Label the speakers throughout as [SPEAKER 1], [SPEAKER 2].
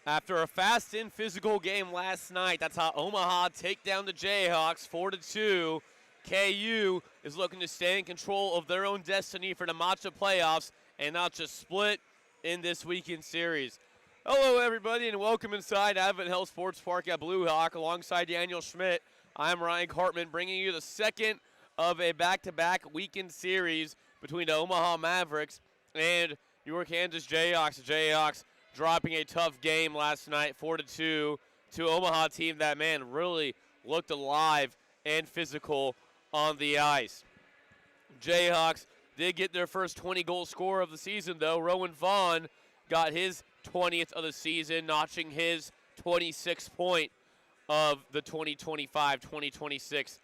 [SPEAKER 1] After a fast and physical game last night, that's how Omaha take down the Jayhawks 4-2. KU is looking to stay in control of their own destiny for the matcha playoffs and not just split in this weekend series. Hello, everybody, and welcome inside Advent Health Sports Park at Blue Hawk alongside Daniel Schmidt. I'm Ryan Cartman, bringing you the second of a back-to-back weekend series between the Omaha Mavericks and your Kansas Jayhawks. The Jayhawks dropping a tough game last night, 4-2, to Omaha team that, man, really looked alive and physical on the ice. Jayhawks did get their first 20-goal scorer of the season, though. Rowan Vaughn got his 20th of the season, notching his 26th point of the 2025-2026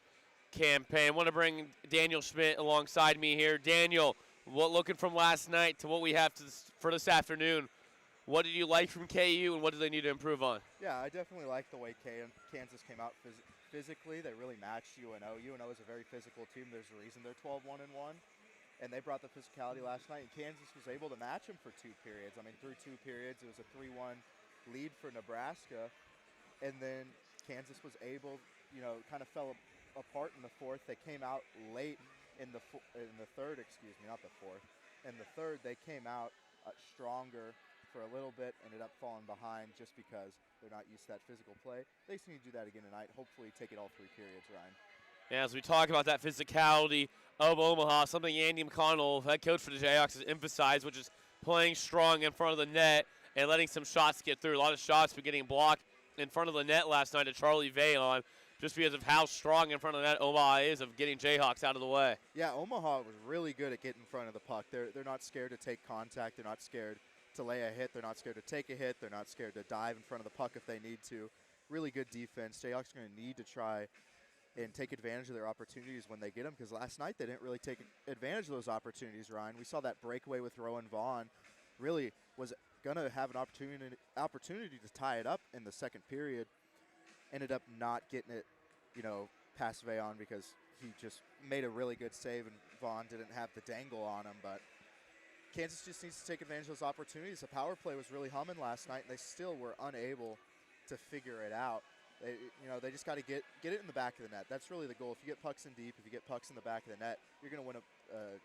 [SPEAKER 1] campaign. I want to bring Daniel Schmidt alongside me here. Daniel, looking from last night to what we have for this afternoon, what did you like from KU and what do they need to improve on?
[SPEAKER 2] Yeah, I definitely like the way Kansas came out physically. They really matched UNO. UNO is a very physical team. There's a reason they're 12-1-1. And they brought the physicality last night, and Kansas was able to match them for two periods. I mean, through two periods, it was a 3-1 lead for Nebraska. And then Kansas was able, kind of fell apart in the fourth. They came out late in the third, not the fourth. In the third, they came out stronger for a little bit, ended up falling behind just because they're not used to that physical play. They just need to do that again tonight. Hopefully take it all three periods, Ryan.
[SPEAKER 1] Yeah, as we talk about that physicality of Omaha, something Andy McConnell, head coach for the Jayhawks, has emphasized, which is playing strong in front of the net and letting some shots get through. A lot of shots were getting blocked in front of the net last night to Charlie Vailon, just because of how strong in front of the net Omaha is of getting Jayhawks out of the way.
[SPEAKER 2] Yeah, Omaha was really good at getting in front of the puck. They're not scared to take contact. They're not scared to lay a hit. They're not scared to take a hit. They're not scared to dive in front of the puck if they need to. Really good defense. Jayhawks are going to need to try and take advantage of their opportunities when they get them, because last night they didn't really take advantage of those opportunities, Ryan. We saw that breakaway with Rowan Vaughn. Really was going to have an opportunity to tie it up in the second period. Ended up not getting it, past Vailon because he just made a really good save and Vaughn didn't have the dangle on him. But Kansas just needs to take advantage of those opportunities. The power play was really humming last night, and they still were unable to figure it out. They just got to get it in the back of the net. That's really the goal. If you get pucks in deep, if you get pucks in the back of the net, you're going to win a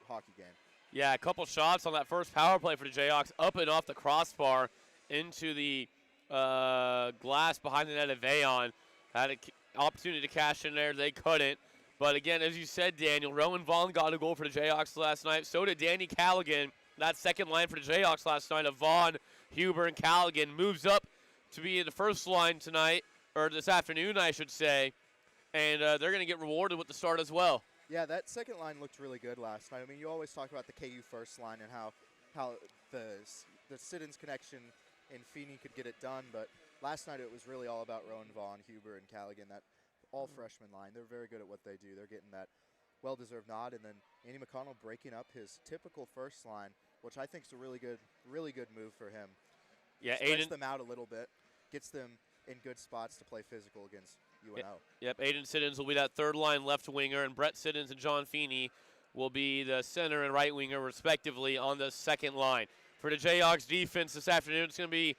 [SPEAKER 2] hockey game.
[SPEAKER 1] Yeah, a couple shots on that first power play for the Jayhawks, up and off the crossbar into the glass behind the net of Vailon. Had an opportunity to cash in there. They couldn't. But again, as you said, Daniel, Rowan Vaughn got a goal for the Jayhawks last night. So did Danny Callaghan. That second line for the Jayhawks last night of Vaughn, Huber, and Callaghan moves up to be in the first line tonight, or this afternoon, I should say. And they're going to get rewarded with the start as well.
[SPEAKER 2] Yeah, that second line looked really good last night. I mean, you always talk about the KU first line and how the Siddons connection in Feeney could get it done, but last night it was really all about Rowan Vaughn, Huber, and Callaghan, that all-freshman line. They're very good at what they do. They're getting that well-deserved nod, and then Andy McConnell breaking up his typical first line, which I think is a really good move for him.
[SPEAKER 1] Yeah,
[SPEAKER 2] Stretch them out a little bit, gets them in good spots to play physical against UNO.
[SPEAKER 1] Yep, Aiden Siddons will be that third-line left winger, and Brett Siddons and John Feeney will be the center and right winger, respectively, on the second line. For the Jayhawks defense this afternoon, it's going to be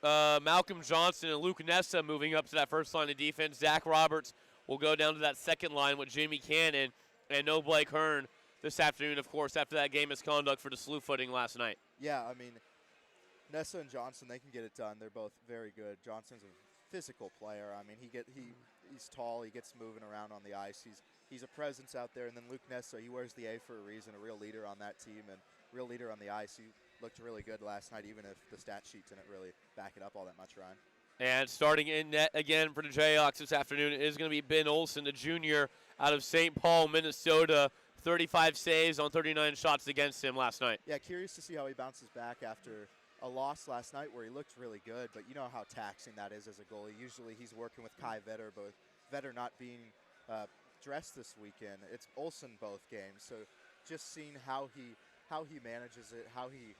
[SPEAKER 1] Malcolm Johnson and Luke Nessa moving up to that first line of defense. Zach Roberts will go down to that second line with Jimmy Cannon and no Blake Hearn this afternoon, of course, after that game misconduct for the slew footing last night.
[SPEAKER 2] Yeah, I mean, Nessa and Johnson, they can get it done. They're both very good. Johnson's a physical player. I mean, he's tall. He gets moving around on the ice. He's a presence out there. And then Luke Nessa, he wears the A for a reason, a real leader on that team and real leader on the ice. He looked really good last night, even if the stat sheet didn't really back it up all that much, Ryan.
[SPEAKER 1] And starting in net again for the Jayhawks this afternoon is going to be Ben Olsen, the junior out of St. Paul, Minnesota. 35 saves on 39 shots against him last night.
[SPEAKER 2] Yeah, curious to see how he bounces back after a loss last night where he looked really good, but you know how taxing that is as a goalie. Usually he's working with Kai Vetter, but with Vetter not being dressed this weekend, it's Olsen both games. So just seeing how he manages it, how he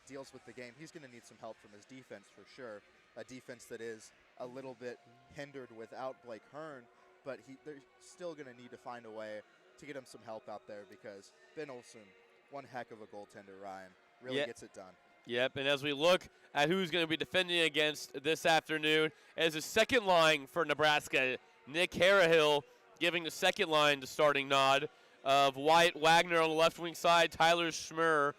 [SPEAKER 2] deals with the game. He's going to need some help from his defense for sure. A defense that is a little bit hindered without Blake Hearn, but they're still going to need to find a way to get him some help out there because Ben Olsen, one heck of a goaltender, Ryan, really gets it done.
[SPEAKER 1] Yep, and as we look at who's going to be defending against this afternoon, as a second line for Nebraska, Nick Harahill giving the second line the starting nod of Wyatt Wagner on the left wing side, Tyler Schmermer,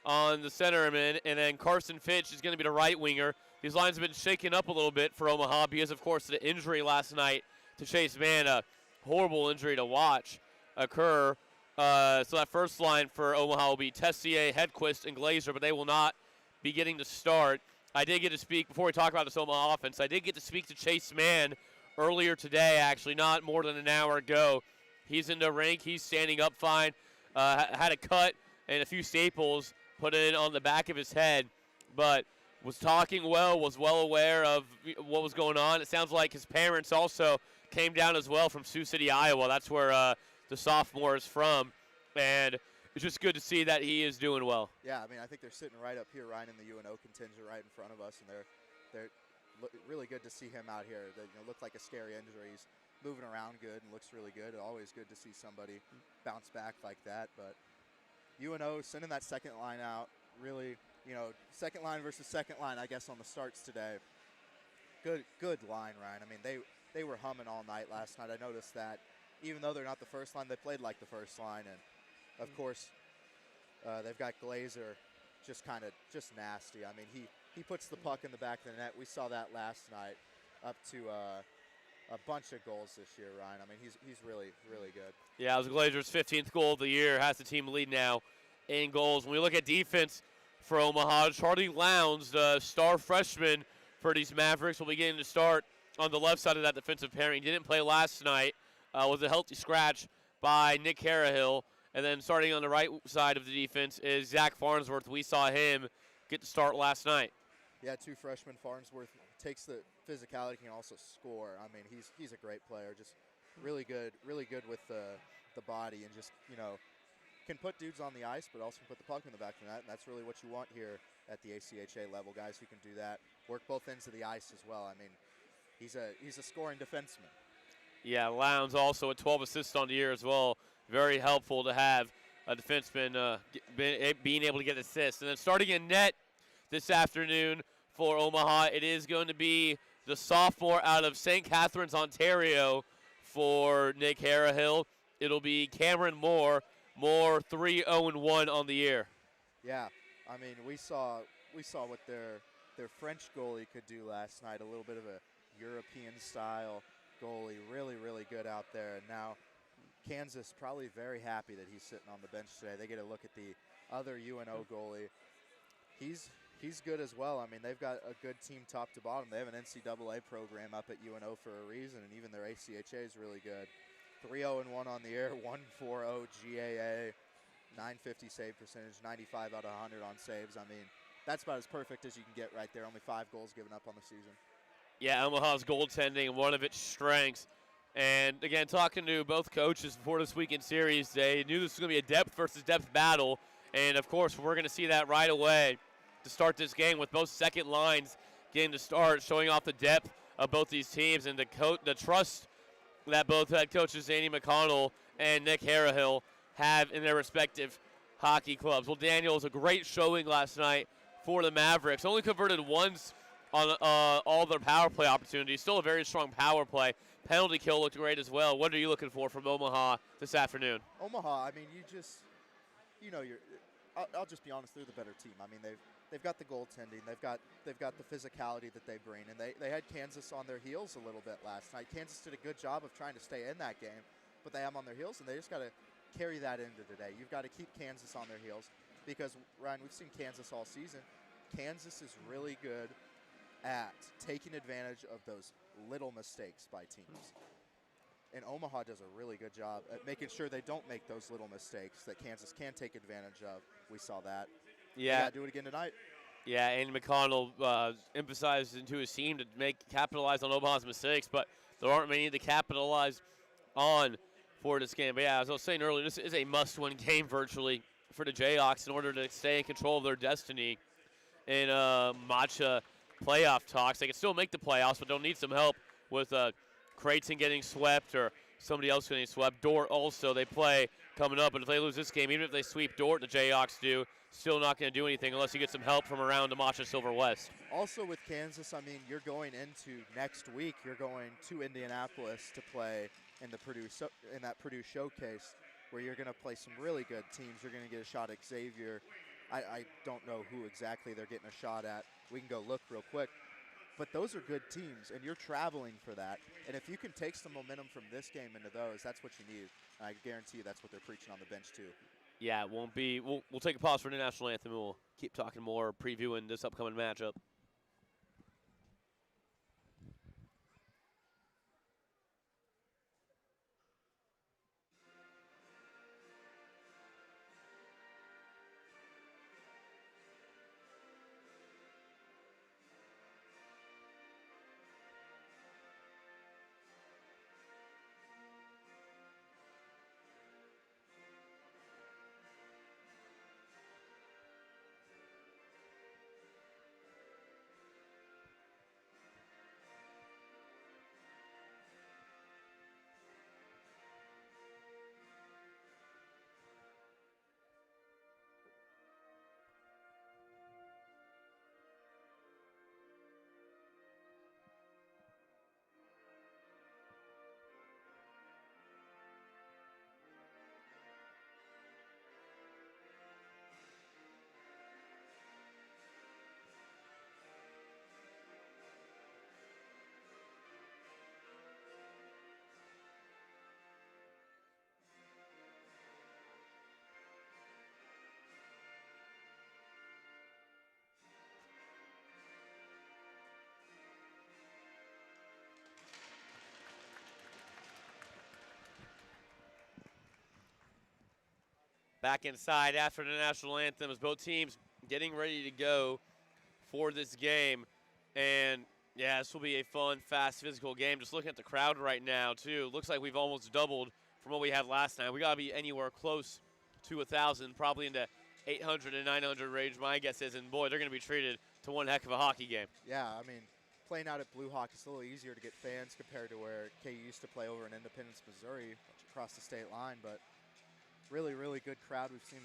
[SPEAKER 1] on the centerman, and then Carson Fitch is going to be the right winger. These lines have been shaken up a little bit for Omaha because, of course, the injury last night to Chase Mann, a horrible injury to watch occur. So that first line for Omaha will be Tessier, Hedquist, and Glazer, but they will not be getting to start. I did get to speak, before we talk about this Omaha offense, I did get to speak to Chase Mann earlier today, actually, not more than an hour ago. He's in the rink. He's standing up fine. Had a cut and a few staples put in on the back of his head, but was talking well, was well aware of what was going on. It sounds like his parents also came down as well from Sioux City, Iowa. That's where the sophomore is from, and it's just good to see that he is doing well.
[SPEAKER 2] Yeah, I mean, I think they're sitting right up here, Ryan, in the UNO contingent right in front of us, and they're really good to see him out here. They look like a scary injury. He's moving around good and looks really good. Always good to see somebody bounce back like that. But UNO sending that second line out, really, second line versus second line, I guess, on the starts today. Good line, Ryan. I mean, they were humming all night last night. I noticed that. Even though they're not the first line, they played like the first line. And, of course, they've got Glazer just nasty. I mean, he puts the puck in the back of the net. We saw that last night, up to a bunch of goals this year, Ryan. I mean, he's really, really good.
[SPEAKER 1] Yeah, it was Glazer's 15th goal of the year. Has the team lead now in goals. When we look at defense for Omaha, Charlie Lowndes, the star freshman for these Mavericks, will be getting to start on the left side of that defensive pairing. He didn't play last night. Was a healthy scratch by Nick Harahill. And then starting on the right side of the defense is Zach Farnsworth. We saw him get to start last night.
[SPEAKER 2] Yeah, two freshmen. Farnsworth takes the physicality, can also score. I mean, he's a great player. Just really good with the body, and just, can put dudes on the ice, but also put the puck in the back of the net. And that's really what you want here at the ACHA level, guys who can do that. Work both ends of the ice as well. I mean, he's a scoring defenseman.
[SPEAKER 1] Yeah, Lowndes also with 12 assists on the year as well. Very helpful to have a defenseman being able to get assists. And then starting in net this afternoon for Omaha, it is going to be the sophomore out of St. Catharines, Ontario for Nick Harahill. It'll be Cameron Moore. Moore 3-0-1 on the year.
[SPEAKER 2] Yeah, I mean, we saw what their French goalie could do last night. A little bit of a European style goalie, really, really good out there. And now Kansas probably very happy that he's sitting on the bench today. They get a look at the other UNO goalie. He's good as well. I mean, they've got a good team top to bottom. They have an NCAA program up at UNO for a reason, and even their ACHA is really good. 3-0-1 on the air, 1.40 GAA, 950 save percentage, 95 out of 100 on saves. I mean, that's about as perfect as you can get right there. Only 5 goals given up on the season. Yeah,
[SPEAKER 1] Omaha's goaltending, one of its strengths. And, again, talking to both coaches before this weekend series, they knew this was going to be a depth versus depth battle. And, of course, we're going to see that right away to start this game with both second lines getting to start, showing off the depth of both these teams and the trust that both head coaches Zanny McConnell and Nick Harahill have in their respective hockey clubs. Well, Daniel, it was a great showing last night for the Mavericks. Only converted once on all their power play opportunities. Still a very strong power play. Penalty kill looked great as well. What are you looking for from Omaha this afternoon?
[SPEAKER 2] Omaha, I mean, I'll just be honest, they're the better team. I mean, they've got the goaltending, they've got the physicality that they bring, and they had Kansas on their heels a little bit last night. Kansas did a good job of trying to stay in that game, but they have them on their heels, and they just got to carry that into today. You've got to keep Kansas on their heels because, Ryan, we've seen Kansas all season. Kansas is really good at taking advantage of those little mistakes by teams. And Omaha does a really good job at making sure they don't make those little mistakes that Kansas can take advantage of. We saw that.
[SPEAKER 1] Yeah.
[SPEAKER 2] Do it again tonight.
[SPEAKER 1] Yeah, and McConnell emphasized into his team to capitalize on Omaha's mistakes, but there aren't many to capitalize on for this game. But yeah, as I was saying earlier, this is a must-win game virtually for the Jayhawks in order to stay in control of their destiny in matcha playoff talks. They can still make the playoffs, but they'll need some help with Creighton getting swept or somebody else getting swept. Dordt also, they play coming up. But if they lose this game, even if they sweep Dort, the Jayhawks do, still not going to do anything unless you get some help from around Amacha Silver West.
[SPEAKER 2] Also with Kansas, I mean, you're going into next week. You're going to Indianapolis to play in the Purdue showcase, where you're going to play some really good teams. You're going to get a shot at Xavier. I don't know who exactly they're getting a shot at. We can go look real quick. But those are good teams, and you're traveling for that. And if you can take some momentum from this game into those, that's what you need. I guarantee you that's what they're preaching on the bench too.
[SPEAKER 1] Yeah, it won't be. We'll take a pause for the national anthem, and we'll keep talking more, previewing this upcoming matchup. Back inside after the national anthem as both teams getting ready to go for this game. And, yeah, this will be a fun, fast, physical game. Just looking at the crowd right now, too. Looks like we've almost doubled from what we had last night. We got to be anywhere close to 1,000, probably into 800 and 900 range, my guess is. And, boy, they're going to be treated to one heck of a hockey game.
[SPEAKER 2] Yeah, I mean, playing out at Blue Hawk is a little easier to get fans compared to where KU used to play over in Independence, Missouri, across the state line. But really, really good crowd. We've seen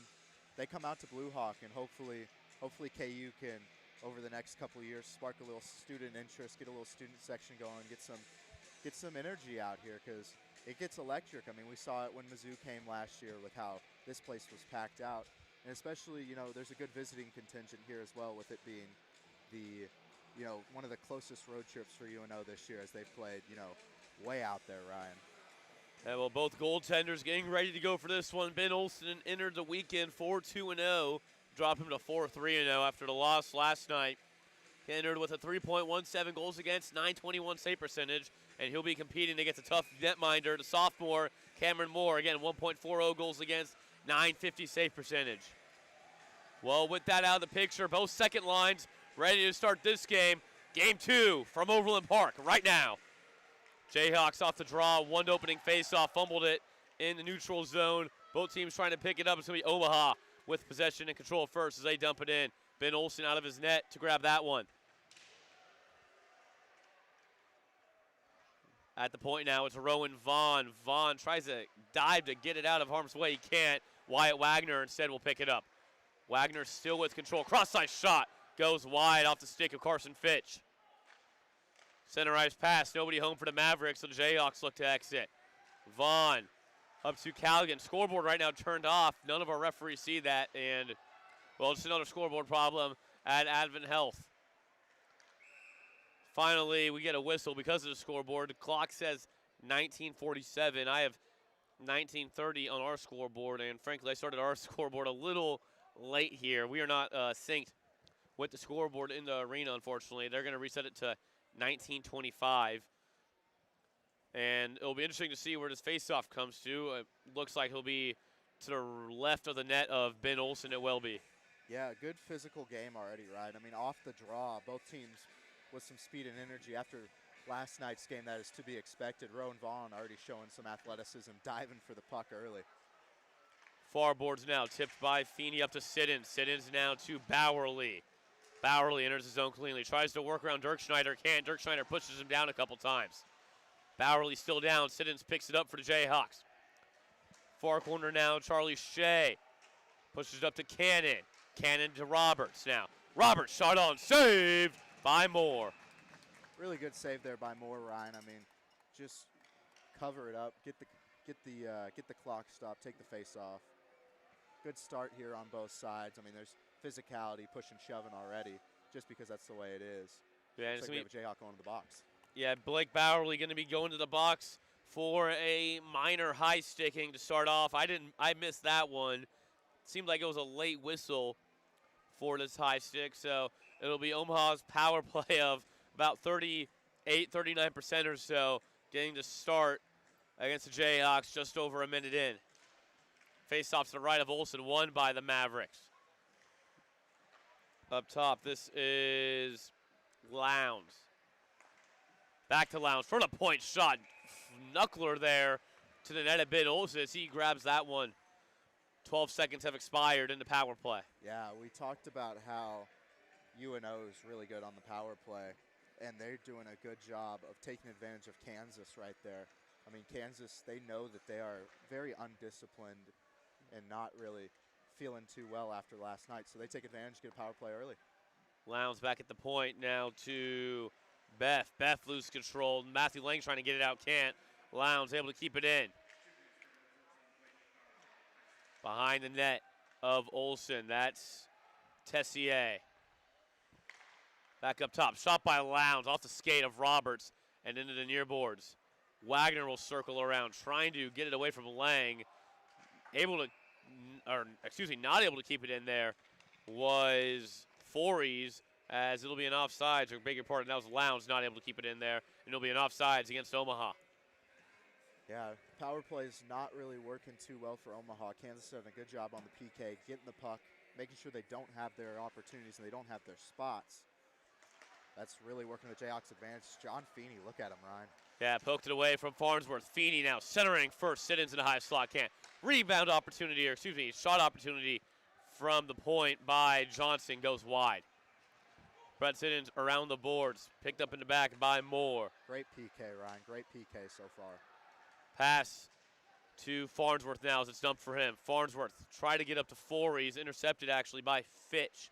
[SPEAKER 2] they come out to Blue Hawk, and hopefully KU can, over the next couple of years, spark a little student interest, get a little student section going, get some energy out here, because it gets electric. I mean, we saw it when Mizzou came last year with how this place was packed out, and especially, you know, there's a good visiting contingent here as well, with it being the, you know, one of the closest road trips for UNO this year, as they've played, you know, way out there, Ryan.
[SPEAKER 1] And well, both goaltenders getting ready to go for this one. Ben Olsen entered the weekend 4-2-0, dropped him to 4-3-0 after the loss last night. He entered with a 3.17 goals against, 921 save percentage, and he'll be competing against a tough netminder, the sophomore Cameron Moore. Again, 1.40 goals against, 950 save percentage. Well, with that out of the picture, both second lines ready to start this game. Game 2 from Overland Park right now. Jayhawks off the draw, one opening faceoff, fumbled it in the neutral zone. Both teams trying to pick it up. It's going to be Omaha with possession and control first as they dump it in. Ben Olsen out of his net to grab that one. At the point now, it's Rowan Vaughn. Vaughn tries to dive to get it out of harm's way. He can't. Wyatt Wagner instead will pick it up. Wagner still with control. Cross-side shot goes wide off the stick of Carson Fitch. Center ice pass, nobody home for the Mavericks, so the Jayhawks look to exit. Vaughn up to Callaghan. Scoreboard right now turned off. None of our referees see that, and, well, it's another scoreboard problem at Advent Health. Finally, we get a whistle because of the scoreboard. The clock says 19:47. I have 19:30 on our scoreboard, and frankly, I started our scoreboard a little late here. We are not synced with the scoreboard in the arena, unfortunately. They're going to reset it to 19:25, and it'll be interesting to see where this faceoff comes to. It looks like he'll be to the left of the net of Ben Olsen. It will be.
[SPEAKER 2] Yeah, good physical game already, right? I mean, off the draw, both teams with some speed and energy. After last night's game, that is to be expected. Rowan Vaughn already showing some athleticism, diving for the puck early.
[SPEAKER 1] Far boards now, tipped by Feeney up to Siddons. Siddons now to Bowerly. Bowerly enters the zone cleanly, tries to work around Dirk Schneider, can't. Dirk Schneider pushes him down a couple times. Bowerly still down, Siddons picks it up for the Jayhawks. Far corner now, Charlie Shea. Pushes it up to Cannon. Cannon to Roberts now. Roberts shot on, saved by Moore.
[SPEAKER 2] Really good save there by Moore, Ryan. I mean, just cover it up, get the clock stopped, take the face off. Good start here on both sides. I mean, there's physicality, pushing, shoving already, just because that's the way it is.
[SPEAKER 1] Yeah,
[SPEAKER 2] Looks like we have a Jayhawk going to the box. Yeah,
[SPEAKER 1] Blake Bowerly going to be going to the box for a minor high sticking to start off. I missed that one. Seemed like it was a late whistle for this high stick, so it'll be Omaha's power play of about 39% or so getting to start against the Jayhawks just over a minute in. Face-off to the right of Olsen, won by the Mavericks. Up top, this is Lowndes. Back to Lowndes, for the point shot. Knuckler there to the net a bit. Olsen as he grabs that one. 12 seconds have expired in the power play.
[SPEAKER 2] Yeah, we talked about how UNO is really good on the power play, and they're doing a good job of taking advantage of Kansas right there. I mean, Kansas, they know that they are very undisciplined and not really feeling too well after last night, so they take advantage, get a power play early.
[SPEAKER 1] Lowndes back at the point now to Beth. Beth loses control. Matthew Lang trying to get it out, can't. Lowndes able to keep it in. Behind the net of Olsen, that's Tessier. Back up top, shot by Lowndes off the skate of Roberts and into the near boards. Wagner will circle around, trying to get it away from Lang. Not able to keep it in there was Fories, as it'll be an offsides, or beg your pardon, that was Lowndes not able to keep it in there, and it'll be an offsides against Omaha.
[SPEAKER 2] Yeah, power play is not really working too well for Omaha. Kansas is doing a good job on the PK, getting the puck, making sure they don't have their opportunities and they don't have their spots. That's really working the Jayhawks' advantage. John Feeney, look at him, Ryan.
[SPEAKER 1] Yeah, poked it away from Farnsworth. Feeney now centering first. Siddons in the high slot, can't. Rebound opportunity, or excuse me, shot opportunity from the point by Johnson goes wide. Brett Siddons around the boards, picked up in the back by Moore.
[SPEAKER 2] Great PK, Ryan. Great PK so far.
[SPEAKER 1] Pass to Farnsworth now as it's dumped for him. Farnsworth tried to get up to four. He's intercepted actually by Fitch.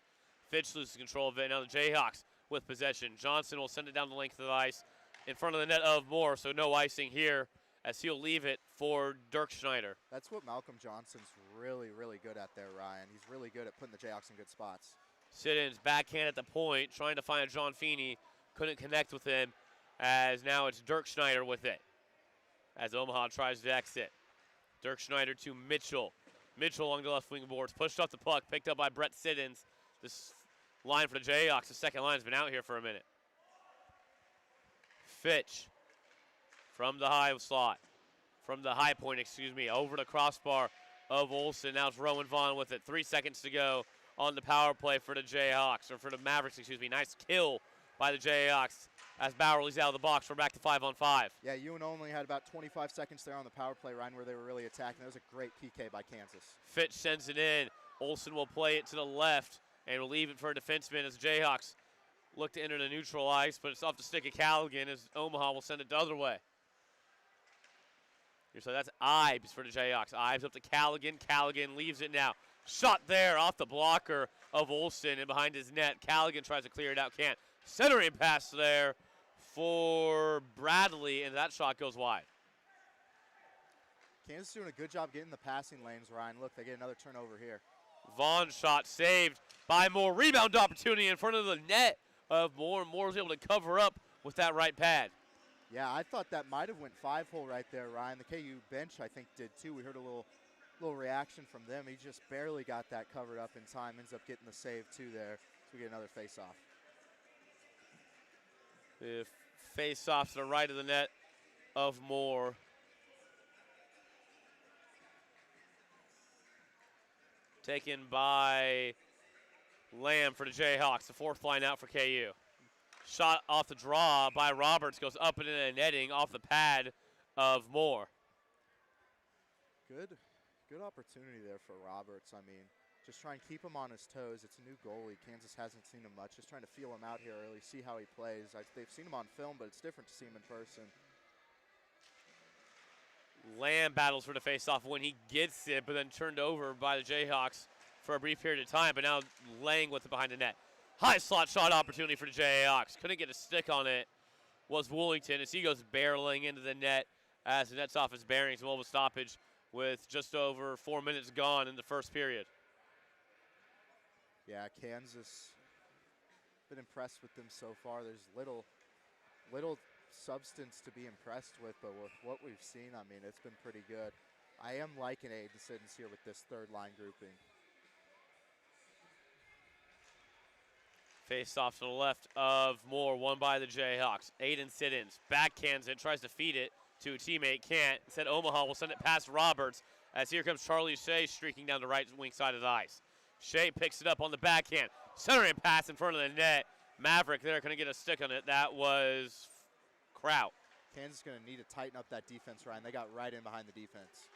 [SPEAKER 1] Fitch loses control of it. Now the Jayhawks with possession. Johnson will send it down the length of the ice in front of the net of Moore, so no icing here as he'll leave it for Dirk Schneider.
[SPEAKER 2] That's what Malcolm Johnson's really, really good at there, Ryan. He's really good at putting the Jayhawks in good spots.
[SPEAKER 1] Siddons backhand at the point, trying to find John Feeney. Couldn't connect with him, as now it's Dirk Schneider with it, as Omaha tries to exit. Dirk Schneider to Mitchell. Mitchell along the left wing boards, pushed off the puck, picked up by Brett Siddons. This line for the Jayhawks, the second line's been out here for a minute. Fitch from the high slot, from the high point, over the crossbar of Olsen. Now it's Rowan Vaughn with it. 3 seconds to go on the power play for the Jayhawks, or for the Mavericks, Nice kill by the Jayhawks as Bowerly's out of the box. We're back to 5-on-5.
[SPEAKER 2] Yeah, UNO only had about 25 seconds there on the power play, Ryan, where they were really attacking. That was a great PK by Kansas.
[SPEAKER 1] Fitch sends it in. Olsen will play it to the left and will leave it for a defenseman as the Jayhawks look to enter the neutral ice, but it's off the stick of Callaghan as Omaha will send it the other way. So that's Ives for the Jayhawks. Ives up to Callaghan. Callaghan leaves it now. Shot there off the blocker of Olsen and behind his net. Callaghan tries to clear it out, can't. Centering pass there for Bradley, and that shot goes wide.
[SPEAKER 2] Kansas doing a good job getting the passing lanes, Ryan. Look, they get another turnover here.
[SPEAKER 1] Vaughn shot saved by Moore. Rebound opportunity in front of the net of Moore. Moore was able to cover up with that right pad.
[SPEAKER 2] Yeah, I thought that might have went 5-hole right there, Ryan. The KU bench, I think, did too. We heard a little reaction from them. He just barely got that covered up in time. Ends up getting the save too there. So we get another face-off.
[SPEAKER 1] The face-off to the right of the net of Moore. Taken by Lamb for the Jayhawks. The fourth line out for KU. Shot off the draw by Roberts, goes up and in a netting off the pad of Moore.
[SPEAKER 2] Good opportunity there for Roberts. I mean, just try and keep him on his toes. It's a new goalie. Kansas hasn't seen him much. Just trying to feel him out here early, see how he plays. They've seen him on film, but it's different to see him in person.
[SPEAKER 1] Lamb battles for the face-off when he gets it, but then turned over by the Jayhawks for a brief period of time, but now Lang with it behind the net. High slot shot opportunity for the Jayhawks. Couldn't get a stick on it. Was Woolington as he goes barreling into the net as the net's off his bearings. Well, of a stoppage with just over 4 minutes gone in the first period.
[SPEAKER 2] Yeah, Kansas, been impressed with them so far. There's little substance to be impressed with, but with what we've seen, I mean, it's been pretty good. I am liking Aiden Siddons here with this third line grouping.
[SPEAKER 1] Face off to the left of Moore, won by the Jayhawks. Aiden Siddons backhands it, tries to feed it to a teammate, can't. Instead, Omaha will send it past Roberts as here comes Charlie Shea streaking down the right wing side of the ice. Shea picks it up on the backhand. Centering pass in front of the net. Maverick there couldn't get a stick on it. That was Kraut.
[SPEAKER 2] Kansas is going to need to tighten up that defense, Ryan. They got right in behind the defense.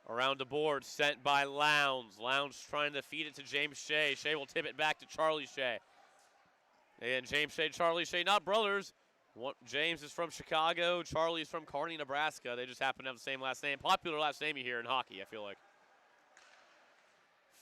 [SPEAKER 1] Around the board, sent by Lowndes. Lowndes trying to feed it to James Shea. Shea will tip it back to Charlie Shea. And James Shea, Charlie Shea, not brothers. James is from Chicago. Charlie is from Kearney, Nebraska. They just happen to have the same last name. Popular last name you hear in hockey, I feel like.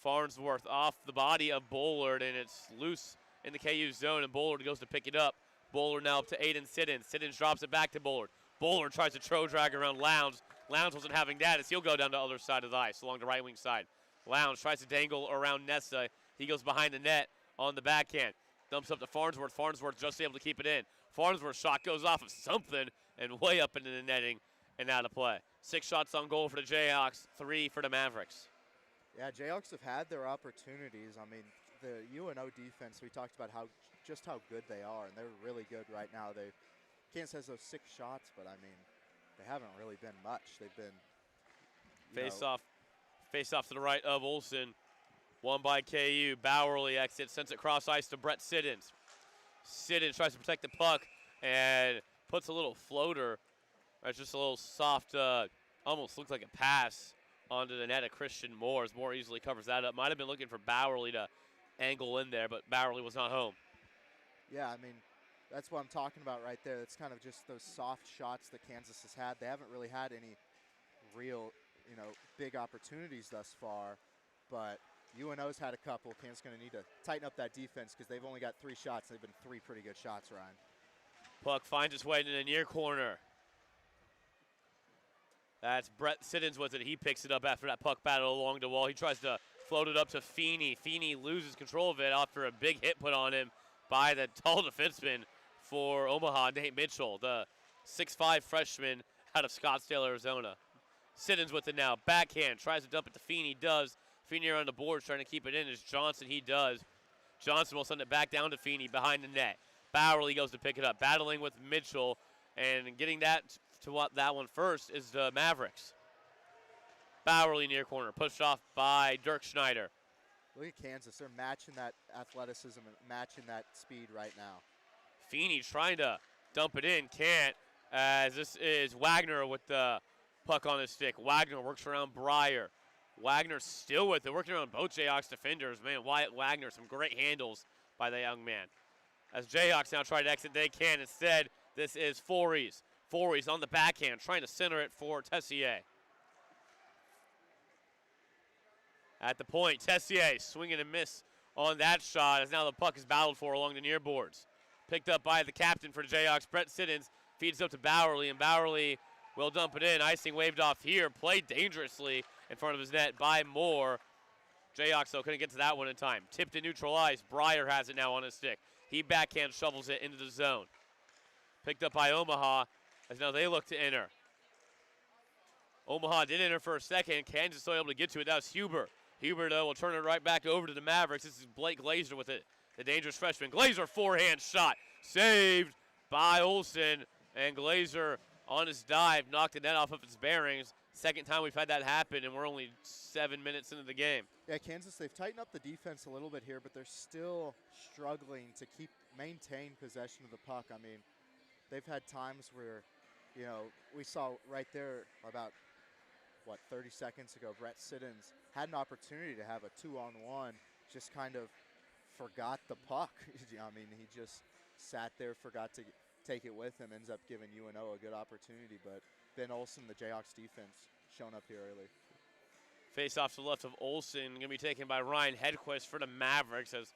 [SPEAKER 1] Farnsworth off the body of Bullard, and it's loose in the KU zone, and Bullard goes to pick it up. Bullard now up to Aiden Siddons. Siddons drops it back to Bullard. Bullard tries to drag around Lowndes. Lowndes wasn't having that as he'll go down to the other side of the ice, along the right wing side. Lowndes tries to dangle around Nessa. He goes behind the net on the backhand. Dumps up to Farnsworth. Farnsworth just able to keep it in. Farnsworth's shot goes off of something and way up into the netting and out of play. 6 shots on goal for the Jayhawks, 3 for the Mavericks.
[SPEAKER 2] Yeah, Jayhawks have had their opportunities. I mean, the UNO defense, we talked about just how good they are, and they're really good right now. Kansas has those 6 shots, but I mean, they haven't really been much. They've been
[SPEAKER 1] Face off to the right of Olsen. Won by KU. Bowerly exits, sends it cross ice to Brett Siddons. Siddons tries to protect the puck and puts a little floater. It's just a little soft, almost looks like a pass onto the net of Christian Moore. As Moore easily covers that up. Might have been looking for Bowerly to angle in there, but Bowerly was not home.
[SPEAKER 2] Yeah, I mean, that's what I'm talking about right there. It's kind of just those soft shots that Kansas has had. They haven't really had any real, big opportunities thus far, but UNO's had a couple. Kansas is going to need to tighten up that defense because they've only got 3 shots. They've been 3 pretty good shots, Ryan.
[SPEAKER 1] Puck finds its way into the near corner. That's Brett Siddons with it. He picks it up after that puck battle along the wall. He tries to float it up to Feeney. Feeney loses control of it after a big hit put on him by the tall defenseman for Omaha, Nate Mitchell, the 6'5 freshman out of Scottsdale, Arizona. Siddons with it now. Backhand. Tries to dump it to Feeney. Does. Feeney around the board trying to keep it in as Johnson. He does. Johnson will send it back down to Feeney behind the net. Bowerly goes to pick it up. Battling with Mitchell. And getting that to that one first is the Mavericks. Bowerly near corner. Pushed off by Dirk Schneider.
[SPEAKER 2] Look at Kansas. They're matching that athleticism and matching that speed right now.
[SPEAKER 1] Feeney trying to dump it in. Can't, as this is Wagner with the puck on his stick. Wagner works around Breyer. Wagner still with it, working around both Jayhawks defenders. Man, Wyatt Wagner, some great handles by the young man. As Jayhawks now try to exit, they can. Instead, this is Fories. Fories on the backhand, trying to center it for Tessier. At the point, Tessier swinging and miss on that shot as now the puck is battled for along the near boards. Picked up by the captain for the Jayhawks, Brett Siddons, feeds up to Bowerly, and Bowerly will dump it in. Icing waved off here, played dangerously in front of his net by Moore. Jayhawks, though, couldn't get to that one in time. Tipped to neutral ice. Breyer has it now on his stick. He backhand shovels it into the zone. Picked up by Omaha as now they look to enter. Omaha did enter for a second. Kansas still able to get to it. That was Huber. Huber, though, will turn it right back over to the Mavericks. This is Blake Glazer with it, the dangerous freshman. Glazer forehand shot. Saved by Olsen. And Glazer on his dive knocked the net off of its bearings. Second time we've had that happen, and we're only 7 minutes into the game.
[SPEAKER 2] Yeah, Kansas, they've tightened up the defense a little bit here, but they're still struggling to maintain possession of the puck. I mean, they've had times where, we saw right there about, 30 seconds ago, Brett Siddons had an opportunity to have a 2-on-1, just kind of forgot the puck. I mean, he just sat there, forgot to take it with him, ends up giving UNO a good opportunity. But Ben Olsen, the Jayhawks defense, shown up here early.
[SPEAKER 1] Face off to the left of Olsen, going to be taken by Ryan Hedquist for the Mavericks as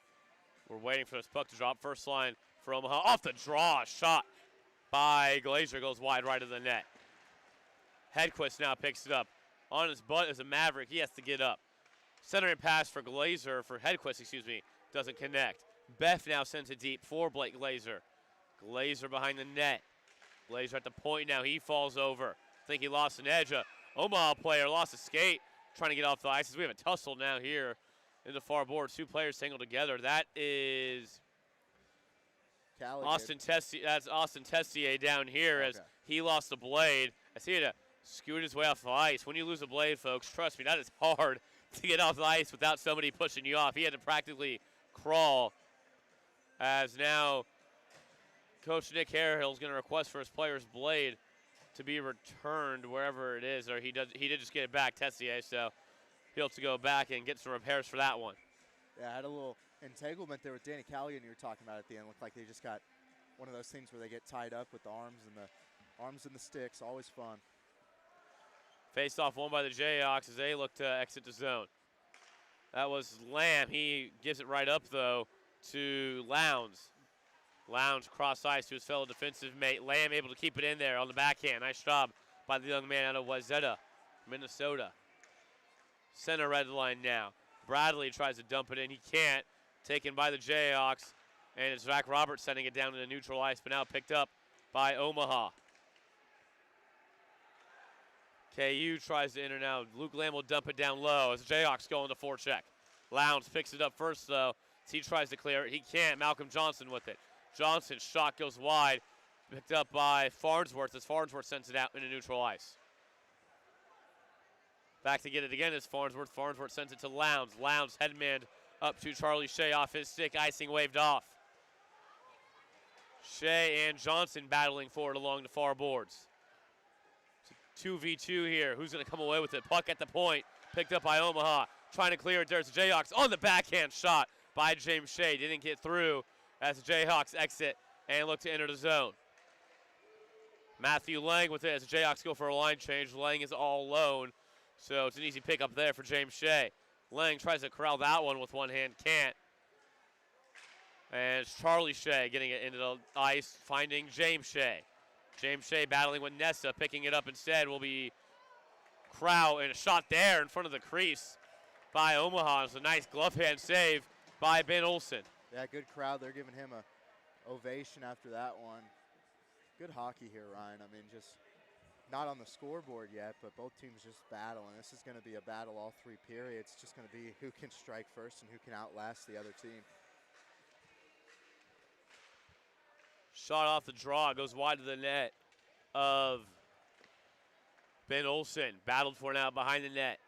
[SPEAKER 1] we're waiting for this puck to drop. First line for Omaha. Off the draw, shot by Glazer, goes wide right of the net. Hedquist now picks it up. On his butt as a Maverick, he has to get up. Centering pass for Hedquist, doesn't connect. Beff now sends it deep for Blake Glazer. Glazer behind the net. Glazer at the point now, he falls over. I think he lost an edge. Omaha player lost a skate, trying to get off the ice as we have a tussle now here in the far board. Two players tangled together. That is Austin Tessier. That's Austin Tessier down here as he lost the blade. I see it scoot his way off the ice. When you lose a blade, folks, trust me, that is hard to get off the ice without somebody pushing you off. He had to practically crawl. As now Coach Nick Harehill is going to request for his player's blade to be returned wherever it is, or he did just get it back, Tessier, so he'll have to go back and get some repairs for that one.
[SPEAKER 2] Yeah, I had a little entanglement there with Danny Calligan you were talking about at the end. Looked like they just got one of those things where they get tied up with the arms and the sticks. Always fun.
[SPEAKER 1] Faced off won by the Jayhawks as they look to exit the zone. That was Lamb. He gives it right up, though, to Lowndes. Lowndes cross ice to his fellow defensive mate. Lamb able to keep it in there on the backhand. Nice job by the young man out of Wayzata, Minnesota. Center red line now. Bradley tries to dump it in. He can't. Taken by the Jayhawks. And it's Zach Roberts sending it down to the neutral ice, but now picked up by Omaha. KU tries to enter now. Luke Lamb will dump it down low as the Jayhawks go into forecheck. Lowndes picks it up first, though. As he tries to clear it. He can't. Malcolm Johnson with it. Johnson's shot goes wide. Picked up by Farnsworth as Farnsworth sends it out into neutral ice. Back to get it again is Farnsworth. Farnsworth sends it to Lowndes. Lowndes headman up to Charlie Shea off his stick. Icing waved off. Shea and Johnson battling for it along the far boards. 2v2 here. Who's going to come away with it? Puck at the point. Picked up by Omaha. Trying to clear it. There's the Jayhawks on the backhand shot by James Shea. Didn't get through as the Jayhawks exit and look to enter the zone. Matthew Lang with it as the Jayhawks go for a line change. Lang is all alone, so it's an easy pickup there for James Shea. Lang tries to corral that one with one hand. Can't. And it's Charlie Shea getting it into the ice, finding James Shea. James Shea battling with Nessa, picking it up instead will be Crow, and a shot there in front of the crease by Omaha. It's a nice glove hand save by Ben Olsen.
[SPEAKER 2] Yeah, good crowd. They're giving him a ovation after that one. Good hockey here, Ryan. I mean, just not on the scoreboard yet, but both teams just battling. This is going to be a battle all three periods. It's just going to be who can strike first and who can outlast the other team.
[SPEAKER 1] Shot off the draw, goes wide to the net of Ben Olsen. Battled for now behind the net.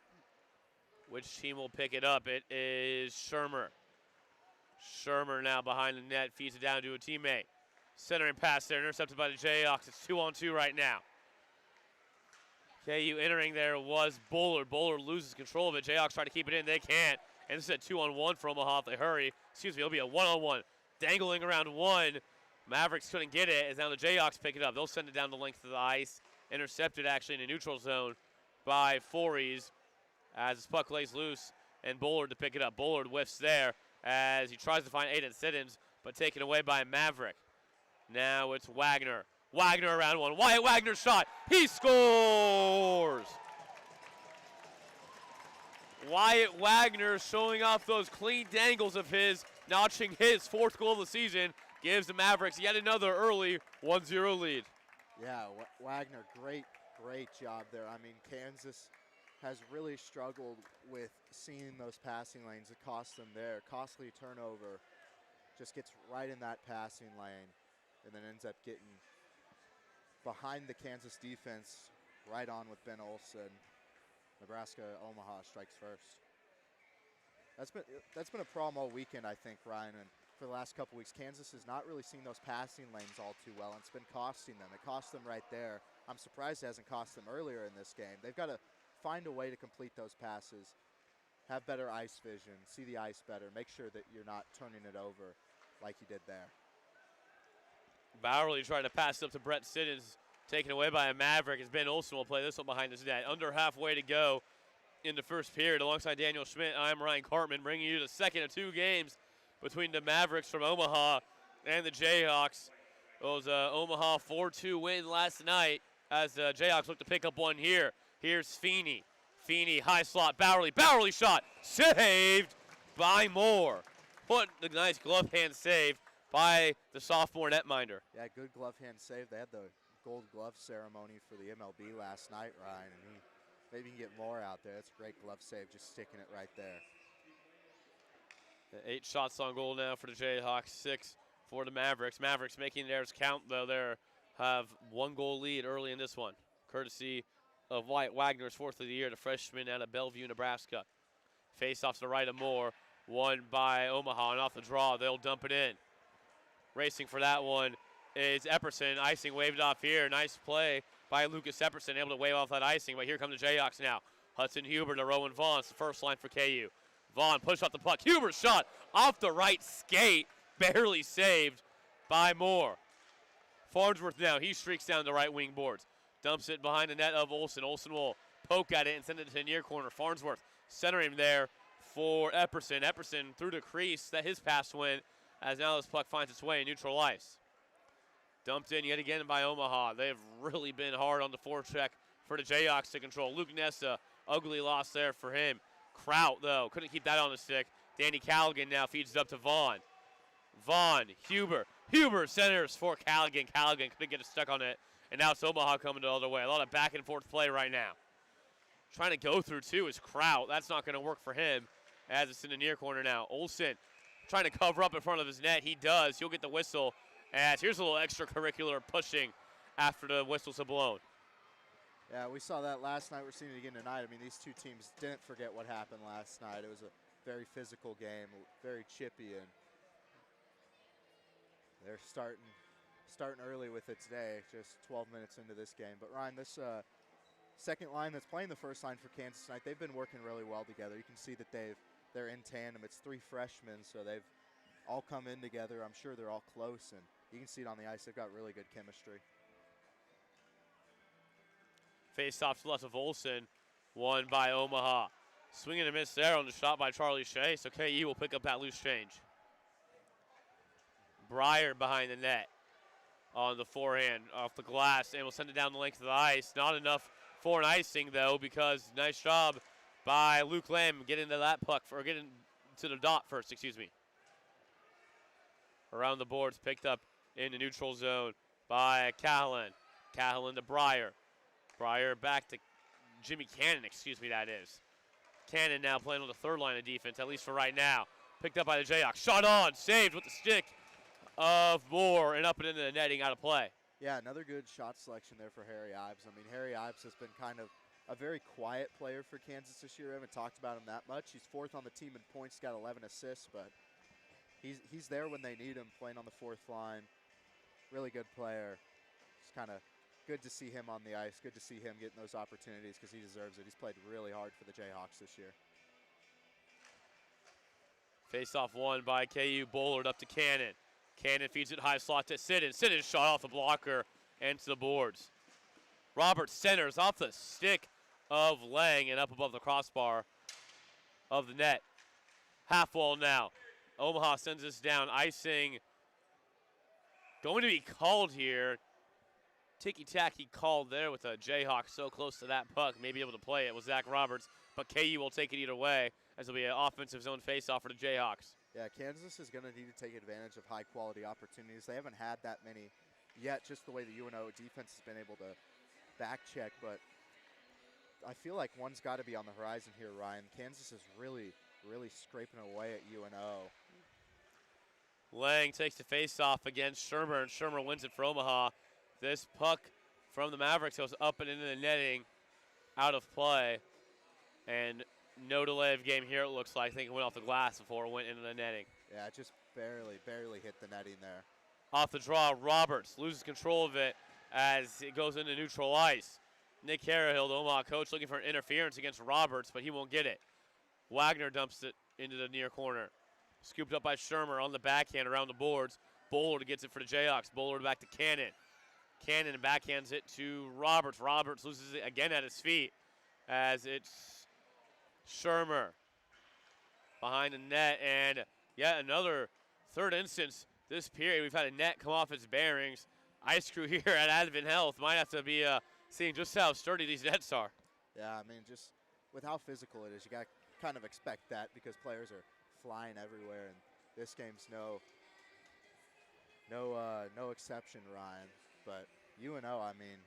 [SPEAKER 1] Which team will pick it up? It is Shermer. Shermer now behind the net, feeds it down to a teammate. Centering pass there, intercepted by the Jayhawks. It's 2-on-2 right now. KU entering there was Bullard. Bullard loses control of it. Jayhawks try to keep it in. They can't. And this is a 2-on-1 for Omaha if they hurry. It'll be a 1-on-1. Dangling around one. Mavericks couldn't get it as now the Jayhawks pick it up. They'll send it down the length of the ice. Intercepted actually in the neutral zone by Fories as his puck lays loose and Bullard to pick it up. Bullard whiffs there as he tries to find Aiden Siddons, but taken away by Maverick. Now it's Wagner. Wagner around one. Wyatt Wagner shot. He scores! Wyatt Wagner showing off those clean dangles of his, notching his fourth goal of the season. Gives the Mavericks yet another early 1-0 lead.
[SPEAKER 2] Yeah, Wagner, great job there. I mean, Kansas has really struggled with seeing those passing lanes that cost them there. Costly turnover, just gets right in that passing lane and then ends up getting behind the Kansas defense, right on with Ben Olsen. Nebraska, Omaha strikes first. That's been a problem all weekend, I think, Ryan, and for the last couple weeks. Kansas has not really seen those passing lanes all too well, and it's been costing them. It cost them right there. I'm surprised it hasn't cost them earlier in this game. They've got to find a way to complete those passes, have better ice vision, see the ice better, make sure that you're not turning it over like you did there.
[SPEAKER 1] Bowerly trying to pass up to Brett Siddons, taken away by a Maverick, as Ben Olson will play this one behind his net. Under halfway to go in the first period. Alongside Daniel Schmidt, I'm Ryan Cartman, bringing you the second of two games between the Mavericks from Omaha and the Jayhawks. It was Omaha 4-2 win last night as the Jayhawks look to pick up one here. Here's Feeney. Feeney, high slot, Bowerly. Bowerly shot, saved by Moore. What a nice glove hand save by the sophomore netminder.
[SPEAKER 2] Yeah, good glove hand save. They had the gold glove ceremony for the MLB last night, Ryan, and maybe you can get more out there. That's a great glove save, just sticking it right there.
[SPEAKER 1] 8 shots on goal now for the Jayhawks, 6 for the Mavericks. Mavericks making theirs count, though. They have 1 goal lead early in this one, courtesy of Wyatt Wagner's 4th of the year, the freshman out of Bellevue, Nebraska. Face off to the right of Moore, won by Omaha, and off the draw, they'll dump it in. Racing for that one is Epperson. Icing waved off here. Nice play by Lucas Epperson, able to wave off that icing, but here come the Jayhawks now. Hudson Huber to Rowan Vaughn. It's the first line for KU. Vaughn pushed off the puck. Huber's shot off the right skate, barely saved by Moore. Farnsworth now, he streaks down the right wing boards. Dumps it behind the net of Olson. Olson will poke at it and send it to the near corner. Farnsworth centering there for Epperson. Epperson through the crease that his pass went, as now this puck finds its way in neutral ice. Dumped in yet again by Omaha. They have really been hard on the forecheck for the Jayhawks to control. Luke Nessa, ugly loss there for him. Kraut, though, couldn't keep that on the stick. Danny Callaghan now feeds it up to Vaughn. Vaughn, Huber. Huber centers for Callaghan. Callaghan couldn't get it stuck on it. And now it's Omaha coming the other way. A lot of back and forth play right now. Trying to go through, too, is Kraut. That's not going to work for him as it's in the near corner now. Olson trying to cover up in front of his net. He does. He'll get the whistle. As here's a little extracurricular pushing after the whistles have blown.
[SPEAKER 2] Yeah, we saw that last night. We're seeing it again tonight. I mean, these two teams didn't forget what happened last night. It was a very physical game, very chippy, and they're starting early with it today, just 12 minutes into this game. But, Ryan, this second line that's playing the first line for Kansas tonight, they've been working really well together. You can see that they're in tandem. It's 3 freshmen, so they've all come in together. I'm sure they're all close, and you can see it on the ice. They've got really good chemistry.
[SPEAKER 1] Face-off to left of Olson, won by Omaha. Swing and a miss there on the shot by Charlie Shea, so KU will pick up that loose change. Breyer behind the net on the forehand off the glass, and will send it down the length of the ice. Not enough for an icing, though, because nice job by Luke Lamb getting to that puck, or getting to the dot first, excuse me. Around the boards, picked up in the neutral zone by Cahalan. Cahalan to Breyer. Breyer back to Jimmy Cannon, excuse me, that is. Cannon now playing on the third line of defense, at least for right now. Picked up by the Jayhawks. Shot on, saved with the stick of Moore, and up and into the netting, out of play.
[SPEAKER 2] Yeah, another good shot selection there for Harry Ives. I mean, Harry Ives has been kind of a very quiet player for Kansas this year. We haven't talked about him that much. He's 4th on the team in points, got 11 assists, but he's there when they need him, playing on the 4th line. Really good player. It's kind of good to see him on the ice. Good to see him getting those opportunities because he deserves it. He's played really hard for the Jayhawks this year.
[SPEAKER 1] Face-off won by KU. Bullard up to Cannon. Cannon feeds it high slot to Siddons. Siddons shot off the blocker and to the boards. Roberts centers off the stick of Lang and up above the crossbar of the net. Half wall now. Omaha sends this down. Icing going to be called here. Ticky-tacky called there with a Jayhawk so close to that puck. Maybe able to play it with Zach Roberts, but KU will take it either way as it'll be an offensive zone face-off for the Jayhawks.
[SPEAKER 2] Yeah, Kansas is going to need to take advantage of high-quality opportunities. They haven't had that many yet, just the way the UNO defense has been able to back check, but I feel like one's got to be on the horizon here, Ryan. Kansas is really scraping away at UNO.
[SPEAKER 1] Lang takes the face-off against Shermer, and Shermer wins it for Omaha. This puck from the Mavericks goes up and into the netting, out of play, and no delay of game here, it looks like. I think it went off the glass before it went into the netting.
[SPEAKER 2] Yeah, it just barely hit the netting there.
[SPEAKER 1] Off the draw, Roberts loses control of it as it goes into neutral ice. Nick Carahill, the Omaha coach, looking for an interference against Roberts, but he won't get it. Wagner dumps it into the near corner. Scooped up by Shermer on the backhand around the boards. Bullard gets it for the Jayhawks. Bullard back to Cannon. Cannon backhands it to Roberts. Roberts loses it again at his feet as it's Shermer behind the net. And yet another third instance this period. We've had a net come off its bearings. Ice Crew here at Advent Health might have to be seeing just how sturdy these nets are.
[SPEAKER 2] Yeah, I mean, just with how physical it is, you got to kind of expect that because players are flying everywhere, and this game's no exception, Ryan. But UNO, I mean,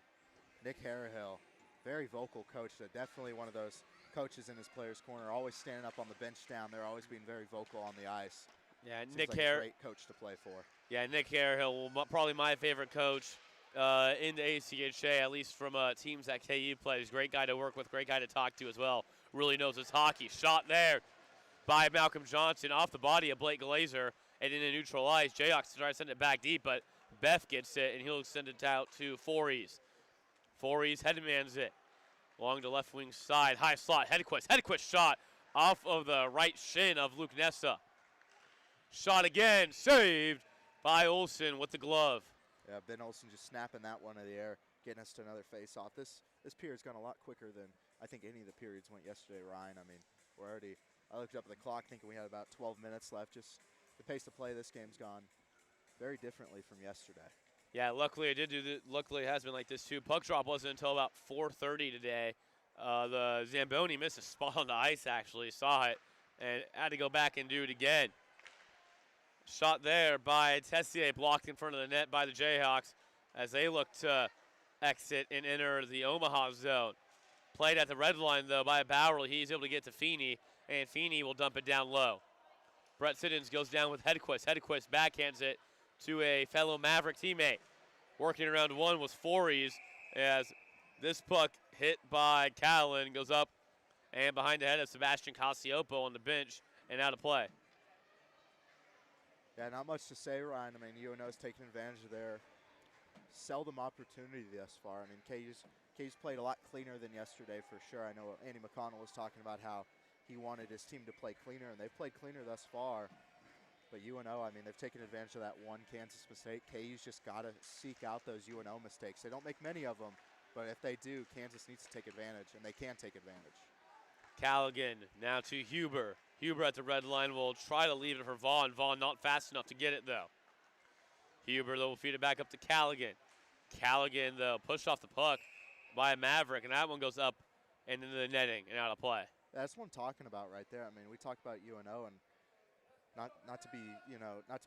[SPEAKER 2] Nick Harrahill, very vocal coach. Definitely one of those coaches in his players' corner, always standing up on the bench down there, always being very vocal on the ice.
[SPEAKER 1] Yeah,
[SPEAKER 2] Seems
[SPEAKER 1] Nick
[SPEAKER 2] like a great coach to play for.
[SPEAKER 1] Yeah, Nick Harrahill, probably my favorite coach in the ACHA, at least from teams that KU plays. Great guy to work with, great guy to talk to as well. Really knows his hockey. Shot there by Malcolm Johnson off the body of Blake Glazer and in a neutral ice. Jayhawks try to send it back deep, but Beth gets it, and he'll send it out to Fories. Fories headmans it along the left wing side. High slot, Hedquist. Hedquist shot off of the right shin of Luke Nessa. Shot again, saved by Olsen with the glove.
[SPEAKER 2] Yeah, Ben Olsen just snapping that one in the air, getting us to another face-off. This period's gone a lot quicker than I think any of the periods went yesterday, Ryan. I mean, I looked up at the clock thinking we had about 12 minutes left. Just the pace of play this game's gone very differently from yesterday.
[SPEAKER 1] Yeah, luckily luckily it has been like this too. Puck drop wasn't until about 4:30 today. The Zamboni missed a spot on the ice actually, saw it, and had to go back and do it again. Shot there by Tessier, blocked in front of the net by the Jayhawks as they look to exit and enter the Omaha zone. Played at the red line, though, by Bowerly. He's able to get to Feeney, and Feeney will dump it down low. Brett Siddons goes down with Hedquist. Hedquist backhands it to a fellow Maverick teammate. Working around one was Fories as this puck hit by Callan, goes up and behind the head of Sebastian Casiopo on the bench and out of play.
[SPEAKER 2] Yeah, not much to say, Ryan. I mean, UNO's taking advantage of their seldom opportunity thus far. I mean, KU's played a lot cleaner than yesterday for sure. I know Andy McConnell was talking about how he wanted his team to play cleaner, and they've played cleaner thus far. But UNO, I mean, they've taken advantage of that one Kansas mistake. KU's just got to seek out those UNO mistakes. They don't make many of them, but if they do, Kansas needs to take advantage, and they can take advantage.
[SPEAKER 1] Callaghan now to Huber. Huber at the red line will try to leave it for Vaughn. Vaughn not fast enough to get it, though. Huber, though, will feed it back up to Callaghan. Callaghan, though, pushed off the puck by Maverick, and that one goes up and into the netting and out of play.
[SPEAKER 2] That's what I'm talking about right there. I mean, we talk about UNO and not to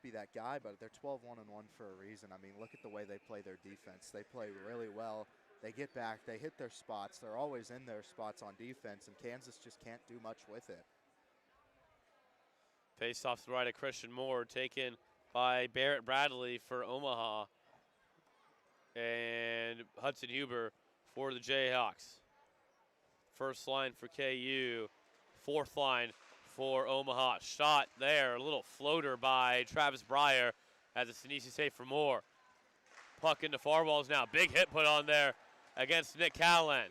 [SPEAKER 2] be that guy, but they're 12-1-1 for a reason. I mean, look at the way they play their defense. They play really well. They get back. They hit their spots. They're always in their spots on defense, and Kansas just can't do much with it.
[SPEAKER 1] Face off to the right of Christian Moore, taken by Barrett Bradley for Omaha. And Hudson Huber for the Jayhawks. First line for KU, fourth line for Omaha. Shot there, a little floater by Travis Breyer as it's an easy save for Moore. Puck into far balls now. Big hit put on there against Nick Callan.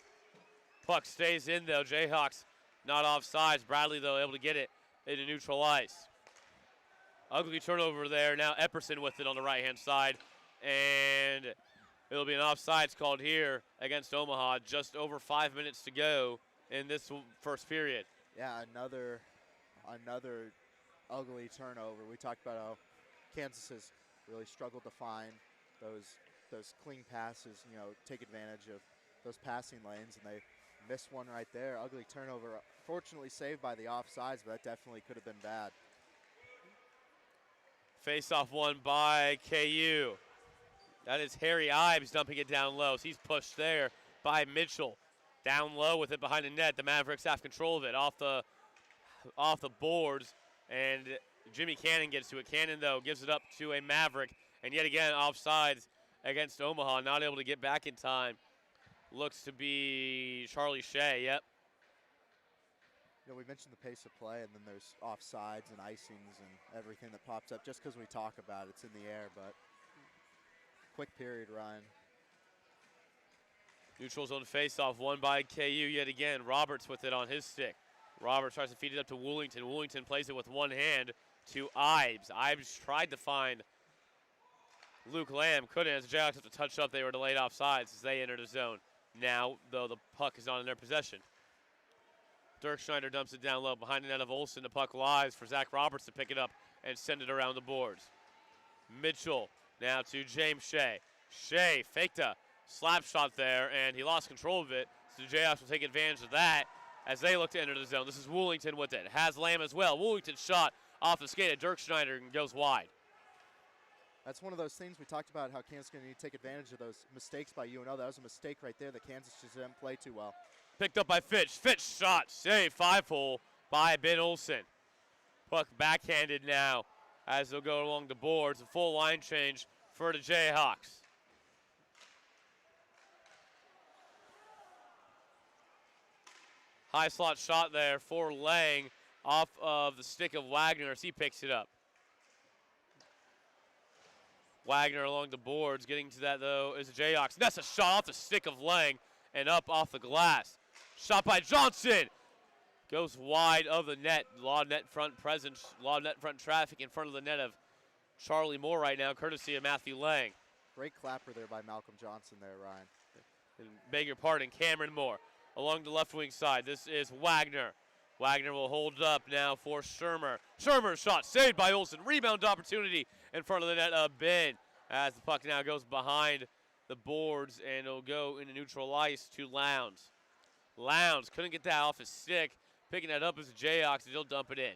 [SPEAKER 1] Puck stays in though. Jayhawks not offsides. Bradley though able to get it into neutral ice. Ugly turnover there. Now Epperson with it on the right hand side. And it'll be an offsides called here against Omaha. Just over 5 minutes to go in this first period.
[SPEAKER 2] Yeah, another ugly turnover. We talked about how Kansas has really struggled to find those clean passes, take advantage of those passing lanes, and they missed one right there. Ugly turnover. Fortunately saved by the offsides, but that definitely could have been bad.
[SPEAKER 1] Face-off one by KU. That is Harry Ives dumping it down low. So he's pushed there by Mitchell. Down low with it behind the net. The Mavericks have control of it off the boards, and Jimmy Cannon gets to it. Cannon, though, gives it up to a Maverick, and yet again offsides against Omaha. Not able to get back in time. Looks to be Charlie Shea, yep.
[SPEAKER 2] We mentioned the pace of play, and then there's offsides and icings and everything that pops up just because we talk about it. It's in the air, but quick period, Ryan.
[SPEAKER 1] Neutral zone face-off, won by KU yet again. Roberts with it on his stick. Roberts tries to feed it up to Woolington. Woolington plays it with one hand to Ives. Ives tried to find Luke Lamb couldn't, as the Jayhawks have to touch up. They were delayed offsides as they entered the zone. Now, though, the puck is not in their possession. Dirk Schneider dumps it down low behind the net of Olsen. The puck lies for Zach Roberts to pick it up and send it around the boards. Mitchell now to James Shea. Shea faked a slap shot there, and he lost control of it. So the Jayhawks will take advantage of that as they look to enter the zone. This is Woolington with it. Has Lamb as well. Woolington shot off the skate at Dirk Schneider and goes wide.
[SPEAKER 2] That's one of those things we talked about, how Kansas is going to need to take advantage of those mistakes by UNO. That was a mistake right there that Kansas just didn't play too well.
[SPEAKER 1] Picked up by Fitch. Fitch shot, save, 5-hole by Ben Olsen. Puck backhanded now as they'll go along the boards. A full line change for the Jayhawks. High slot shot there for Lang off of the stick of Wagner as he picks it up. Wagner along the boards. Getting to that, though, is the Jayhawks. That's a shot off the stick of Lang and up off the glass. Shot by Johnson. Goes wide of the net. A lot of net front presence, a lot of net front traffic in front of the net of Charlie Moore right now, courtesy of Matthew Lang.
[SPEAKER 2] Great clapper there by Malcolm Johnson there, Ryan.
[SPEAKER 1] And beg your pardon, Cameron Moore along the left wing side. This is Wagner. Wagner will hold up now for Shermer. Shermer's shot saved by Olsen. Rebound opportunity in front of the net of Ben as the puck now goes behind the boards and it'll go into neutral ice to Lowndes. Lowndes couldn't get that off his stick. Picking that up as the Jayhawks, and he'll dump it in.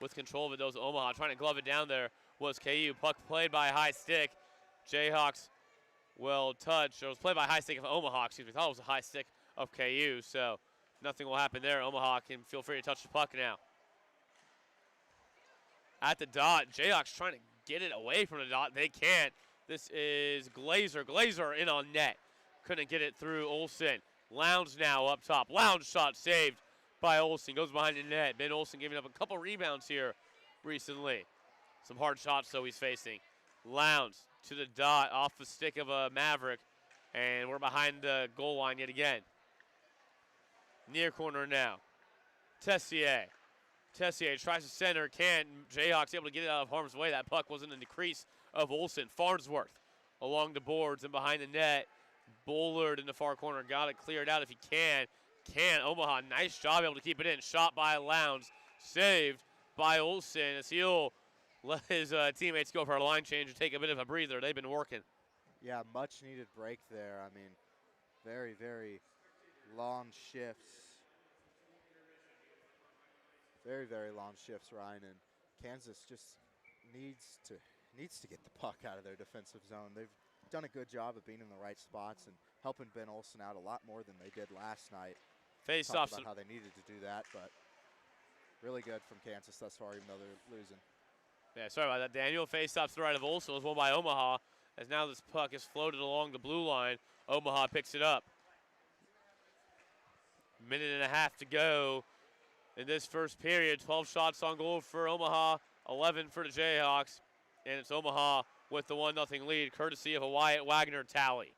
[SPEAKER 1] With control of it, those Omaha. Trying to glove it down there was KU. Puck played by high stick. Jayhawks will touch. It was played by high stick of Omaha, excuse me. I thought it was a high stick of KU, so nothing will happen there. Omaha can feel free to touch the puck now. At the dot, Jayhawks trying to get it away from the dot. They can't. This is Glazer. Glazer in on net. Couldn't get it through Olsen. Lowndes now up top. Lowndes shot saved by Olsen. Goes behind the net. Ben Olsen giving up a couple rebounds here recently. Some hard shots, though, he's facing. Lowndes to the dot off the stick of a Maverick. And we're behind the goal line yet again. Near corner now. Tessier. Tessier tries to center. Can't. Jayhawks able to get it out of harm's way. That puck wasn't in the crease of Olsen. Farnsworth along the boards and behind the net. Bullard in the far corner. Got it cleared out if he can. Omaha, nice job able to keep it in. Shot by Lowndes. Saved by Olsen as he'll let his teammates go for a line change and take a bit of a breather. They've been working.
[SPEAKER 2] Yeah, much needed break there. I mean, very, very long shifts. Very, very long shifts, Ryan. And Kansas just needs to get the puck out of their defensive zone. They've done a good job of being in the right spots and helping Ben Olsen out a lot more than they did last night.
[SPEAKER 1] Face-offs.
[SPEAKER 2] Talked about how they needed to do that, but really good from Kansas thus far, even though they're losing.
[SPEAKER 1] Yeah, sorry about that, Daniel. Face-off to the right of Olsen was won by Omaha, as now this puck is floated along the blue line. Omaha picks it up. Minute and a half to go in this first period. 12 shots on goal for Omaha, 11 for the Jayhawks, and it's Omaha with the 1-0 lead, courtesy of a Wyatt Wagner tally.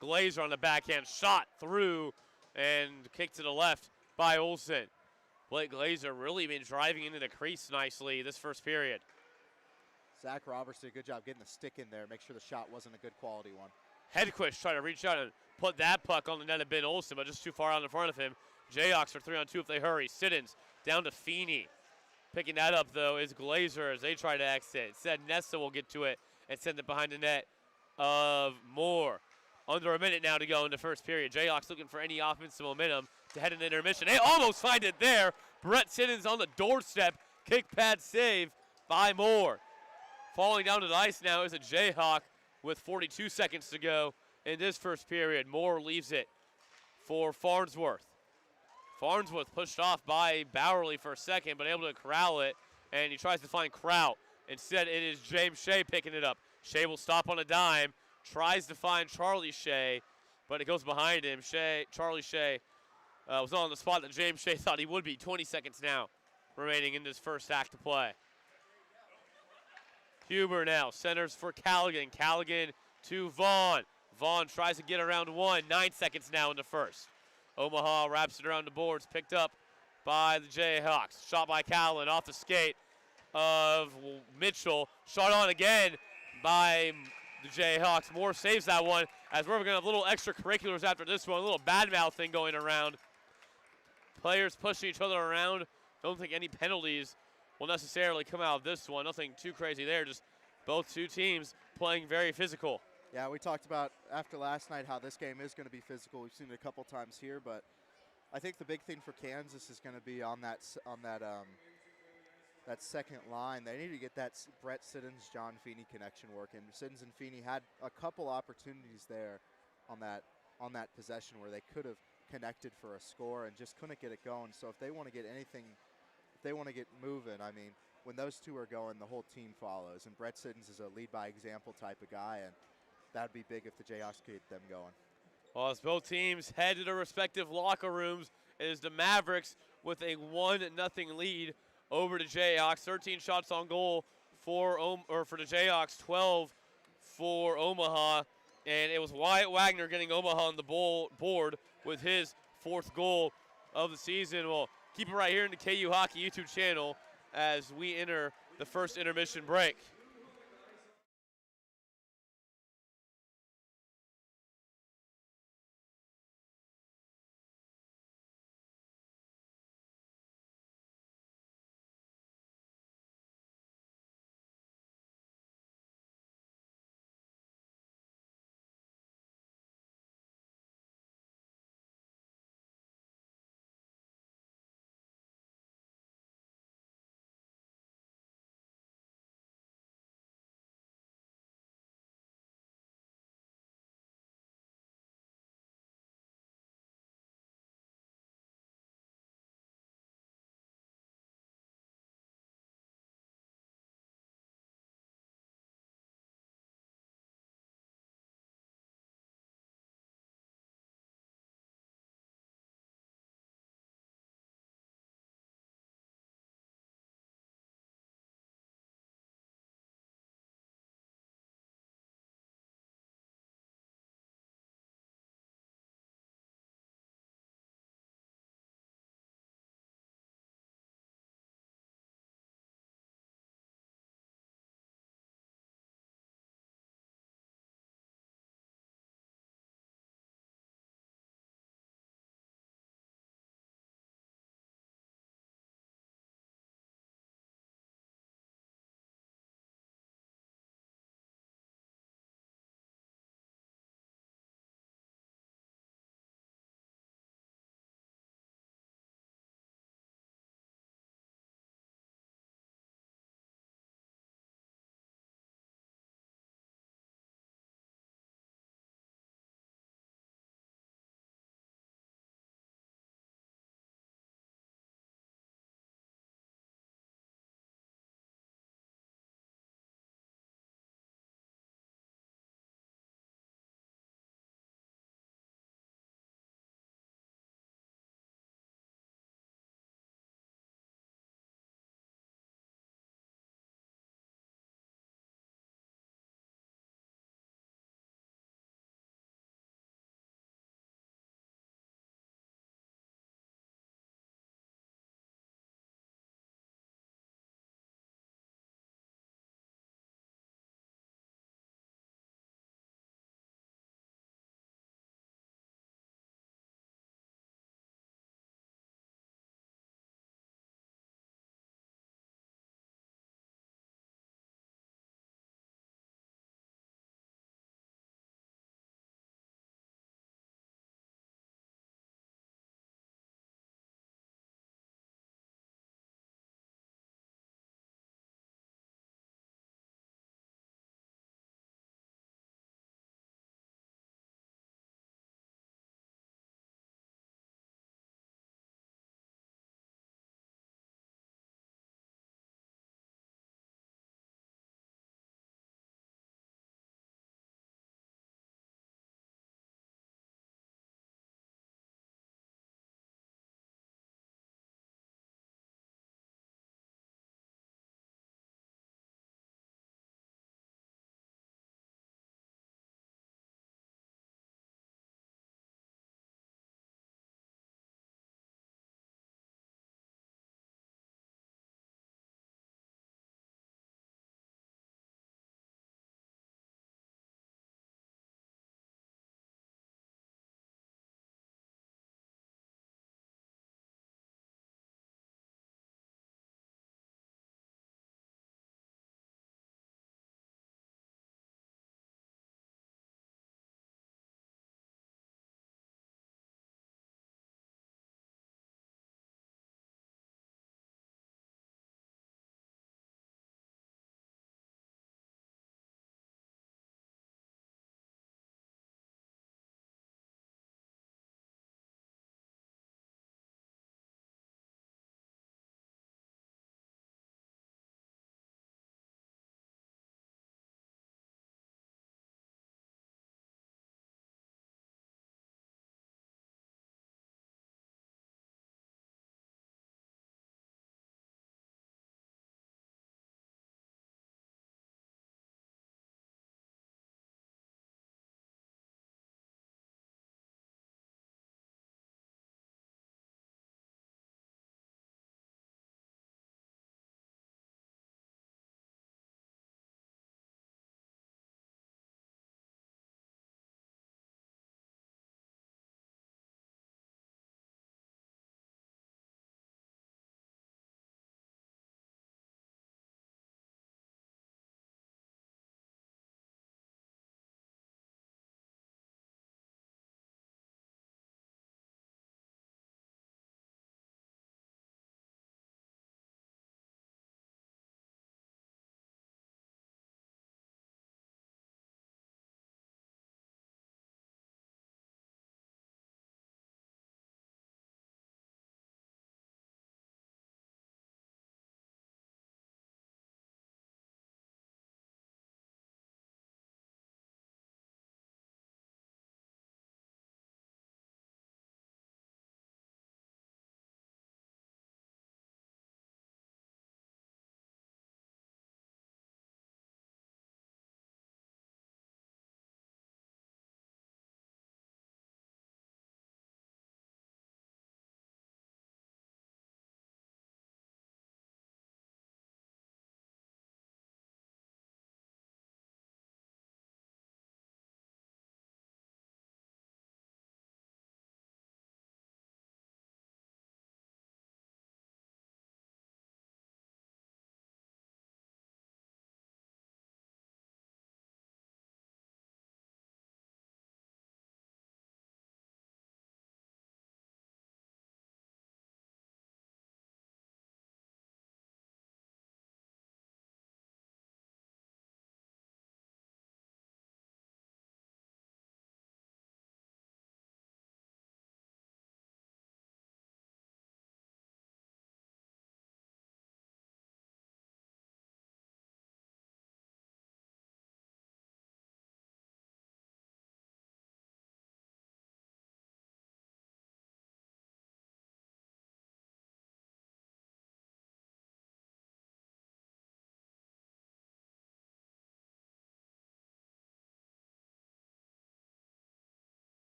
[SPEAKER 1] Glazer on the backhand, shot through and kicked to the left by Olsen. Blake Glazer really been driving into the crease nicely this first period.
[SPEAKER 2] Zach Roberts did a good job getting the stick in there, make sure the shot wasn't a good quality one.
[SPEAKER 1] Hedquist trying to reach out and put that puck on the net of Ben Olsen, but just too far out in front of him. Jayhawks are 3-on-2 if they hurry. Siddons down to Feeney. Picking that up, though, is Glazer as they try to exit. Said Nessa will get to it and send it behind the net of Moore. Under a minute now to go in the first period. Jayhawks looking for any offensive momentum to head into intermission. They almost find it there. Brett Siddons on the doorstep. Kick pad save by Moore. Falling down to the ice now is a Jayhawk with 42 seconds to go in this first period. Moore leaves it for Farnsworth. Farnsworth pushed off by Bowerly for a second, but able to corral it, and he tries to find Kraut. Instead, it is James Shea picking it up. Shea will stop on a dime, tries to find Charlie Shea, but it goes behind him. Charlie Shea was on the spot that James Shea thought he would be. 20 seconds now remaining in this first act of play. Huber now centers for Callaghan. Callaghan to Vaughn. Vaughn tries to get around one. 9 seconds now in the first. Omaha wraps it around the boards, picked up by the Jayhawks. Shot by Callaghan off the skate of Mitchell. Shot on again by the Jayhawks. Moore saves that one as we're going to have little extracurriculars after this one, a little badmouth thing going around. Players pushing each other around. Don't think any penalties will necessarily come out of this one. Nothing too crazy there, just both two teams playing very physical.
[SPEAKER 2] Yeah, we talked about after last night how this game is going to be physical. We've seen it a couple times here, but I think the big thing for Kansas is going to be on that second line. They need to get that Brett Siddons, John Feeney connection working. Siddons and Feeney had a couple opportunities there on that possession where they could have connected for a score and just couldn't get it going. So if they want to get anything, if they want to get moving, I mean, when those two are going, the whole team follows. And Brett Siddons is a lead by example type of guy, and that'd be big if the Jayhawks could get them going.
[SPEAKER 1] Well, as both teams head to their respective locker rooms, it is the Mavericks with a 1-0 lead over the Jayhawks. 13 shots on goal for the Jayhawks, 12 for Omaha. And it was Wyatt Wagner getting Omaha on the board with his 4th goal of the season. We'll keep it right here in the KU Hockey YouTube channel as we enter the first intermission break.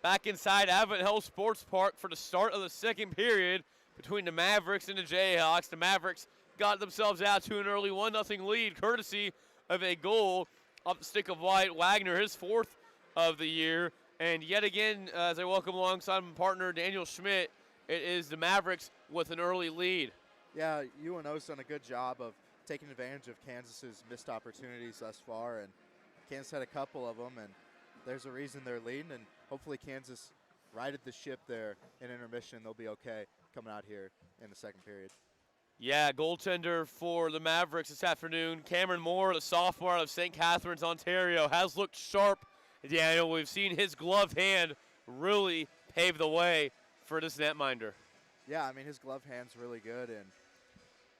[SPEAKER 1] back inside Advent Health Sports Park for the start of the second period between the Mavericks and the Jayhawks. The Mavericks got themselves out to an early 1-0 lead, courtesy of a goal off the stick of Wyatt Wagner, his fourth of the year. And yet again, as I welcome alongside my partner Daniel Schmidt, it is the Mavericks with an early lead.
[SPEAKER 2] Yeah, UNO's done a good job of taking advantage of Kansas's missed opportunities thus far, and Kansas had a couple of them, and there's a reason they're leading, and hopefully Kansas righted the ship there in intermission. They'll be okay coming out here in the second period.
[SPEAKER 1] Yeah, goaltender for the Mavericks this afternoon, Cameron Moore, the sophomore out of St. Catharines, Ontario, has looked sharp. Daniel, we've seen his gloved hand really pave the way for this netminder.
[SPEAKER 2] Yeah, I mean, his glove hand's really good, and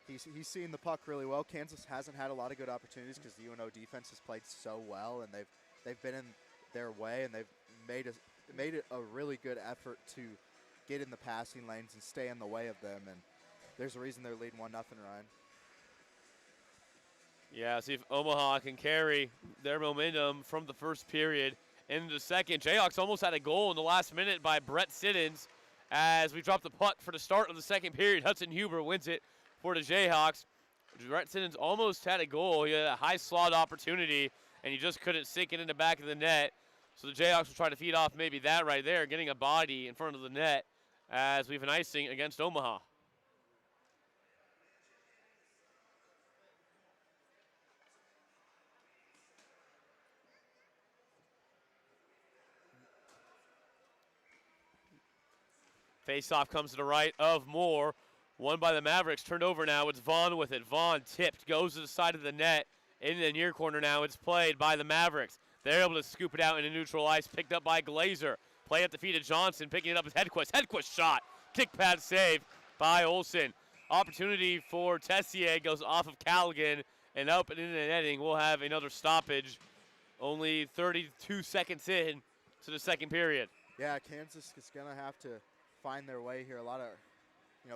[SPEAKER 2] he's seen the puck really well. Kansas hasn't had a lot of good opportunities because the UNO defense has played so well, and they've been in their way, and they've made it a really good effort to get in the passing lanes and stay in the way of them, and there's a reason they're leading 1-0, Ryan.
[SPEAKER 1] Yeah, see if Omaha can carry their momentum from the first period into the second. Jayhawks almost had a goal in the last minute by Brett Siddons as we dropped the puck for the start of the second period. Hudson Huber wins it for the Jayhawks. Brett Siddons almost had a goal. He had a high slot opportunity, and he just couldn't sink it in the back of the net. So the Jayhawks will try to feed off maybe that right there, getting a body in front of the net as we have an icing against Omaha. Face-off comes to the right of Moore. Won by the Mavericks. Turned over now. It's Vaughn with it. Vaughn tipped. Goes to the side of the net. In the near corner now. It's played by the Mavericks. They're able to scoop it out into neutral ice. Picked up by Glazer. Play at the feet of Johnson. Picking it up is Hedquist. Hedquist shot. Kick pad save by Olsen. Opportunity for Tessier. Goes off of Callaghan. And up and in the netting. We'll have another stoppage. Only 32 seconds in to the second period.
[SPEAKER 2] Yeah, Kansas is going to have to find their way here. A lot of,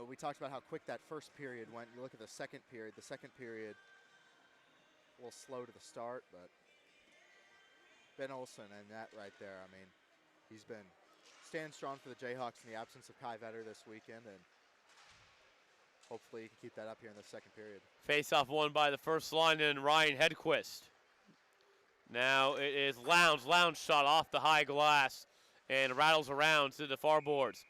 [SPEAKER 2] we talked about how quick that first period went. You look at the second period. The second period a little slow to the start, but Ben Olsen and that right there, I mean, he's been standing strong for the Jayhawks in the absence of Kai Vetter this weekend, and hopefully he can keep that up here in the second period.
[SPEAKER 1] Face-off won by the first line and Ryan Hedquist. Now it is Lowndes. Lowndes shot off the high glass and rattles around to the far boards.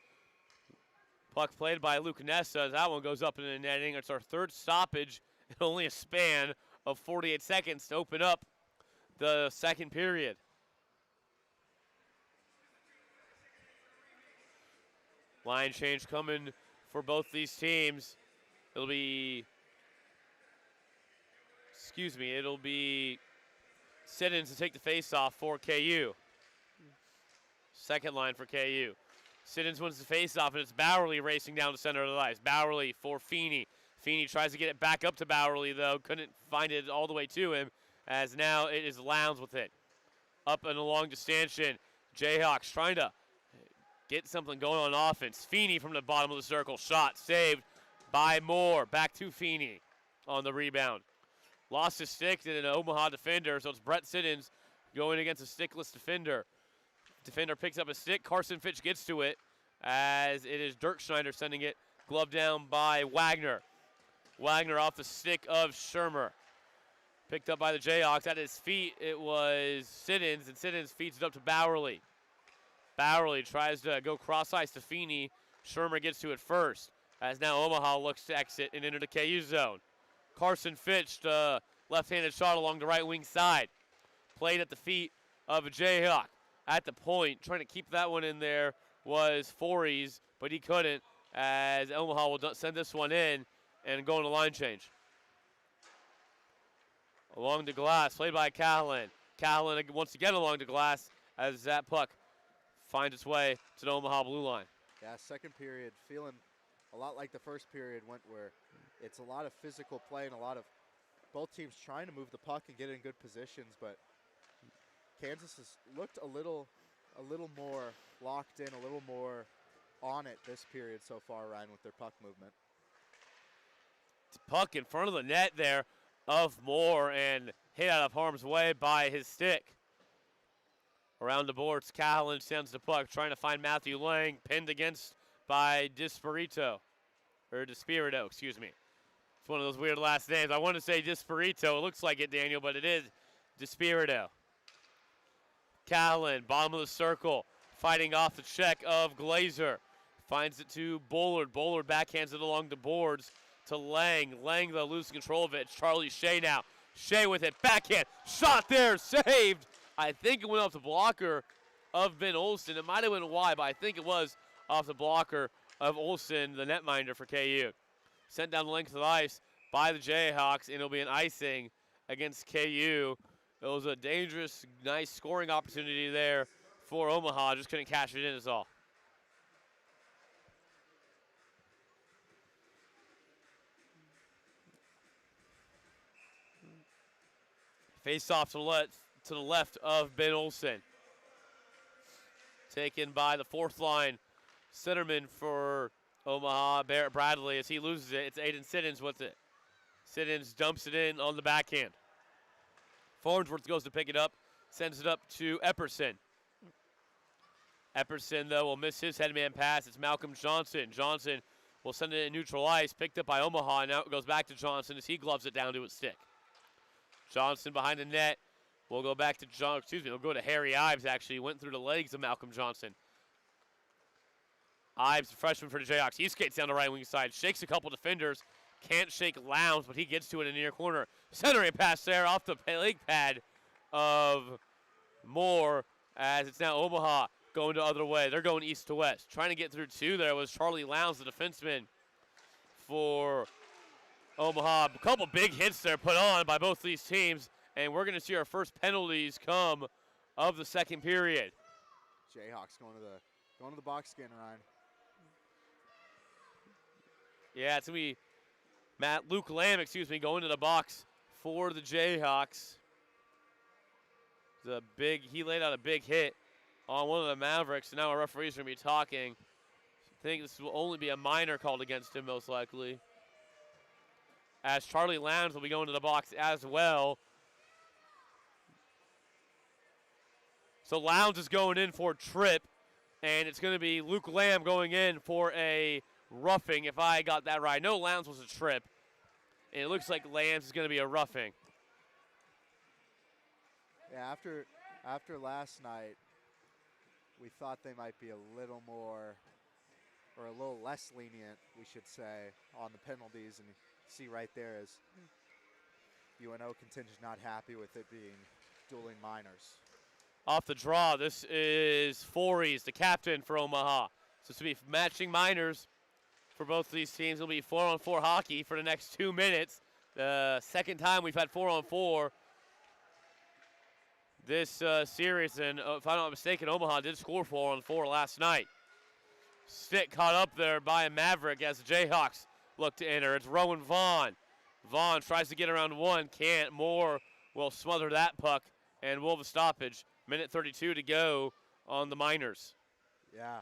[SPEAKER 1] Puck played by Luke Nessa as that one goes up in the netting. It's our third stoppage in only a span of 48 seconds to open up the second period. Line change coming for both these teams. It'll be Siddons to take the face-off for KU. Second line for KU. Siddons wins the face-off, and it's Bowerly racing down the center of the ice. Bowerly for Feeney. Feeney tries to get it back up to Bowerly, though. Couldn't find it all the way to him, as now it is Lowndes with it. Up and along distantian. Jayhawks trying to get something going on offense. Feeney from the bottom of the circle. Shot saved by Moore. Back to Feeney on the rebound. Lost his stick to an Omaha defender, so it's Brett Siddons going against a stickless defender. Defender picks up a stick. Carson Fitch gets to it as it is Dirk Schneider sending it. Glove down by Wagner. Wagner off the stick of Shermer. Picked up by the Jayhawks. At his feet, it was Siddons, and Siddons feeds it up to Bowerly. Bowerly tries to go cross ice to Feeney. Shermer gets to it first, as now Omaha looks to exit and enter the KU zone. Carson Fitch, left-handed shot along the right wing side. Played at the feet of a Jayhawk. At the point, trying to keep that one in there was Fories, but he couldn't, as Omaha will send this one in and go on a line change. Along the glass, played by Callahan. Callahan once again along the glass as that puck finds its way to the Omaha blue line.
[SPEAKER 2] Yeah, second period feeling a lot like the first period went, where it's a lot of physical play and a lot of both teams trying to move the puck and get in good positions, but Kansas has looked a little more locked in, a little more on it this period so far, Ryan, with their puck movement.
[SPEAKER 1] Puck in front of the net there of Moore and hit out of harm's way by his stick. Around the boards, Cahalan sends the puck, trying to find Matthew Lang, pinned against by Despirito, excuse me. It's one of those weird last names. I want to say Despirito. It looks like it, Daniel, but it is Despirito. Cahalan, bottom of the circle, fighting off the check of Glazer. Finds it to Bullard. Bullard backhands it along the boards to Lang. Lang, though, loses control of it. It's Charlie Shea now. Shea with it, backhand, shot there, saved. I think it went off the blocker of Ben Olsen. It might have went wide, but I think it was off the blocker of Olsen, the netminder for KU. Sent down the length of the ice by the Jayhawks, and it'll be an icing against KU. It was a dangerous, nice scoring opportunity there for Omaha. Just couldn't cash it in is all. Face off to the left of Ben Olsen. Taken by the fourth line centerman for Omaha, Barrett Bradley. As he loses it, it's Aiden Siddons with it. Siddons dumps it in on the backhand. Farnsworth goes to pick it up, sends it up to Epperson. Epperson, though, will miss his headman pass. It's Malcolm Johnson. Johnson will send it in neutral ice, picked up by Omaha, and now it goes back to Johnson as he gloves it down to his stick. Johnson behind the net. We'll go back to we'll go to Harry Ives, actually. Went through the legs of Malcolm Johnson. Ives, the freshman for the Jayhawks. He skates down the right wing side, shakes a couple defenders. Can't shake Lowndes, but he gets to it in the near corner. Centering pass there off the leg pad of Moore, as it's now Omaha going the other way. They're going east to west. Trying to get through two there was Charlie Lowndes, the defenseman for Omaha. A couple big hits there put on by both these teams, and we're going to see our first penalties come of the second period.
[SPEAKER 2] Jayhawks going to the box again, Ryan.
[SPEAKER 1] Yeah, it's going to be Luke Lamb, going to the box for the Jayhawks. He laid out a big hit on one of the Mavericks, and now our referees are going to be talking. I think this will only be a minor called against him, most likely, as Charlie Lowndes will be going to the box as well. So Lowndes is going in for a trip, and it's going to be Luke Lamb going in for a roughing, if I got that right. No, Lowndes was a trip, and it looks like Lamb's is going to be a roughing.
[SPEAKER 2] Yeah, after last night, we thought they might be a little more, or a little less lenient, we should say, on the penalties. And you see right there is UNO contingent not happy with it being dueling minors.
[SPEAKER 1] Off the draw, this is Fories, the captain for Omaha. So this will be matching minors for both of these teams. It'll be 4-on-4 hockey for the next 2 minutes. The second time we've had 4-on-4 this series, and if I'm not mistaken, Omaha did score 4-on-4 last night. Stick caught up there by a Maverick as the Jayhawks look to enter. It's Rowan Vaughn. Vaughn tries to get around one, can't. Moore will smother that puck, and we'll have a stoppage. Minute 32 to go on the minors.
[SPEAKER 2] Yeah.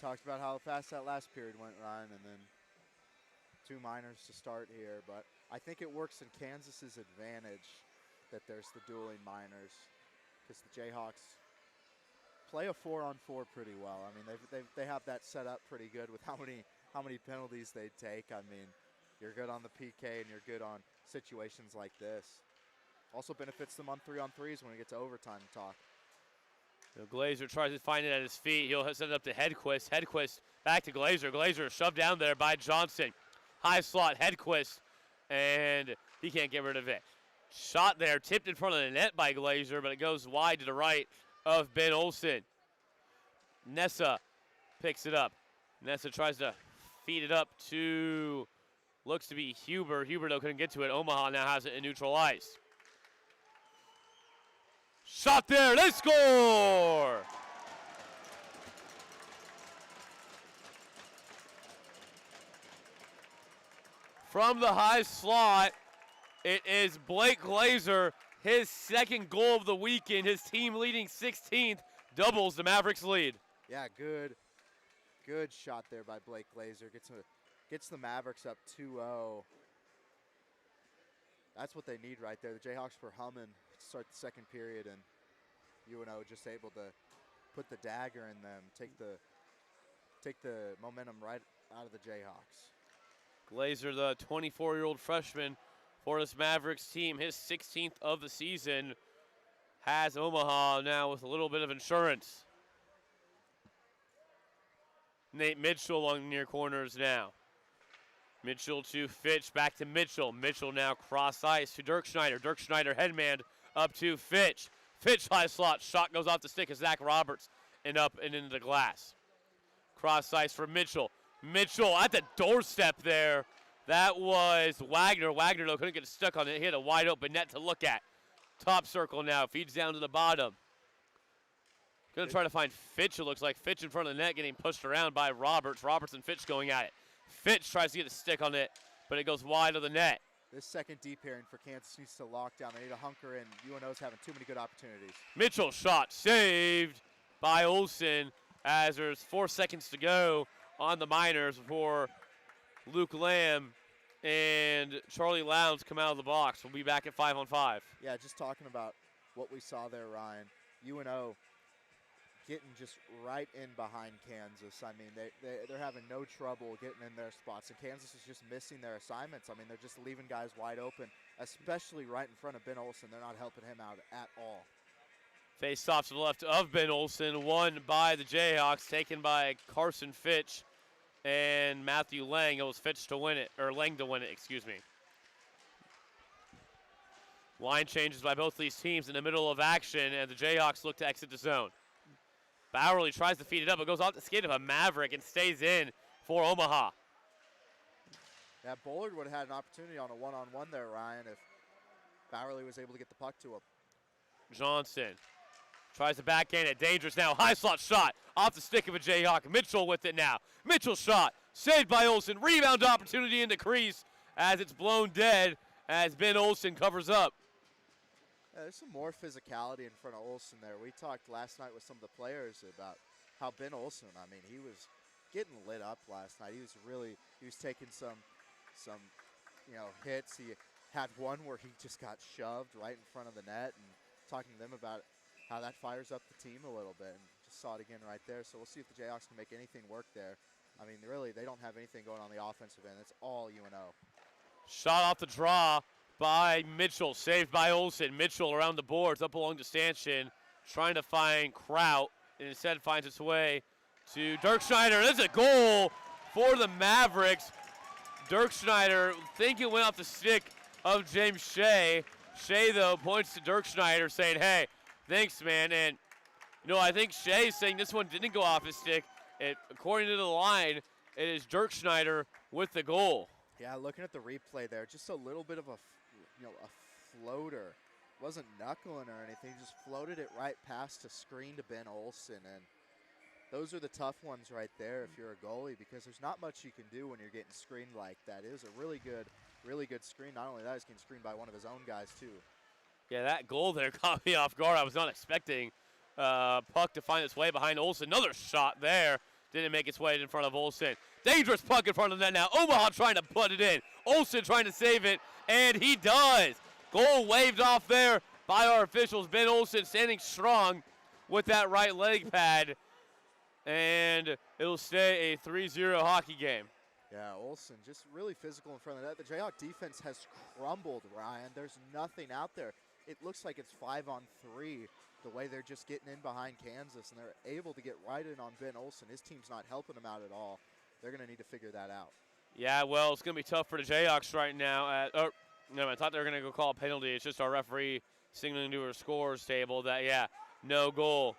[SPEAKER 2] Talked about how fast that last period went, Ryan, and then 2 minors to start here. But I think it works in Kansas's advantage that there's the dueling minors, because the Jayhawks play a 4-on-4 pretty well. I mean, they have that set up pretty good with how many penalties they take. I mean, you're good on the PK and you're good on situations like this. Also benefits them on 3-on-3s when we get to overtime talk.
[SPEAKER 1] Glazer tries to find it at his feet. He'll send it up to Hedquist. Hedquist back to Glazer. Glazer shoved down there by Johnson. High slot, Hedquist, and he can't get rid of it. Shot there, tipped in front of the net by Glazer, but it goes wide to the right of Ben Olsen. Nessa picks it up. Nessa tries to feed it up to, looks to be Huber. Huber, though, couldn't get to it. Omaha now has it in neutral ice. Shot there, they score! From the high slot, it is Blake Glazer, his second goal of the weekend, his team leading 16th, doubles the Mavericks lead.
[SPEAKER 2] Yeah, good shot there by Blake Glazer. Gets the Mavericks up 2-0. That's what they need right there. The Jayhawks were humming to start the second period, and UNO just able to put the dagger in them, take the momentum right out of the Jayhawks.
[SPEAKER 1] Glazer, the 24-year-old freshman for this Mavericks team, his 16th of the season, has Omaha now with a little bit of insurance. Nate Mitchell along the near corners now. Mitchell to Fitch, back to Mitchell. Mitchell now cross ice to Dirk Schneider. Dirk Schneider headman up to Fitch. Fitch high slot, shot goes off the stick of Zach Roberts and up and into the glass. Cross ice for Mitchell. Mitchell at the doorstep there. That was Wagner. Wagner, though, couldn't get stuck on it. He had a wide open net to look at. Top circle now, feeds down to the bottom. Gonna try to find Fitch, it looks like. Fitch in front of the net getting pushed around by Roberts. Roberts and Fitch going at it. Fitch tries to get a stick on it, but it goes wide of the net.
[SPEAKER 2] This second deep pairing for Kansas needs to lock down. They need to hunker in. UNO's having too many good opportunities.
[SPEAKER 1] Mitchell shot saved by Olsen as there's 4 seconds to go on the Miners before Luke Lamb and Charlie Lowndes come out of the box. We'll be back at 5-on-5.
[SPEAKER 2] Yeah, just talking about what we saw there, Ryan. UNO getting just right in behind Kansas. I mean, they're having no trouble getting in their spots, and Kansas is just missing their assignments. I mean, they're just leaving guys wide open, especially right in front of Ben Olsen. They're not helping him out at all.
[SPEAKER 1] Face off to the left of Ben Olsen, won by the Jayhawks, taken by Carson Fitch and Matthew Lang. It was Fitch to win it, or Lang to win it, excuse me. Line changes by both these teams in the middle of action, and the Jayhawks look to exit the zone. Bowerly tries to feed it up, but goes off the skate of a Maverick and stays in for Omaha.
[SPEAKER 2] Yeah, Bullard would have had an opportunity on a one-on-one there, Ryan, if Bowerly was able to get the puck to him.
[SPEAKER 1] Johnson tries to backhand it. Dangerous now. High slot shot off the stick of a Jayhawk. Mitchell with it now. Mitchell shot. Saved by Olsen. Rebound opportunity in the crease as it's blown dead as Ben Olsen covers up.
[SPEAKER 2] Yeah, there's some more physicality in front of Olsen there. We talked last night with some of the players about how Ben Olsen, I mean, he was getting lit up last night. He was taking some hits. He had one where he just got shoved right in front of the net, and talking to them about how that fires up the team a little bit, and just saw it again right there. So we'll see if the Jayhawks can make anything work there. I mean, really, they don't have anything going on the offensive end. It's all UNO.
[SPEAKER 1] Shot off the draw by Mitchell, saved by Olsen. Mitchell around the boards, up along the stanchion, trying to find Kraut, and instead finds its way to Dirk Schneider. There's a goal for the Mavericks. Dirk Schneider, think it went off the stick of James Shea. Shea, though, points to Dirk Schneider saying, hey, thanks, man. And, I think Shea's saying this one didn't go off his stick. According to the line, it is Dirk Schneider with the goal.
[SPEAKER 2] Yeah, looking at the replay there, just a little bit of a floater. Wasn't knuckling or anything, just floated it right past a screen to Ben Olsen. And those are the tough ones right there if you're a goalie, because there's not much you can do when you're getting screened like that. It was a really good screen. Not only that, he's getting screened by one of his own guys too. Yeah,
[SPEAKER 1] that goal there caught me off guard. I was not expecting puck to find its way behind Olsen. Another shot there. Didn't make its way in front of Olsen. Dangerous puck in front of the net now. Omaha trying to put it in. Olsen trying to save it, and he does. Goal waved off there by our officials. Ben Olsen standing strong with that right leg pad, and it'll stay a 3-0 hockey game.
[SPEAKER 2] Yeah, Olsen just really physical in front of the net. The Jayhawk defense has crumbled, Ryan. There's nothing out there. It looks like it's 5-on-3, the way they're just getting in behind Kansas, and they're able to get right in on Ben Olsen. His team's not helping him out at all. They're going to need to figure that out.
[SPEAKER 1] Yeah, well, it's going to be tough for the Jayhawks right now. I thought they were going to go call a penalty. It's just our referee signaling to our scores table that, no goal.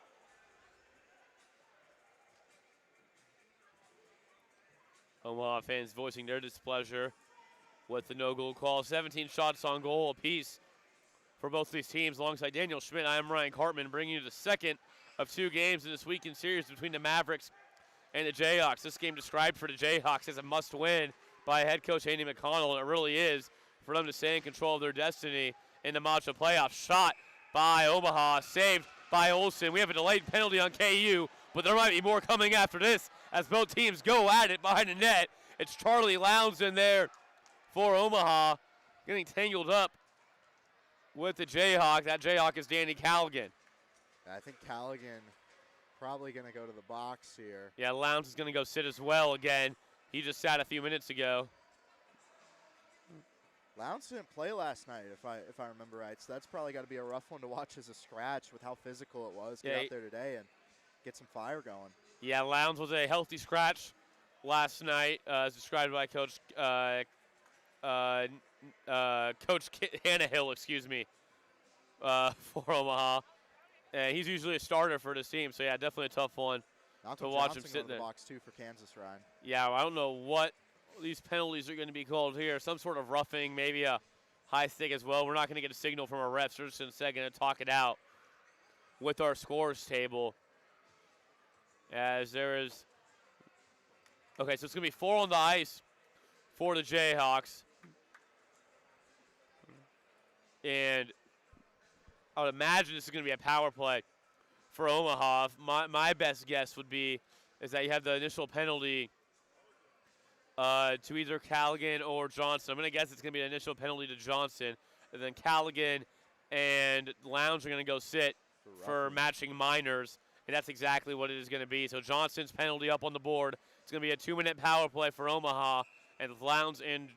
[SPEAKER 1] Omaha fans voicing their displeasure with the no-goal call. 17 shots on goal apiece for both these teams. Alongside Daniel Schmidt, I am Ryan Cartman, bringing you the second of 2 games in this weekend series between the Mavericks and the Jayhawks. This game described for the Jayhawks as a must-win by head coach Andy McConnell, and it really is for them to stay in control of their destiny in the matchup playoffs. Shot by Omaha, saved by Olsen. We have a delayed penalty on KU, but there might be more coming after this as both teams go at it behind the net. It's Charlie Lowndes in there for Omaha, getting tangled up with the Jayhawk. That Jayhawk is Danny Callaghan.
[SPEAKER 2] I think Callaghan probably going to go to the box here.
[SPEAKER 1] Yeah, Lowndes is going to go sit as well again. He just sat a few minutes ago.
[SPEAKER 2] Lowndes didn't play last night, if I remember right. So that's probably got to be a rough one to watch as a scratch with how physical it was. Get out there today and get some fire going. Yeah,
[SPEAKER 1] Lowndes was a healthy scratch last night, as described by Coach Hannahill, excuse me, for Omaha. He's usually a starter for this team, so yeah, definitely a tough one to watch him sit there.
[SPEAKER 2] The box too for Kansas, Ryan.
[SPEAKER 1] Yeah, I don't know what these penalties are going to be called here. Some sort of roughing, maybe a high stick as well. We're not going to get a signal from our refs. We're just instead going to talk it out with our scores table. As there is, okay, so it's going to be 4 on the ice for the Jayhawks. And I would imagine this is going to be a power play for Omaha. My best guess would be is that you have the initial penalty to either Callaghan or Johnson. I'm going to guess it's going to be an initial penalty to Johnson. And then Callaghan and Lowndes are going to go sit for matching minors. And that's exactly what it is going to be. So Johnson's penalty up on the board. It's going to be a 2-minute power play for Omaha. And Lowndes and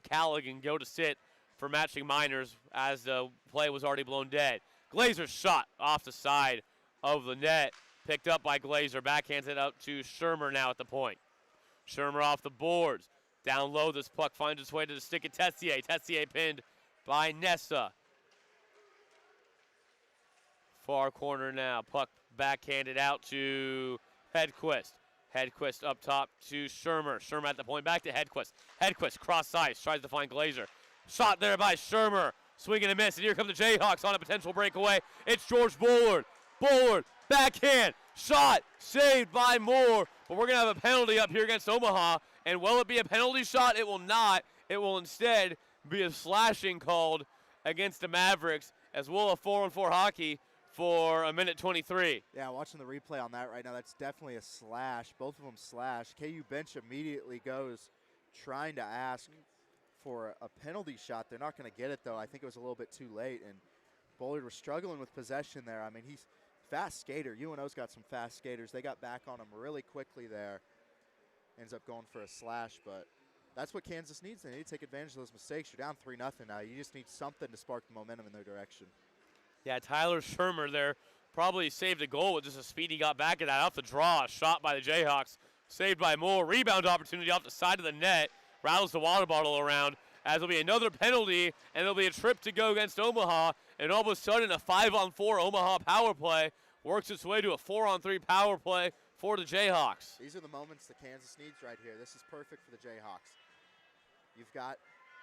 [SPEAKER 1] Callaghan go to sit for matching minors as the play was already blown dead. Glazer's shot off the side of the net. Picked up by Glazer. Backhands it up to Shermer now at the point. Shermer off the boards. Down low, this puck finds its way to the stick of Tessier. Tessier pinned by Nessa. Far corner now. Puck backhanded out to Hedquist. Hedquist up top to Shermer. Shermer at the point, back to Hedquist. Hedquist cross ice, tries to find Glazer. Shot there by Shermer. Swing and a miss, and here come the Jayhawks on a potential breakaway. It's George Bullard. Bullard, backhand, shot, saved by Moore. But we're going to have a penalty up here against Omaha. And will it be a penalty shot? It will not. It will instead be a slashing called against the Mavericks, as we'll have 4-on-4 hockey for a minute 23.
[SPEAKER 2] Yeah, watching the replay on that right now, that's definitely a slash. Both of them slash. KU bench immediately goes trying to ask for a penalty shot. They're not going to get it, though. I think it was a little bit too late, and Bullard was struggling with possession there. I mean, he's fast skater. UNO's got some fast skaters. They got back on him really quickly there. Ends up going for a slash, but that's what Kansas needs. They need to take advantage of those mistakes. You're down 3-0 now. You just need something to spark the momentum in their direction.
[SPEAKER 1] Yeah, Tyler Shermer there probably saved a goal with just a speed he got back at that. Off the draw, shot by the Jayhawks. Saved by Moore. Rebound opportunity off the side of the net. Rattles the water bottle around. As there'll be another penalty, and there'll be a trip to go against Omaha. And all of a sudden, a 5-on-4 Omaha power play works its way to a 4-on-3 power play for the Jayhawks.
[SPEAKER 2] These are the moments that Kansas needs right here. This is perfect for the Jayhawks. You've got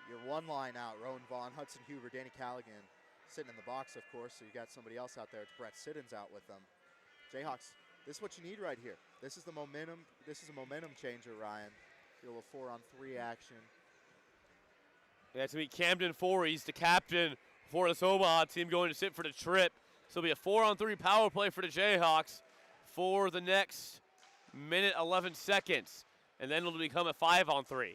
[SPEAKER 2] your one line out, Rowan Vaughn, Hudson Huber, Danny Callaghan sitting in the box, of course, so you got somebody else out there. It's Brett Siddons out with them. Jayhawks, this is what you need right here. This is the momentum. This is a momentum changer, Ryan. Your little 4-on-3 action.
[SPEAKER 1] Yeah, it's going to be Camden Voorhees, the captain for this Omaha team, going to sit for the trip. So it'll be a 4-on-3 power play for the Jayhawks for the next minute 11 seconds. And then it'll become a 5-on-3.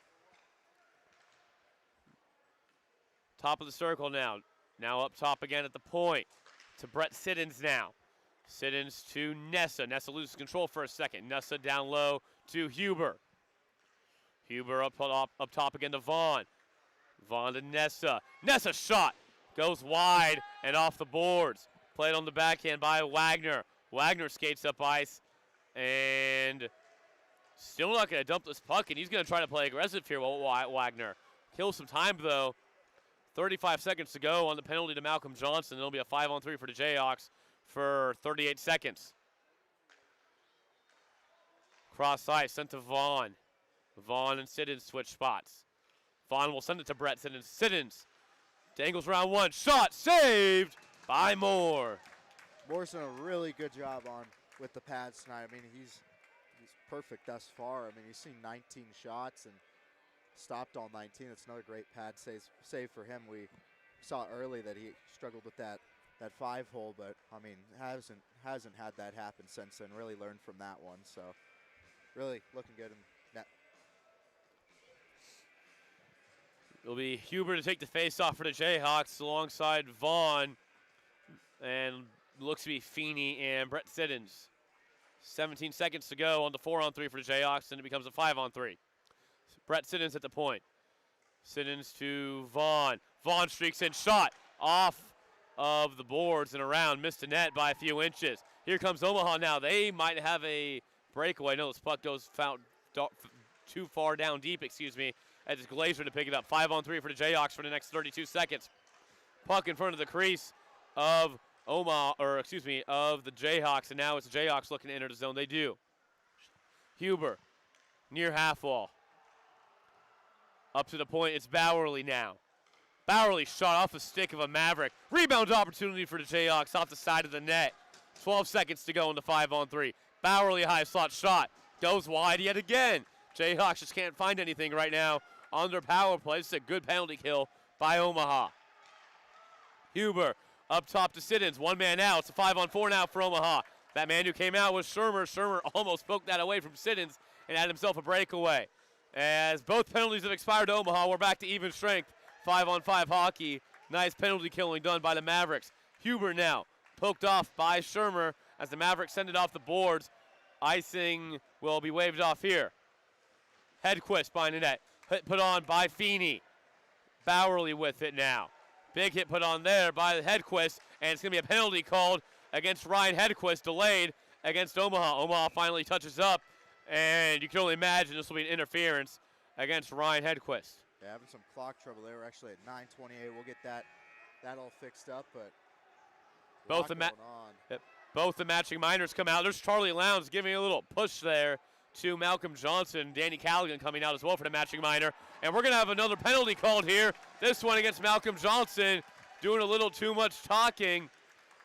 [SPEAKER 1] Top of the circle now. Now up top again at the point to Brett Siddons now. Siddons to Nessa. Nessa loses control for a second. Nessa down low to Huber. Huber up top again to Vaughn. Vaughn to Nessa. Nessa shot. Goes wide and off the boards. Played on the backhand by Wagner. Wagner skates up ice and still not going to dump this puck, and he's going to try to play aggressive here, Wagner. Kills some time, though. 35 seconds to go on the penalty to Malcolm Johnson. It'll be a 5-on-3 for the Jayhawks for 38 seconds. Cross ice, sent to Vaughn. Vaughn and Siddons switch spots. Vaughn will send it to Brett Siddons. Siddons dangles round one. Shot saved by Moore.
[SPEAKER 2] Moore's done a really good job with the pads tonight. I mean, he's perfect thus far. I mean, he's seen 19 shots and stopped all 19. It's another great pad save for him. We saw early that he struggled with that 5-hole, but I mean hasn't had that happen since then. Really learned from that one. So really looking good in net.
[SPEAKER 1] It'll be Huber to take the face-off for the Jayhawks alongside Vaughn. And looks to be Feeney and Brett Siddons. 17 seconds to go on the 4-on-3 for the Jayhawks, and it becomes a 5-on-3. Brett Siddons at the point. Siddons to Vaughn. Vaughn streaks in, shot off of the boards and around, missed the net by a few inches. Here comes Omaha now. They might have a breakaway. No, this puck goes too far down deep, as it's Glazer to pick it up. 5-on-3 for the Jayhawks for the next 32 seconds. Puck in front of the crease of of the Jayhawks, and now it's the Jayhawks looking to enter the zone. They do. Huber, near half wall. Up to the point, it's Bowerly now. Bowerly shot off the stick of a Maverick. Rebound opportunity for the Jayhawks off the side of the net. 12 seconds to go in the 5-on-3. Bowerly, high slot shot. Goes wide yet again. Jayhawks just can't find anything right now on their power play. It's a good penalty kill by Omaha. Huber up top to Siddons. One man out. It's a 5-on-4 now for Omaha. That man who came out was Shermer. Shermer almost poked that away from Siddons and had himself a breakaway. As both penalties have expired to Omaha, we're back to even strength. 5-on-5 hockey. Nice penalty killing done by the Mavericks. Huber now poked off by Shermer as the Mavericks send it off the boards. Icing will be waved off here. Hedquist behind the net. Hit put on by Feeney. Bowerly with it now. Big hit put on there by Hedquist, and it's going to be a penalty called against Ryan Hedquist, delayed against Omaha. Omaha finally touches up, and you can only imagine this will be an interference against Ryan Hedquist.
[SPEAKER 2] Yeah, having some clock trouble. They were actually at 9:28. We'll get that all fixed up, but
[SPEAKER 1] both the matching minors come out. There's Charlie Lowndes giving a little push there to Malcolm Johnson. Danny Callaghan coming out as well for the matching minor. And we're going to have another penalty called here. This one against Malcolm Johnson, doing a little too much talking.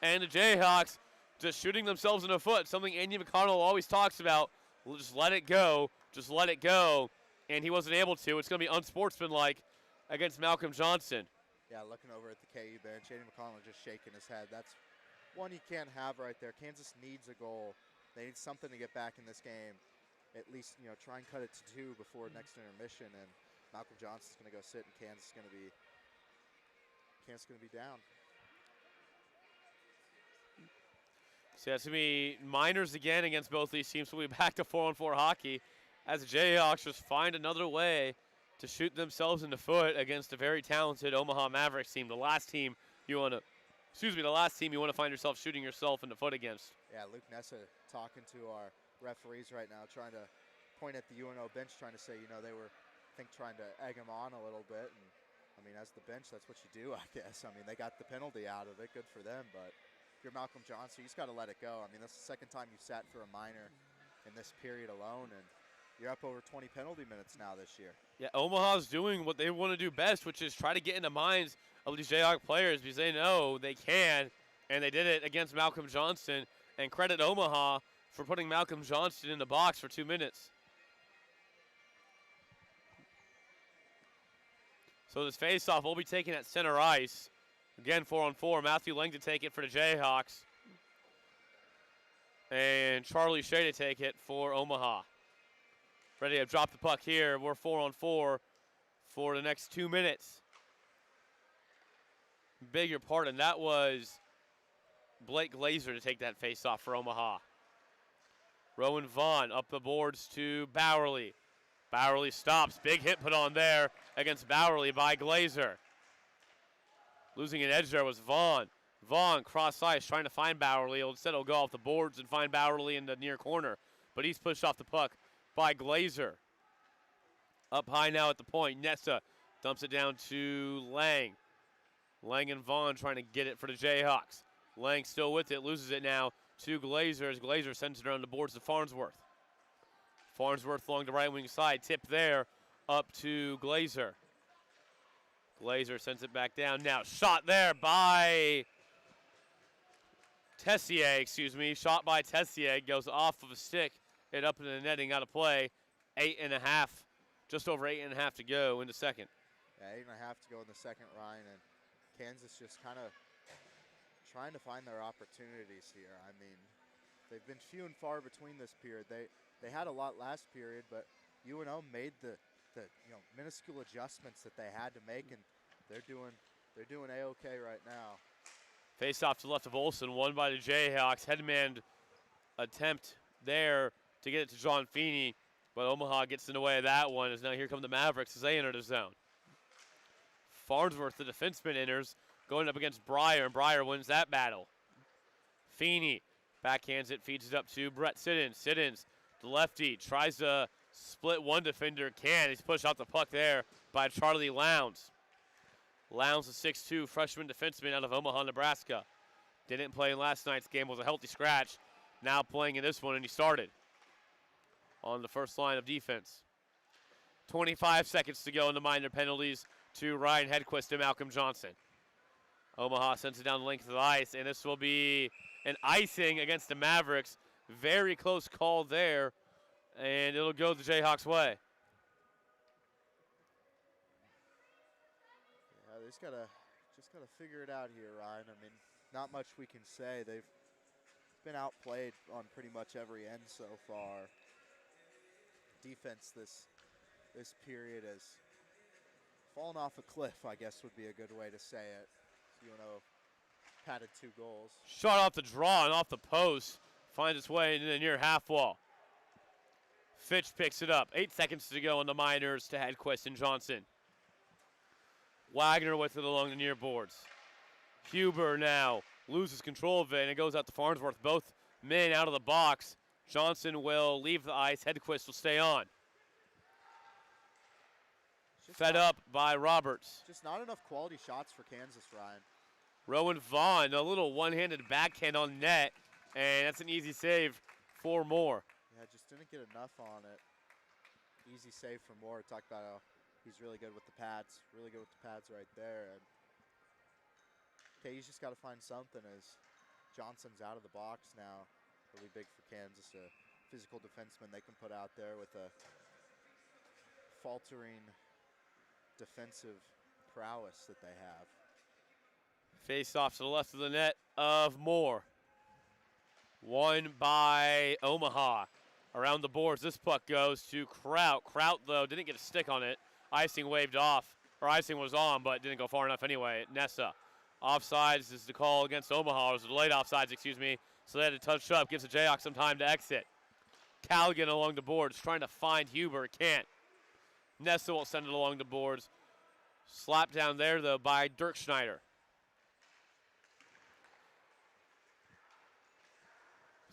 [SPEAKER 1] And the Jayhawks just shooting themselves in the foot, something Andy McConnell always talks about. We'll just let it go. Just let it go. And he wasn't able to. It's going to be unsportsmanlike against Malcolm Johnson.
[SPEAKER 2] Yeah, looking over at the KU bench, Andy McConnell just shaking his head. That's one you can't have right there. Kansas needs a goal. They need something to get back in this game. At least, try and cut it to 2 before next intermission, and Malcolm Johnson's going to go sit, and Kansas is going to be down.
[SPEAKER 1] So that's going to be minors again against both these teams. So we'll be back to 4-on-4 hockey as the Jayhawks just find another way to shoot themselves in the foot against a very talented Omaha Mavericks team. The last team you want to find yourself shooting yourself in the foot against.
[SPEAKER 2] Yeah, Luke Nessa talking to our referees right now, trying to point at the UNO bench, trying to say, they were, trying to egg him on a little bit. And, as the bench, that's what you do, I guess. They got the penalty out of it. Good for them. But if you're Malcolm Johnson, you just got to let it go. That's the second time you've sat for a minor in this period alone. And you're up over 20 penalty minutes now this year.
[SPEAKER 1] Yeah, Omaha's doing what they want to do best, which is try to get in the minds of these Jayhawk players because they know they can. And they did it against Malcolm Johnson. And credit Omaha for putting Malcolm Johnson in the box for 2 minutes. So this faceoff will be taken at center ice. Again, 4-on-4. Matthew Lang to take it for the Jayhawks. And Charlie Shea to take it for Omaha. Ready to drop the puck here. We're 4-on-4 for the next 2 minutes. Beg your pardon. That was Blake Glazer to take that faceoff for Omaha. Rowan Vaughn up the boards to Bowerly. Bowerly stops. Big hit put on there against Bowerly by Glazer. Losing an edge there was Vaughn. Vaughn cross ice trying to find Bowerly. Instead he'll go off the boards and find Bowerly in the near corner. But he's pushed off the puck by Glazer. Up high now at the point. Nessa dumps it down to Lang. Lang and Vaughn trying to get it for the Jayhawks. Lang still with it. Loses it now to Glazer as Glazer sends it around the boards to Farnsworth. Farnsworth along the right wing side. Tip there up to Glazer. Glazer sends it back down. Now shot there by Tessier, Shot by Tessier. Goes off of a stick. Hit up in the netting out of play. 8.5. Just over 8.5 to go in the second.
[SPEAKER 2] Yeah, 8.5 to go in the second, Ryan. And Kansas just kind of trying to find their opportunities here. They've been few and far between this period. They had a lot last period, but UNO made the the minuscule adjustments that they had to make, and they're doing A-OK right now.
[SPEAKER 1] Face off to the left of Olsen, won by the Jayhawks. Headman attempt there to get it to John Feeney, but Omaha gets in the way of that one, as now here come the Mavericks as they enter the zone. Farnsworth, the defenseman, enters, going up against Breyer, and Breyer wins that battle. Feeney backhands it, feeds it up to Brett Siddons. Siddons, the lefty, tries to split one defender, he's pushed out the puck there by Charlie Lowndes. Lowndes, a 6'2" freshman defenseman out of Omaha, Nebraska. Didn't play in last night's game, was a healthy scratch. Now playing in this one, and he started on the first line of defense. 25 seconds to go in the minor penalties to Ryan Hedquist and Malcolm Johnson. Omaha sends it down the length of the ice, and this will be an icing against the Mavericks. Very close call there, and it'll go the Jayhawks' way.
[SPEAKER 2] Yeah, they just gotta figure it out here, Ryan. I mean, not much we can say. They've been outplayed on pretty much every end so far. Defense this period has fallen off a cliff, I guess would be a good way to say it. Padded 2 goals.
[SPEAKER 1] Shot off the draw and off the post. Finds its way into the near half wall. Fitch picks it up. 8 seconds to go in the minors to Hedquist and Johnson. Wagner with it along the near boards. Huber now loses control of it, and it goes out to Farnsworth. Both men out of the box. Johnson will leave the ice. Hedquist will stay on. Fed up by Roberts.
[SPEAKER 2] Just not enough quality shots for Kansas, Ryan.
[SPEAKER 1] Rowan Vaughn, a little one-handed backhand on net, and that's an easy save for Moore.
[SPEAKER 2] Yeah, just didn't get enough on it. Easy save for Moore. Talked about how he's really good with the pads. Really good with the pads right there. And KU's just got to find something as Johnson's out of the box now. Really big for Kansas. A physical defenseman they can put out there with a faltering defensive prowess that they have.
[SPEAKER 1] Face off to the left of the net of Moore. Won by Omaha. Around the boards, this puck goes to Kraut. Kraut, though, didn't get a stick on it. Icing waved off, or icing was on, but didn't go far enough anyway. Nessa. Offsides is the call against Omaha. It was delayed offsides, excuse me. So they had to touch up, gives the Jayhawks some time to exit. Callaghan along the boards, trying to find Huber, can't. Nessa will send it along the boards. Slapped down there, though, by Dirk Schneider.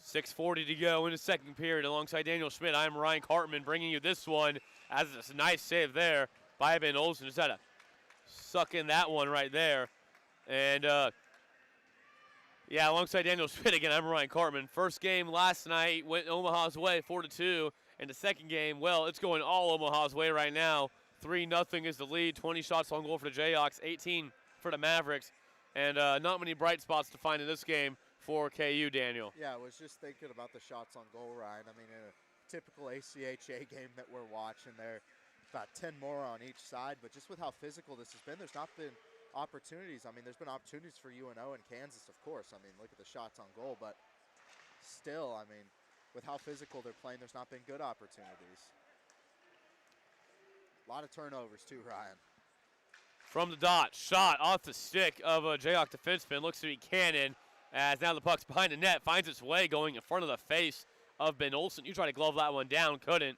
[SPEAKER 1] 6:40 to go in the second period. Alongside Daniel Schmidt, I'm Ryan Cartman bringing you this one. As it's a nice save there by Ben Olsen. Just had to suck in that one right there. And, yeah, alongside Daniel Schmidt again, I'm Ryan Cartman. First game last night went Omaha's way, 4-2. And the second game, well, it's going all Omaha's way right now. 3-0 is the lead. 20 shots on goal for the Jayhawks, 18 for the Mavericks. And not many bright spots to find in this game for KU, Daniel.
[SPEAKER 2] Yeah, I was just thinking about the shots on goal, Ryan. I mean, in a typical ACHA game that we're watching, there about 10 more on each side. But just with how physical this has been, there's not been opportunities. I mean, there's been opportunities for UNO and Kansas, of course. I mean, look at the shots on goal. But still, I mean, with how physical they're playing, there's not been good opportunities. A lot of turnovers too, Ryan.
[SPEAKER 1] From the dot, shot off the stick of a Jayhawk defenseman. Looks to be Cannon, as now the puck's behind the net. Finds its way going in front of the face of Ben Olsen. You try to glove that one down, couldn't.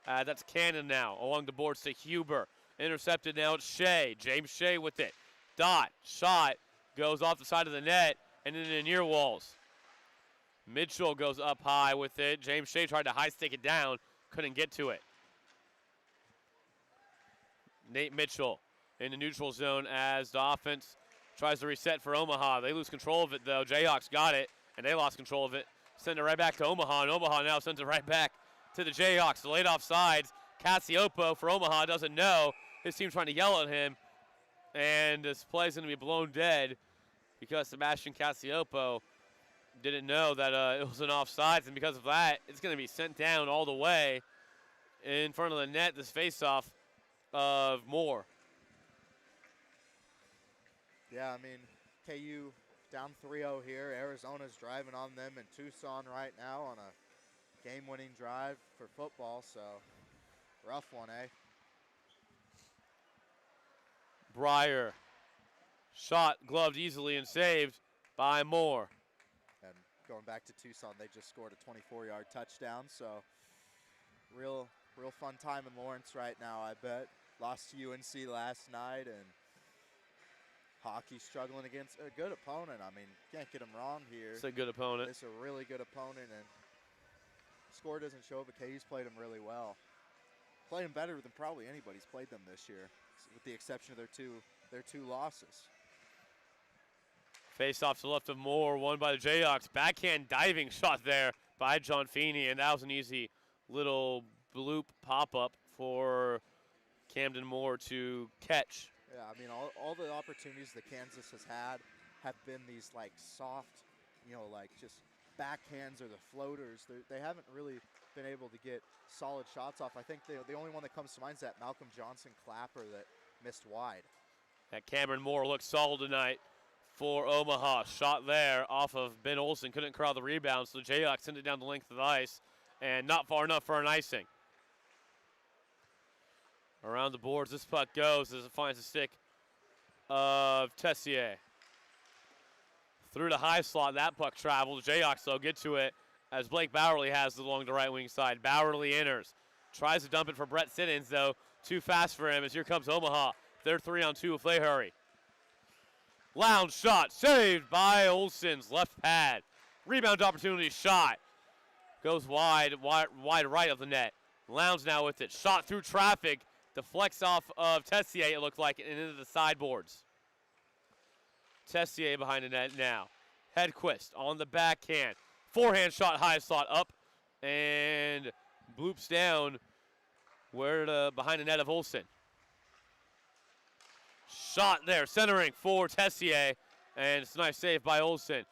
[SPEAKER 1] That's Cannon now along the boards to Huber. Intercepted now, it's Shea. James Shea with it. Dot, shot, goes off the side of the net and into the near walls. Mitchell goes up high with it. James Shea tried to high stick it down, couldn't get to it. Nate Mitchell in the neutral zone as the offense tries to reset for Omaha. They lose control of it, though. Jayhawks got it, and they lost control of it. Send it right back to Omaha, and Omaha now sends it right back to the Jayhawks. Delayed offsides. Cassiopo for Omaha doesn't know. His team's trying to yell at him, and this play's going to be blown dead because Sebastian Cassiopo didn't know that it was an offsides, and because of that, it's going to be sent down all the way in front of the net, this faceoff of Moore.
[SPEAKER 2] Yeah, I mean, KU down 3-0 here. Arizona's driving on them in Tucson right now on a game-winning drive for football, so rough one, eh?
[SPEAKER 1] Breyer. Shot gloved easily and saved by Moore.
[SPEAKER 2] And going back to Tucson, they just scored a 24-yard touchdown. So real fun time in Lawrence right now, I bet. Lost to UNC last night, and hockey struggling against a good opponent. I mean, can't get them wrong here.
[SPEAKER 1] It's a good opponent.
[SPEAKER 2] It's a really good opponent, and score doesn't show, but KU's played them really well. Played them better than probably anybody's played them this year, with the exception of their two losses.
[SPEAKER 1] Face off to the left of Moore, won by the Jayhawks. Backhand diving shot there by John Feeney, and that was an easy little bloop pop-up for Camden Moore to catch.
[SPEAKER 2] Yeah, I mean, all the opportunities that Kansas has had have been these, like, soft, like just backhands or the floaters. They haven't really been able to get solid shots off. I think the only one that comes to mind is that Malcolm Johnson clapper that missed wide.
[SPEAKER 1] That Cameron Moore looks solid tonight for Omaha. Shot there off of Ben Olsen. Couldn't corral the rebound, so the Jayhawks sent it down the length of the ice, and not far enough for an icing. Around the boards, this puck goes as it finds the stick of Tessier. Through the high slot, that puck travels. Jayhawks, though, get to it as Blake Bowerly has it along the right wing side. Bowerly enters. Tries to dump it for Brett Siddons, though. Too fast for him as here comes Omaha. They're 3-on-2 if they hurry. Lounge shot, saved by Olsen's left pad. Rebound opportunity shot. Goes wide right of the net. Lounge now with it. Shot through traffic. Deflects off of Tessier, it looked like, and into the sideboards. Tessier behind the net now. Hedquist on the backhand. Forehand shot, high slot up, and bloops down behind the net of Olsen. Shot there, centering for Tessier, and it's a nice save by Olsen.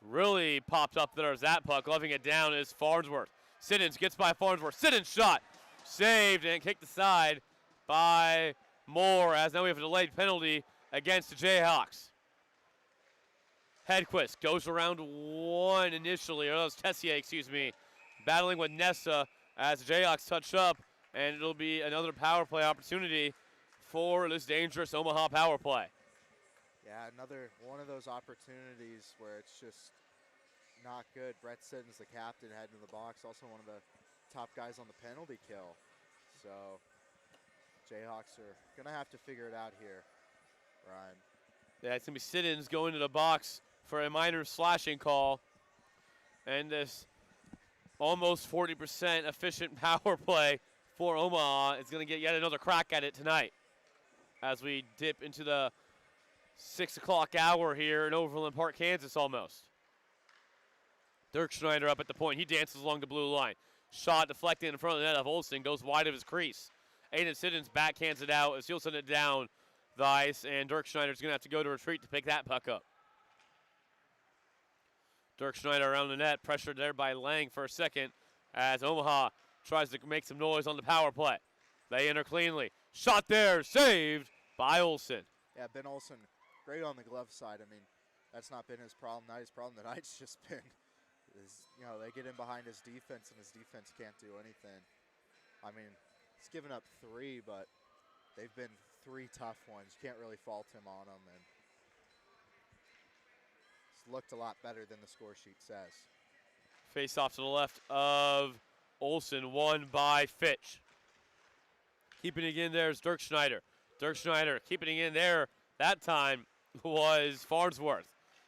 [SPEAKER 1] Really popped up there as that puck. Gloving it down is Farnsworth. Siddons gets by Farnsworth. Siddons shot, saved and kicked aside by Moore, as now we have a delayed penalty against the Jayhawks. Hedquist goes around one initially, or that was Tessier, excuse me, battling with Nessa as the Jayhawks touch up, and it'll be another power play opportunity for this dangerous Omaha power play.
[SPEAKER 2] Yeah, another one of those opportunities where it's just not good. Brett Siddons, the captain, heading to the box, also one of the top guys on the penalty kill. So Jayhawks are going to have to figure it out here, Ryan.
[SPEAKER 1] Yeah, it's going to be Siddons going to the box for a minor slashing call. And this almost 40% efficient power play for Omaha is going to get yet another crack at it tonight as we dip into the 6 o'clock hour here in Overland Park, Kansas almost. Dirk Schneider up at the point. He dances along the blue line. Shot deflected in front of the net of Olsen. Goes wide of his crease. Aiden Siddons backhands it out as he'll send it down the ice, and Dirk Schneider's going to have to go to retreat to pick that puck up. Dirk Schneider around the net, pressured there by Lang for a second as Omaha tries to make some noise on the power play. They enter cleanly. Shot there, saved by Olsen.
[SPEAKER 2] Yeah, Ben Olsen, great on the glove side. I mean, that's not been his problem. Not his problem tonight's just been, they get in behind his defense, and his defense can't do anything. I mean, he's given up 3, but they've been 3 tough ones. You can't really fault him on them, and it's looked a lot better than the score sheet says.
[SPEAKER 1] Face off to the left of Olsen, won by Fitch. Keeping it in there is Dirk Schneider. Dirk Schneider keeping it in there that time was Farnsworth.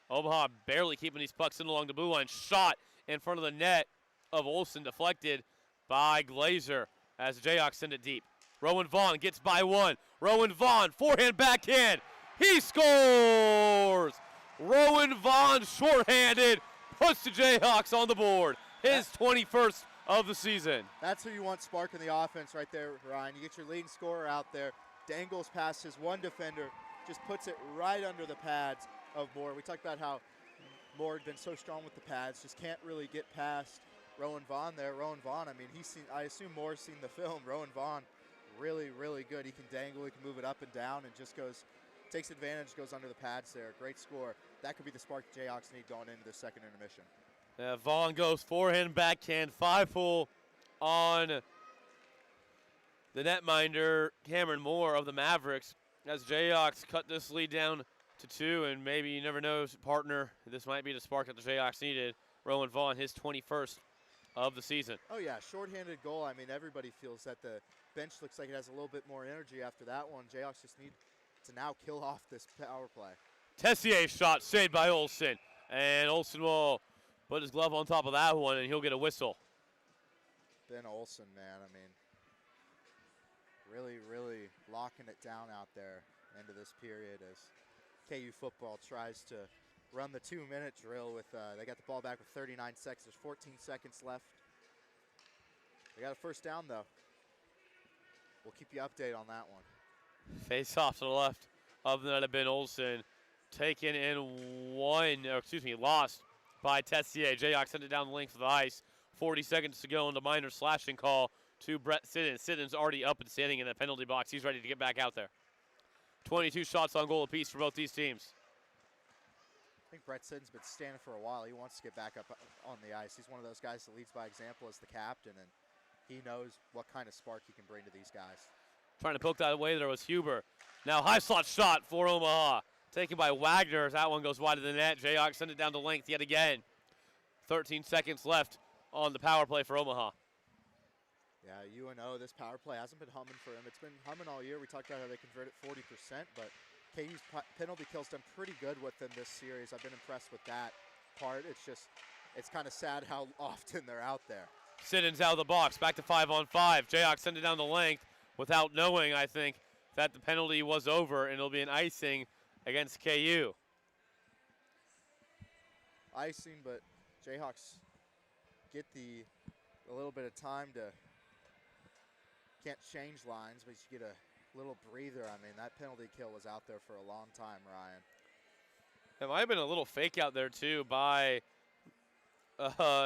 [SPEAKER 1] Omaha barely keeping these pucks in along the blue line. Shot in front of the net of Olsen, deflected by Glazer as the Jayhawks send it deep. Rowan Vaughn gets by one. Rowan Vaughn, forehand, backhand. He scores! Rowan Vaughn, shorthanded, puts the Jayhawks on the board. His 21st of the season.
[SPEAKER 2] That's who you want sparking the offense right there, Ryan. You get your leading scorer out there, dangles past his one defender, just puts it right under the pads of Moore. We talked about how Moore had been so strong with the pads, just can't really get past Rowan Vaughn there. Rowan Vaughn, I mean, I assume Moore's seen the film. Rowan Vaughn, really, really good. He can dangle, he can move it up and down, and just takes advantage, goes under the pads there. Great score. That could be the spark the Jayhawks need going into the second intermission.
[SPEAKER 1] Vaughn goes forehand, backhand, 5-pull on the netminder, Cameron Moore of the Mavericks, as Jayhawks cut this lead down to 2, and maybe you never know, partner, this might be the spark that the Jayhawks needed. Rowan Vaughn, his 21st of the season.
[SPEAKER 2] Oh yeah, shorthanded goal. I mean, everybody feels that the bench looks like it has a little bit more energy after that one. Jayhawks just need to now kill off this power play.
[SPEAKER 1] Tessier's shot saved by Olsen, and Olsen will put his glove on top of that one, and he'll get a whistle.
[SPEAKER 2] Ben Olsen, man, I mean, really locking it down out there into this period as KU football tries to run the 2-minute drill with, they got the ball back with 39 seconds. There's 14 seconds left. They got a first down, though. We'll keep you updated on that one.
[SPEAKER 1] Face off to the left of the net of Ben Olsen. Taken in lost by Tessier. Jayhawks sent it down the length of the ice. 40 seconds to go on the minor slashing call to Brett Siddons. Siddons already up and standing in the penalty box. He's ready to get back out there. 22 shots on goal apiece for both these teams.
[SPEAKER 2] I think Brett Siddons has been standing for a while. He wants to get back up on the ice. He's one of those guys that leads by example as the captain, and he knows what kind of spark he can bring to these guys.
[SPEAKER 1] Trying to poke that away, there was Huber. Now high slot shot for Omaha. Taken by Wagner as that one goes wide of the net. Jayhawks send it down to length yet again. 13 seconds left on the power play for Omaha.
[SPEAKER 2] Yeah, UNO, this power play hasn't been humming for him. It's been humming all year. We talked about how they converted 40%, but KU's penalty kill's done pretty good with them this series. I've been impressed with that part. It's kind of sad how often they're out there.
[SPEAKER 1] Siddons out of the box, back to 5-on-5. Jayhawks send it down the length without knowing, I think, that the penalty was over, and it'll be an icing against KU.
[SPEAKER 2] Icing, but Jayhawks get a little bit of time to, can't change lines, but you get a little breather. I mean, that penalty kill was out there for a long time, Ryan.
[SPEAKER 1] There might have been a little fake out there, too, by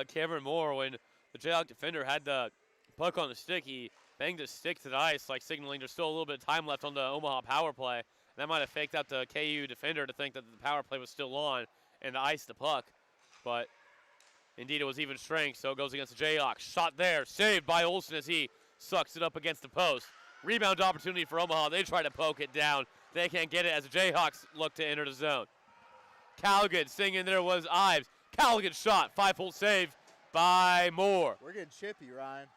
[SPEAKER 1] Cameron Moore when the Jayhawk defender had the puck on the stick. He banged his stick to the ice, like signaling there's still a little bit of time left on the Omaha power play. That might have faked out the KU defender to think that the power play was still on and to ice the puck. But indeed, it was even strength, so it goes against the Jayhawks. Shot there, saved by Olsen as he sucks it up against the post. Rebound opportunity for Omaha. They try to poke it down. They can't get it as the Jayhawks look to enter the zone. Callaghan singing there was Ives. Callaghan shot, 5-hole save by Moore.
[SPEAKER 2] We're getting chippy, Ryan.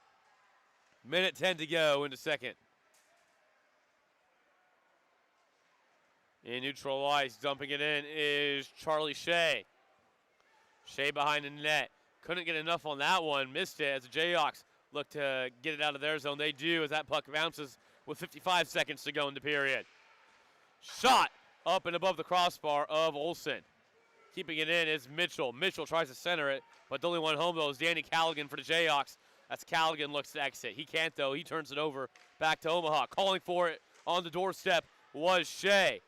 [SPEAKER 1] Minute 10 to go in the second. In neutral ice, dumping it in is Charlie Shea. Shea behind the net. Couldn't get enough on that one. Missed it as the Jayhawks look to get it out of their zone. They do as that puck bounces with 55 seconds to go in the period. Shot up and above the crossbar of Olsen. Keeping it in is Mitchell. Mitchell tries to center it, but the only one home, though, is Danny Callaghan for the Jayhawks. That's Callaghan looks to exit. He can't, though. He turns it over back to Omaha. Calling for it on the doorstep was Shea.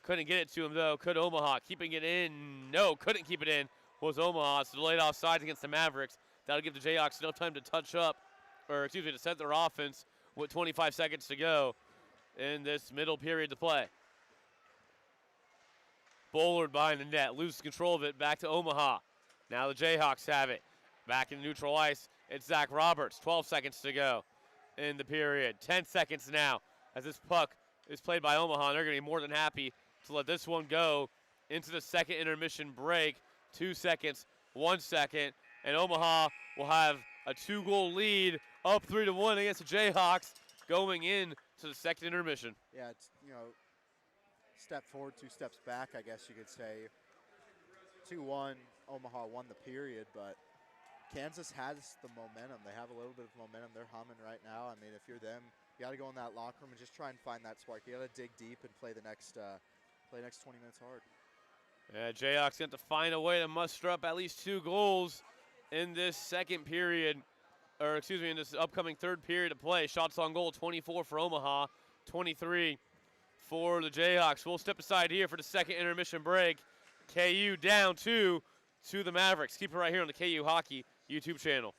[SPEAKER 1] Couldn't get it to him, though. Could Omaha. Keeping it in. No, couldn't keep it in. Was Omaha. It's delayed offsides against the Mavericks. That'll give the Jayhawks enough time to touch up, to set their offense with 25 seconds to go in this middle period to play. Bullard behind the net. Loses control of it. Back to Omaha. Now the Jayhawks have it. Back in neutral ice. It's Zach Roberts. 12 seconds to go in the period. 10 seconds now as this puck is played by Omaha. And they're going to be more than happy to let this one go into the second intermission break. 2 seconds, 1 second, and Omaha will have a 2-goal lead, up 3-1 against the Jayhawks, going in to the second intermission.
[SPEAKER 2] Yeah, it's, step forward, 2 steps back, I guess you could say. 2-1, Omaha won the period, but Kansas has the momentum. They have a little bit of momentum. They're humming right now. I mean, if you're them, you got to go in that locker room and just try and find that spark. You got to dig deep and play the next 20 minutes hard.
[SPEAKER 1] Yeah, Jayhawks going to find a way to muster up at least 2 goals in this second period, in this upcoming third period of play. Shots on goal, 24 for Omaha, 23 for the Jayhawks. We'll step aside here for the second intermission break. KU down 2 to the Mavericks. Keep it right here on the KU Hockey YouTube channel.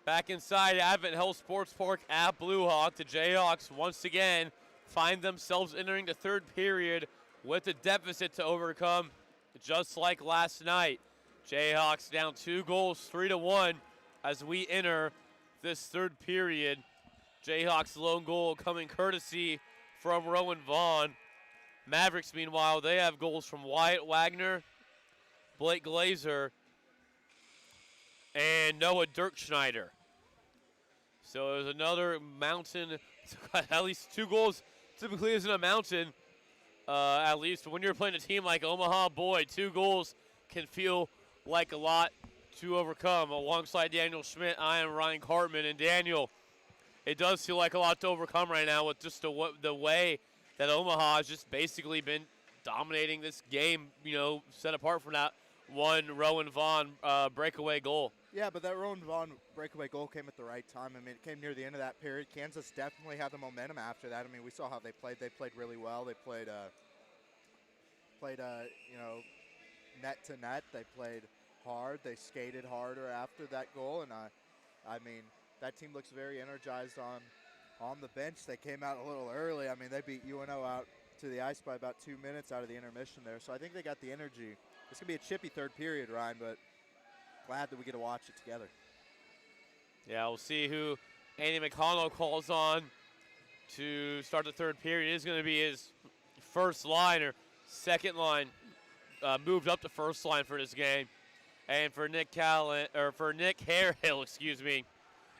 [SPEAKER 1] Back inside Advent Health Sports Park at Blue Hawk. The Jayhawks once again find themselves entering the third period with a deficit to overcome, just like last night. Jayhawks down 2 goals, 3-1 as we enter this third period. Jayhawks' lone goal coming courtesy from Rowan Vaughn. Mavericks, meanwhile, they have goals from Wyatt Wagner, Blake Glazer, and Noah Dirkschneider. So there's another mountain, at least 2 goals typically isn't a mountain, at least when you're playing a team like Omaha. Boy, 2 goals can feel like a lot to overcome. Alongside Daniel Schmidt, I am Ryan Cartman, and Daniel, it does feel like a lot to overcome right now with just the way that Omaha has just basically been dominating this game, set apart from that one Rowan Vaughn breakaway goal.
[SPEAKER 2] Yeah, but that Rowan Vaughn breakaway goal came at the right time. I mean, it came near the end of that period. Kansas definitely had the momentum after that. I mean, we saw how they played. They played really well. They played net to net. They played hard. They skated harder after that goal. And I mean, that team looks very energized on the bench. They came out a little early. I mean, they beat UNO out to the ice by about 2 minutes out of the intermission there. So I think they got the energy. It's going to be a chippy third period, Ryan, but glad that we get to watch it together.
[SPEAKER 1] Yeah, we'll see who Andy McConnell calls on to start the third period. It is going to be his first line or second line, moved up to first line for this game. And for Nick Harehill,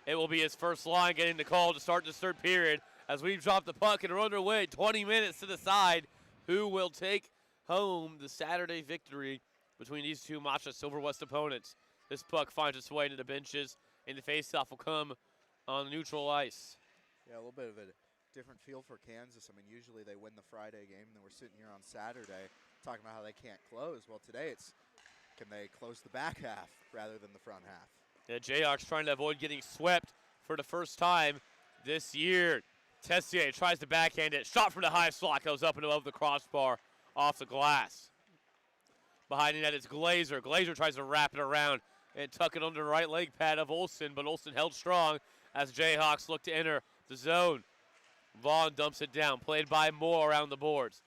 [SPEAKER 1] it will be his first line getting the call to start this third period as we drop the puck and are underway. 20 minutes to decide who will take home the Saturday victory between these two Masha Silver West opponents. This puck finds its way into the benches, and the faceoff will come on the neutral ice.
[SPEAKER 2] Yeah, a little bit of a different feel for Kansas. I mean, usually they win the Friday game, and then we're sitting here on Saturday talking about how they can't close. Well, today it's can they close the back half rather than the front half.
[SPEAKER 1] Yeah, Jayhawks trying to avoid getting swept for the first time this year. Tessier tries to backhand it. Shot from the high slot goes up and above the crossbar off the glass. Behind the net is Glazer. Glazer tries to wrap it around and tuck it under the right leg pad of Olsen, but Olsen held strong as Jayhawks look to enter the zone. Vaughn dumps it down, played by Moore around the boards,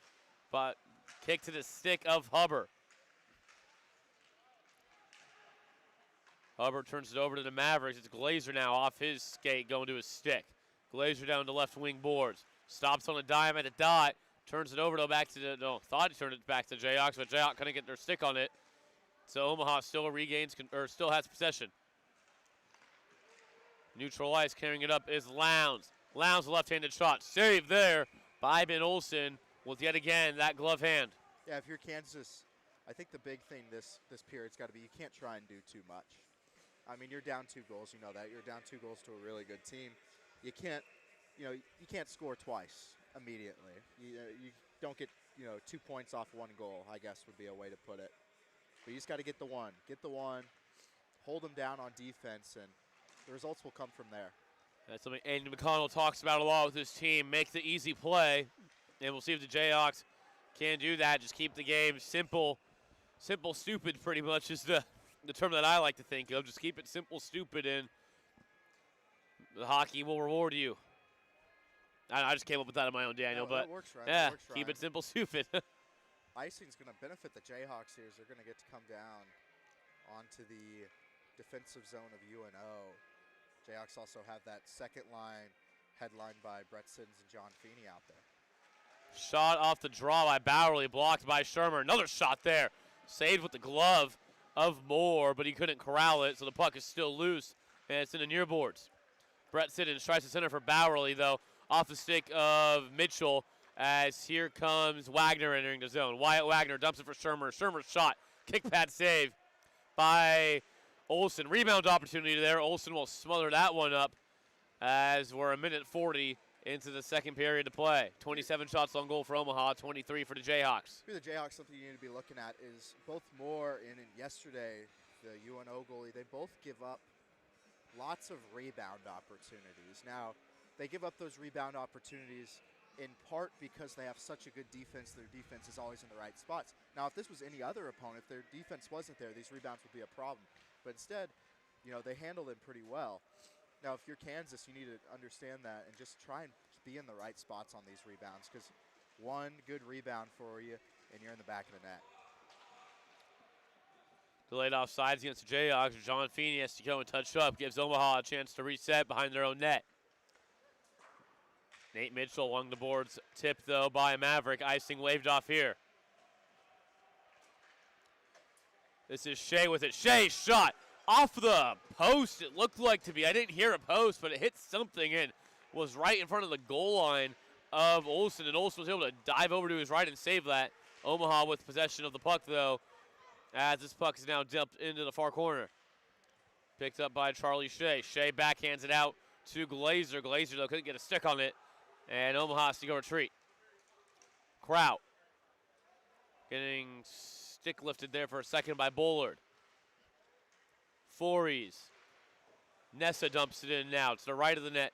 [SPEAKER 1] but kick to the stick of Hubbard. Hubbard turns it over to the Mavericks. It's Glazer now off his skate going to his stick. Glazer down to left wing boards. Stops on a dime at the dot. Turns it over to thought he turned it back to Jayhawks, but Jayhawks couldn't get their stick on it. So Omaha still still has possession. Neutral ice carrying it up is Lowndes. Lowndes left-handed shot. Saved there by Ben Olsen with yet again that glove hand.
[SPEAKER 2] Yeah, if you're Kansas, I think the big thing this period's got to be you can't try and do too much. I mean, you're down 2 goals, you know that. You're down 2 goals to a really good team. You can't score twice immediately. You don't get 2 points off 1 goal, I guess would be a way to put it. But you just got to get the one, hold them down on defense, and the results will come from there.
[SPEAKER 1] That's something Andy McConnell talks about a lot with his team. Make the easy play, and we'll see if the Jayhawks can do that. Just keep the game simple, stupid. Pretty much is the term that I like to think of. Just keep it simple, stupid, and the hockey will reward you. I just came up with that on my own, Daniel.
[SPEAKER 2] Yeah,
[SPEAKER 1] but
[SPEAKER 2] it works, right?
[SPEAKER 1] yeah,
[SPEAKER 2] it works,
[SPEAKER 1] keep
[SPEAKER 2] Ryan.
[SPEAKER 1] it simple, stupid.
[SPEAKER 2] Icing's going to benefit the Jayhawks here as they're going to get to come down onto the defensive zone of UNO. Jayhawks also have that second line headlined by Brett Siddons and John Feeney out there.
[SPEAKER 1] Shot off the draw by Bowerly, blocked by Shermer. Another shot there. Saved with the glove of Moore, but he couldn't corral it, so the puck is still loose, and it's in the near boards. Brett Siddons tries to center for Bowerly, though, off the stick of Mitchell, as here comes Wagner entering the zone. Wyatt Wagner dumps it for Shermer. Shermer's shot. Kick pad save by Olsen. Rebound opportunity there. Olsen will smother that one up as we're 1:40 into the second period to play. 27 shots on goal for Omaha, 23 for the Jayhawks.
[SPEAKER 2] For the Jayhawks, something you need to be looking at is both Moore and yesterday, the UNO goalie, they both give up lots of rebound opportunities. Now, they give up those rebound opportunities in part because they have such a good defense. Their defense is always in the right spots. Now, if this was any other opponent, if their defense wasn't there, these rebounds would be a problem. But instead, they handled him pretty well. Now, if you're Kansas, you need to understand that and just try and be in the right spots on these rebounds, because one good rebound for you, and you're in the back of the net.
[SPEAKER 1] Delayed offsides against the Jayhawks. John Feeney has to go and touch up. Gives Omaha a chance to reset behind their own net. Nate Mitchell along the boards. Tipped, though, by a Maverick. Icing waved off here. This is Shea with it. Shea shot off the post, it looked like to be. I didn't hear a post, but it hit something and was right in front of the goal line of Olsen. And Olsen was able to dive over to his right and save that. Omaha with possession of the puck, though, as this puck is now dumped into the far corner. Picked up by Charlie Shea. Shea backhands it out to Glazer. Glazer, though, couldn't get a stick on it. And Omaha has to go retreat. Kraut getting stick lifted there for a second by Bullard. Fories. Nessa dumps it in now to the right of the net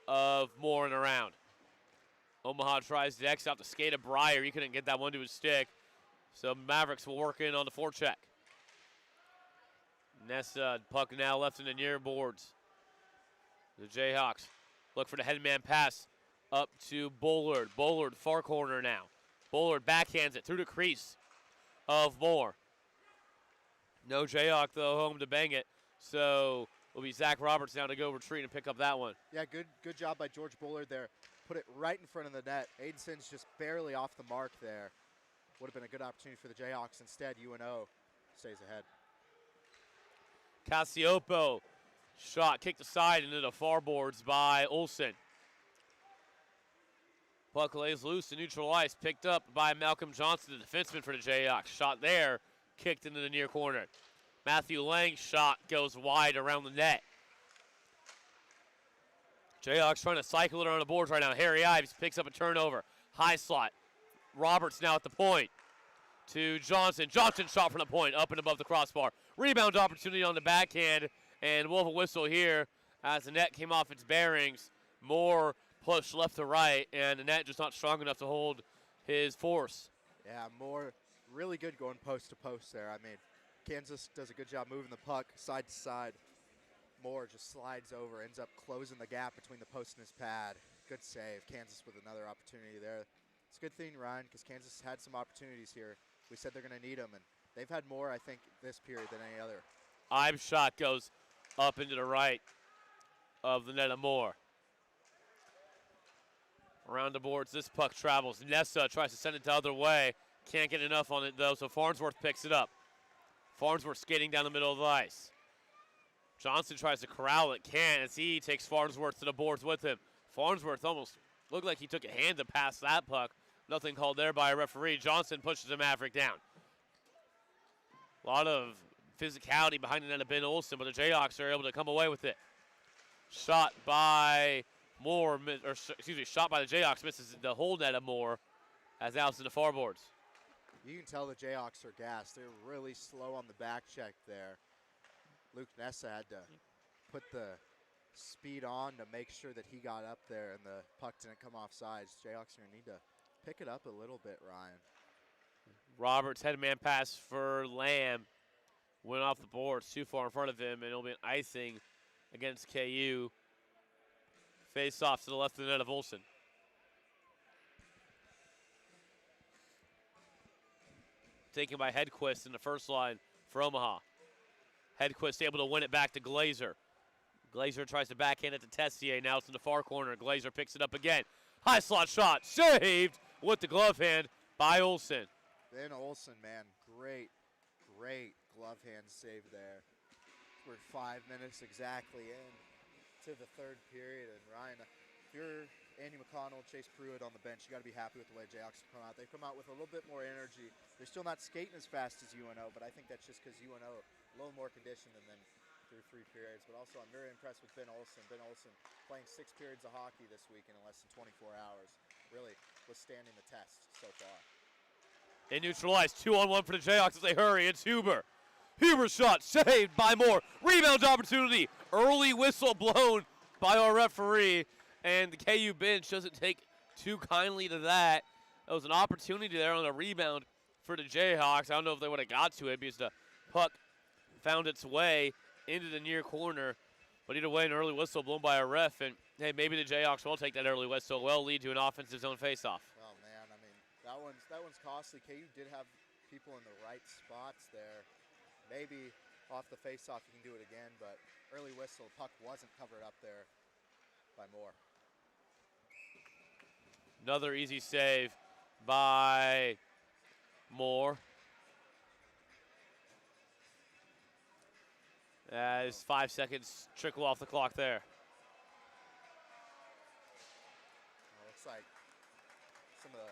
[SPEAKER 1] of Moore and around. Omaha tries to X out the skate of Breyer. He couldn't get that one to his stick. So Mavericks will work in on the forecheck. Nessa, puck now left in the near boards. The Jayhawks look for the headman pass up to Bullard. Bullard, far corner now. Bullard backhands it through the crease of Moore. No Jayhawk, though, home to bang it. So it'll be Zach Roberts now to go retreat and pick up that one.
[SPEAKER 2] Yeah, good job by George Bullard there. Put it right in front of the net. Aidensen's just barely off the mark there. Would have been a good opportunity for the Jayhawks. Instead, UNO stays ahead.
[SPEAKER 1] Cassiopo shot kicked aside into the far boards by Olsen. Puck lays loose and neutral ice, picked up by Malcolm Johnson, the defenseman for the Jayhawks. Shot there, kicked into the near corner. Matthew Lang's shot goes wide around the net. Jayhawks trying to cycle it around the boards right now. Harry Ives picks up a turnover. High slot. Roberts now at the point to Johnson. Johnson shot from the point, up and above the crossbar. Rebound opportunity on the backhand, and we'll have a whistle here as the net came off its bearings. Moore pushed left to right, and the net just not strong enough to hold his force.
[SPEAKER 2] Yeah, Moore really good going post to post there. I mean, Kansas does a good job moving the puck side to side. Moore just slides over, ends up closing the gap between the post and his pad. Good save. Kansas with another opportunity there. It's a good thing, Ryan, because Kansas had some opportunities here. We said they're going to need them, and they've had more, I think, this period than any other.
[SPEAKER 1] Ives' shot goes up into the right of the net of Moore. Around the boards, this puck travels. Nessa tries to send it the other way. Can't get enough on it, though, so Farnsworth picks it up. Farnsworth skating down the middle of the ice. Johnson tries to corral it, can't, as he takes Farnsworth to the boards with him. Farnsworth almost looked like he took a hand to pass that puck. Nothing called there by a referee. Johnson pushes the Maverick down. A lot of physicality behind the net of Ben Olsen, but the Jayhawks are able to come away with it. Shot by Moore, shot by the Jayhawks, misses the whole net of Moore as out to the far boards.
[SPEAKER 2] You can tell the Jayhawks are gassed. They're really slow on the back check there. Luke Nessa had to put the speed on to make sure that he got up there and the puck didn't come off sides. Jayhawks are going to need to pick it up a little bit, Ryan.
[SPEAKER 1] Roberts headman pass for Lamb. Went off the boards too far in front of him, and it'll be an icing against KU. Face off to the left of the net of Olsen. Taken by Hedquist in the first line for Omaha. Hedquist able to win it back to Glazer. Glazer tries to backhand it to Tessier. Now it's in the far corner. Glazer picks it up again. High slot shot. Saved with the glove hand by Olsen.
[SPEAKER 2] Ben Olsen, man, great glove hand save there. We're 5 minutes exactly into the third period. And Ryan, if you're Andy McConnell, Chase Pruitt on the bench, you got to be happy with the way Jayhawks have come out. They've come out with a little bit more energy. They're still not skating as fast as UNO, but I think that's just because UNO a little more conditioned than them through 3 periods. But also, I'm very impressed with Ben Olsen. Ben Olsen playing 6 periods of hockey this week in less than 24 hours. Really withstanding the test so far.
[SPEAKER 1] They neutralize 2-on-1 for the Jayhawks as they hurry. It's Huber. Huber's shot saved by Moore. Rebound opportunity. Early whistle blown by our referee. And the KU bench doesn't take too kindly to that. That was an opportunity there on a rebound for the Jayhawks. I don't know if they would have got to it because the puck found its way into the near corner. But either way, an early whistle blown by a ref, and hey, maybe the Jayhawks will take that early whistle. Will lead to an offensive zone faceoff.
[SPEAKER 2] Oh man, I mean that one's costly. KU did have people in the right spots there. Maybe off the faceoff you can do it again, but early whistle, puck wasn't covered up there by Moore.
[SPEAKER 1] Another easy save by Moore. As 5 seconds trickle off the clock there.
[SPEAKER 2] Well, looks like some of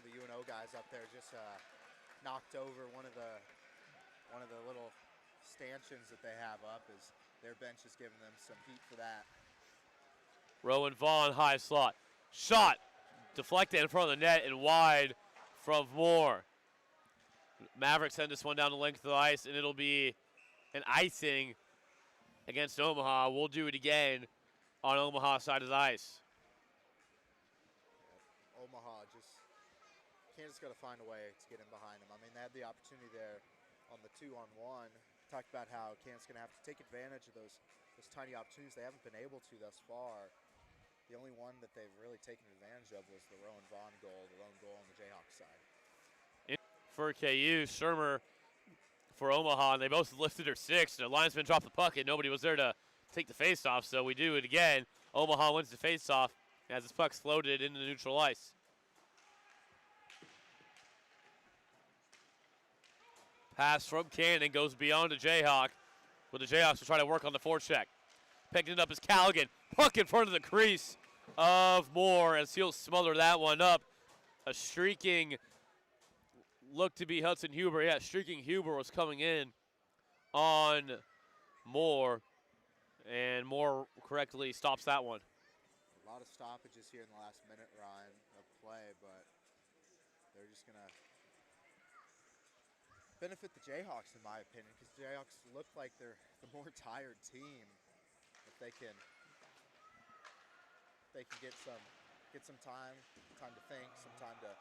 [SPEAKER 2] the UNO guys up there just knocked over one of the little stanchions that they have up, as their bench is giving them some heat for that.
[SPEAKER 1] Rowan Vaughn, high slot. Shot deflected in front of the net and wide from Moore. Mavericks send this one down the length of the ice, and it'll be an icing against Omaha. We'll do it again on Omaha's side of the ice.
[SPEAKER 2] Omaha Kansas got to find a way to get in behind them. I mean, they had the opportunity there on the 2-on-1. Talked about how Kansas going to have to take advantage of those tiny opportunities. They haven't been able to thus far. The only one that they've really taken advantage of was the Rowan Vaughn goal, the lone goal on the Jayhawks side.
[SPEAKER 1] For KU, Shermer for Omaha, and they both lifted their six. The linesman dropped the puck, and nobody was there to take the faceoff, so we do it again. Omaha wins the faceoff as his puck's floated into the neutral ice. Pass from Cannon goes beyond the Jayhawk, but the Jayhawks will try to work on the forecheck. Picking it up is Callaghan. Puck in front of the crease of Moore as he'll smother that one up. A streaking look to be Hudson Huber. Yeah, streaking Huber was coming in on Moore, and Moore correctly stops that one.
[SPEAKER 2] A lot of stoppages here in the last minute, Ryan, of play, but they're just going to benefit the Jayhawks, in my opinion, because the Jayhawks look like they're the more tired team. If they can get some time to think, some time to.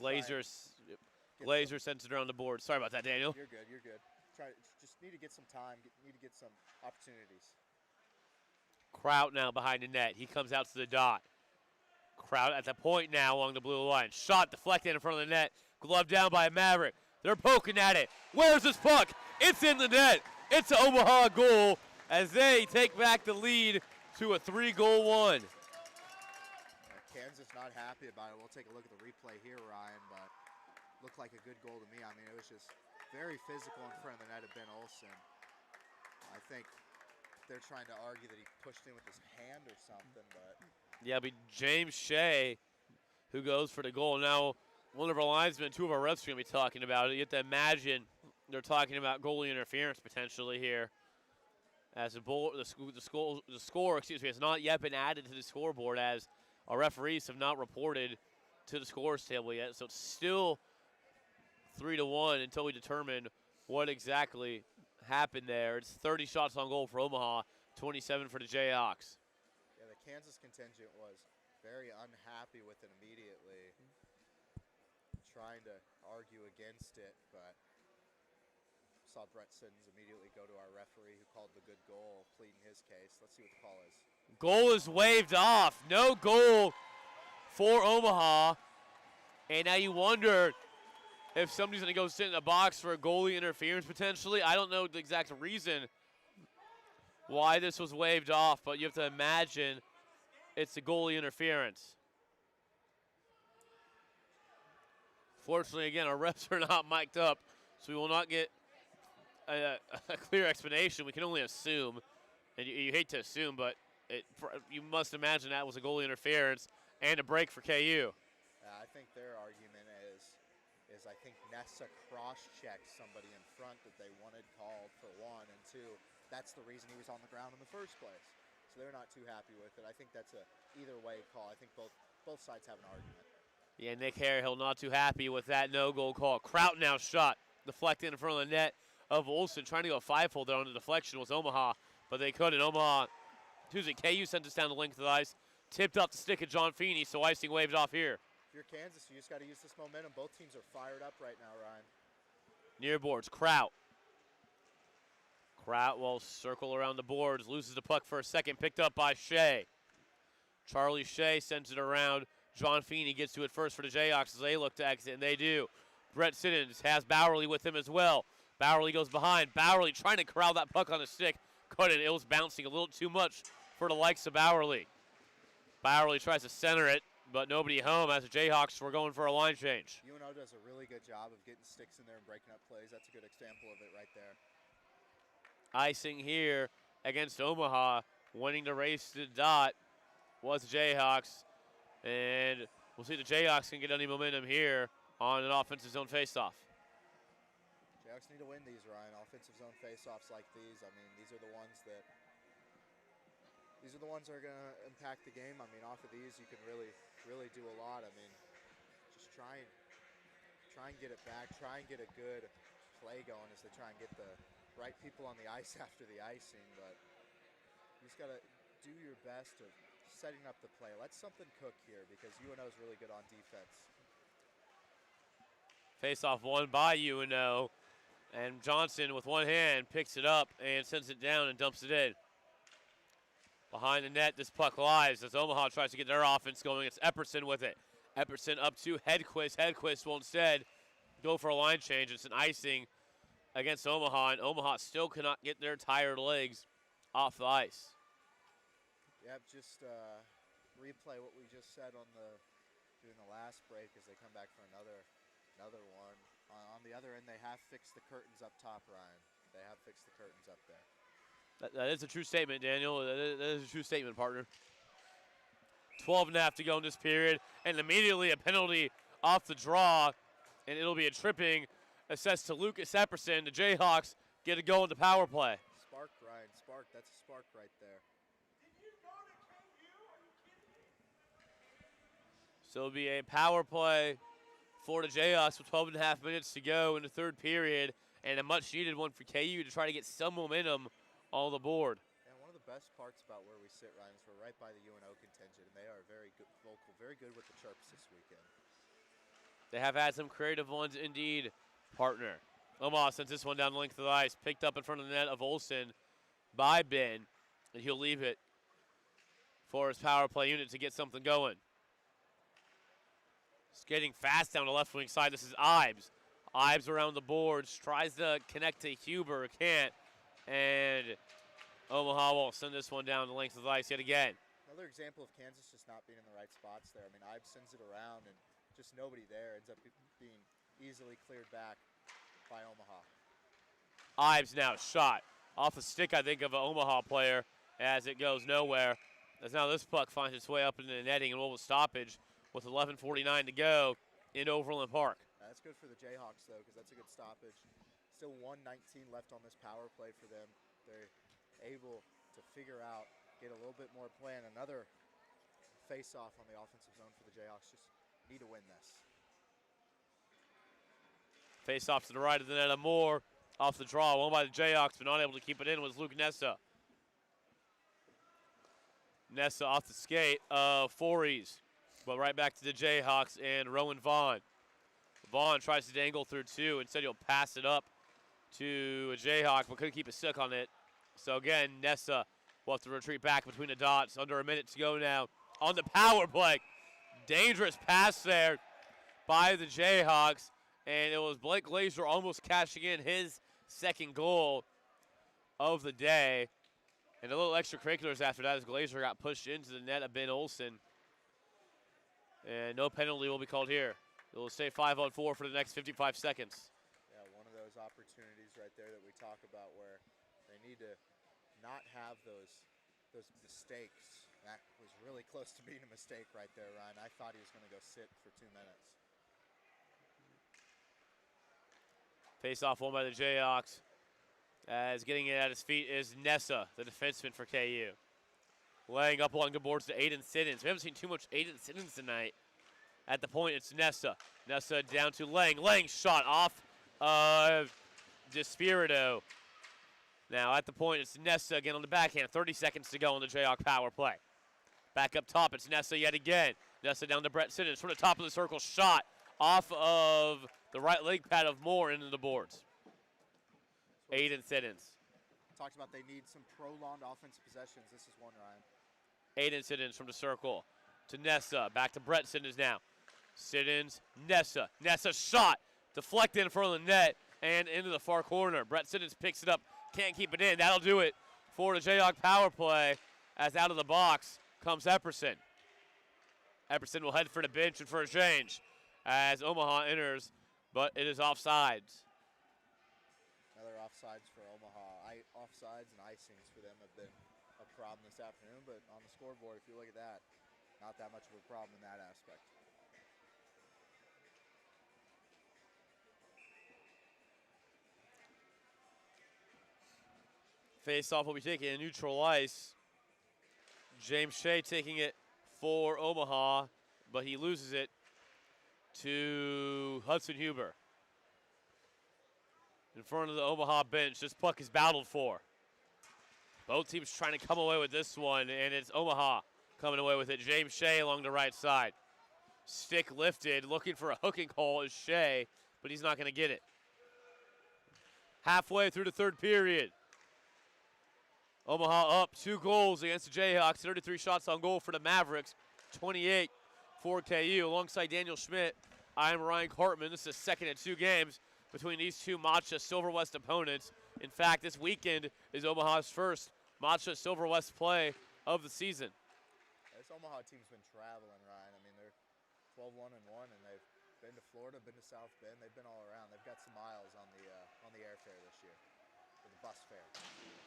[SPEAKER 1] Glazer sends it around the board. Sorry about that, Daniel.
[SPEAKER 2] You're good. Just need to get some time. Need to get some opportunities.
[SPEAKER 1] Kraut now behind the net. He comes out to the dot. Kraut at the point now along the blue line. Shot deflected in front of the net. Glove down by Maverick. They're poking at it. Where's this puck? It's in the net. It's an Omaha goal as they take back the lead to a 3-goal one.
[SPEAKER 2] Kansas not happy about it. We'll take a look at the replay here, Ryan, but looked like a good goal to me. I mean, it was just very physical in front of the net of Ben Olsen. I think they're trying to argue that he pushed in with his hand or something, but.
[SPEAKER 1] Yeah, but James Shea, who goes for the goal. Now, one of our linesmen, two of our refs are going to be talking about it. You have to imagine they're talking about goalie interference potentially here. As the score has not yet been added to the scoreboard, as our referees have not reported to the scores table yet. So it's still 3-1 until we determine what exactly happened there. It's 30 shots on goal for Omaha, 27 for the Jayhawks.
[SPEAKER 2] Yeah, the Kansas contingent was very unhappy with it immediately, trying to argue against it, but saw Brett Siddons immediately go to our referee who called the good goal, pleading his case. Let's see what the call is.
[SPEAKER 1] Goal is waved off. No goal for Omaha. And now you wonder if somebody's going to go sit in a box for a goalie interference potentially. I don't know the exact reason why this was waved off, but you have to imagine it's a goalie interference. Fortunately, again, our refs are not mic'd up, so we will not get a clear explanation. We can only assume, and you hate to assume, but you must imagine that was a goalie interference and a break for KU.
[SPEAKER 2] I think their argument is I think Nessa cross-checked somebody in front that they wanted called for one, and two, that's the reason he was on the ground in the first place. So they're not too happy with it. I think that's a either way call. I think both sides have an argument.
[SPEAKER 1] Yeah, Nick Harehill not too happy with that no-goal call. Kraut now shot, deflected in front of the net of Olsen, trying to go 5-hole there on the deflection was Omaha, but they couldn't. KU sent us down the length of the ice, tipped off the stick of John Feeney, so icing waved off here.
[SPEAKER 2] If you're Kansas, you just got to use this momentum. Both teams are fired up right now, Ryan.
[SPEAKER 1] Near boards, Kraut. Pratt will circle around the boards, loses the puck for a second, picked up by Shea. Charlie Shea sends it around. John Feeney gets to it first for the Jayhawks as they look to exit, and they do. Brett Siddons has Bowerly with him as well. Bowerly goes behind. Bowerly trying to corral that puck on the stick. Couldn't. It was bouncing a little too much for the likes of Bowerly. Bowerly tries to center it, but nobody home as the Jayhawks were going for a line change.
[SPEAKER 2] UNO does a really good job of getting sticks in there and breaking up plays. That's a good example of it right there.
[SPEAKER 1] Icing here against Omaha, winning the race to the dot was the Jayhawks. And we'll see if the Jayhawks can get any momentum here on an offensive zone faceoff.
[SPEAKER 2] Jayhawks need to win these, Ryan. Offensive zone faceoffs like these. I mean, these are the ones that are going to impact the game. I mean, off of these, you can really do a lot. I mean, just try and get it back. Try and get a good play going as they try and get the right people on the ice after the icing. But you just got to do your best of setting up the play. Let something cook here because UNO is really good on defense.
[SPEAKER 1] Face-off won by UNO, and Johnson with one hand picks it up and sends it down and dumps it in. Behind the net, this puck lies as Omaha tries to get their offense going. It's Epperson with it. Epperson up to Hedquist. Hedquist will instead go for a line change. It's an icing against Omaha, and Omaha still cannot get their tired legs off the ice.
[SPEAKER 2] Yep, just replay what we just said during the last break as they come back for another one. On the other end, they have fixed the curtains up top, Ryan. They have fixed the curtains up there.
[SPEAKER 1] That is a true statement, Daniel. That is a true statement, partner. 12.5 to go in this period, and immediately a penalty off the draw, and it'll be a tripping assessed to Lucas Epperson. The Jayhawks get a go in the power play.
[SPEAKER 2] Spark, Ryan, spark. That's a spark right there.
[SPEAKER 1] So it'll be a power play for the Jayhawks with 12.5 minutes to go in the third period, and a much-needed one for KU to try to get some momentum on the board.
[SPEAKER 2] And one of the best parts about where we sit, Ryan, is we're right by the UNO contingent, and they are very good, vocal, very good with the chirps this weekend.
[SPEAKER 1] They have had some creative ones indeed, partner. Omaha sends this one down the length of the ice, picked up in front of the net of Olsen by Ben, and he'll leave it for his power play unit to get something going. Skating fast down the left wing side. This is Ives. Ives around the boards, tries to connect to Huber, can't. And Omaha will send this one down the length of the ice yet again.
[SPEAKER 2] Another example of Kansas just not being in the right spots there. I mean, Ives sends it around and just nobody there. Ends up being easily cleared back by Omaha.
[SPEAKER 1] Ives now shot off the stick, I think, of an Omaha player as it goes nowhere. As now this puck finds its way up into the netting and will stoppage with 11:49 to go in Overland Park.
[SPEAKER 2] That's good for the Jayhawks, though, because that's a good stoppage. Still 1:19 left on this power play for them. They're able to figure out, get a little bit more play, and another face-off on the offensive zone for the Jayhawks. Just need to win this.
[SPEAKER 1] Face-off to the right of the net of Moore. Off the draw, won by the Jayhawks, but not able to keep it in was Luke Nessa. Nessa off the skate of Fories, but right back to the Jayhawks and Rowan Vaughn. Vaughn tries to dangle through two. Instead, he'll pass it up to a Jayhawk, but couldn't keep a stick on it. So again, Nessa will have to retreat back between the dots. Under a minute to go now on the power play. Dangerous pass there by the Jayhawks, and it was Blake Glazer almost cashing in his second goal of the day. And a little extracurriculars after that as Glazer got pushed into the net of Ben Olsen. And no penalty will be called here. It will stay 5-on-4 for the next 55 seconds.
[SPEAKER 2] Yeah, one of those opportunities right there that we talk about where they need to not have those mistakes. That was really close to being a mistake right there, Ryan. I thought he was going to go sit for 2 minutes.
[SPEAKER 1] Face-off won by the Jayhawks. As getting it at his feet is Nessa, the defenseman for KU. Laying up along the boards to Aiden Siddons. We haven't seen too much Aiden Siddons tonight. At the point, it's Nessa. Nessa down to Lang. Lang shot off of Despirito. Now at the point, it's Nessa again on the backhand. 30 seconds to go on the Jayhawk power play. Back up top, it's Nessa yet again. Nessa down to Brett Siddons from the top of the circle. Shot off of the right leg pad of Moore into the boards. Aiden Siddons.
[SPEAKER 2] talked about they need some prolonged offensive possessions. This is one, Ryan.
[SPEAKER 1] Aiden Siddons from the circle to Nessa. Back to Brett Siddons now. Siddons, Nessa. Nessa shot. Deflected in front of the net and into the far corner. Brett Siddons picks it up. Can't keep it in. That'll do it for the Jayhawk power play as out of the box comes Epperson. Epperson will head for the bench and for a change as Omaha enters, but it is offsides.
[SPEAKER 2] Another offsides for Omaha. Offsides and icings for them have been a problem this afternoon, but on the scoreboard, if you look at that, not that much of a problem in that aspect.
[SPEAKER 1] Face-off will be taken in neutral ice. James Shea taking it for Omaha, but he loses it to Hudson Huber. In front of the Omaha bench, this puck is battled for. Both teams trying to come away with this one, and it's Omaha coming away with it. James Shea along the right side. Stick lifted, looking for a hooking call is Shea, but he's not going to get it. Halfway through the third period. Omaha up 2 goals against the Jayhawks. 33 shots on goal for the Mavericks. 28 for KU. Alongside Daniel Schmidt, I'm Ryan Cartman. This is the second of 2 games between these two Matcha Silver West opponents. In fact, this weekend is Omaha's first Matcha Silver West play of the season.
[SPEAKER 2] This Omaha team's been traveling, Ryan. I mean, they're 12-1-1, and they've been to Florida, been to South Bend. They've been all around. They've got some miles on the airfare this year, or the bus fare.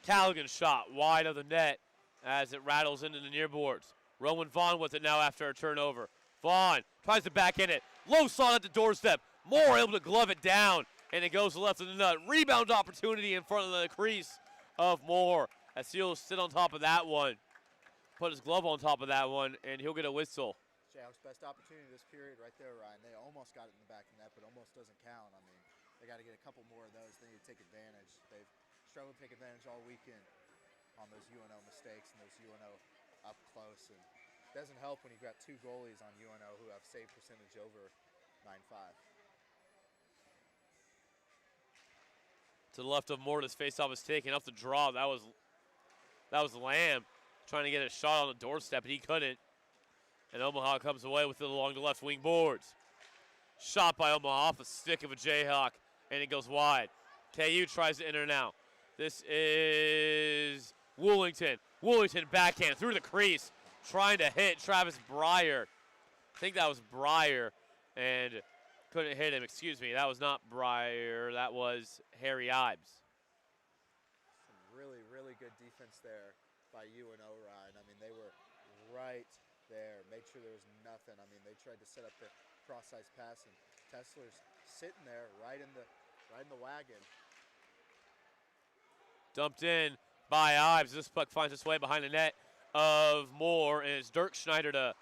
[SPEAKER 1] Callaghan's shot wide of the net as it rattles into the near boards. Rowan Vaughn with it now after a turnover. Vaughn tries to back in it. Low saw at the doorstep. Moore able to glove it down, and it goes left of the net. Rebound opportunity in front of the crease of Moore as he'll sit on top of that one. Put his glove on top of that one, and he'll get a whistle.
[SPEAKER 2] Jayhawks' best opportunity this period right there, Ryan. They almost got it in the back of the net, but almost doesn't count. I mean, they got to get a couple more of those. They need to take advantage. They've struggled to take advantage all weekend on those UNO mistakes and those UNO up close. And it doesn't help when you've got 2 goalies on UNO who have save percentage over 9.5.
[SPEAKER 1] To the left of Moore, this faceoff is taken off the draw. That was Lamb trying to get a shot on the doorstep, and he couldn't. And Omaha comes away with it along the left wing boards. Shot by Omaha off the stick of a Jayhawk, and it goes wide. KU tries to enter now. This is Woolington. Woolington backhand through the crease, trying to hit Travis Breyer. I think that was Breyer, and couldn't hit him. Excuse me, that was not Breyer. That was Harry Ives.
[SPEAKER 2] Some really, really good defense there by UNO, Ryan. I mean, they were right there. Made sure there was nothing. I mean, they tried to set up the cross-ice pass, and Tesler's sitting there right in the wagon.
[SPEAKER 1] Dumped in by Ives. This puck finds its way behind the net of Moore, and it's Dirk Schneider to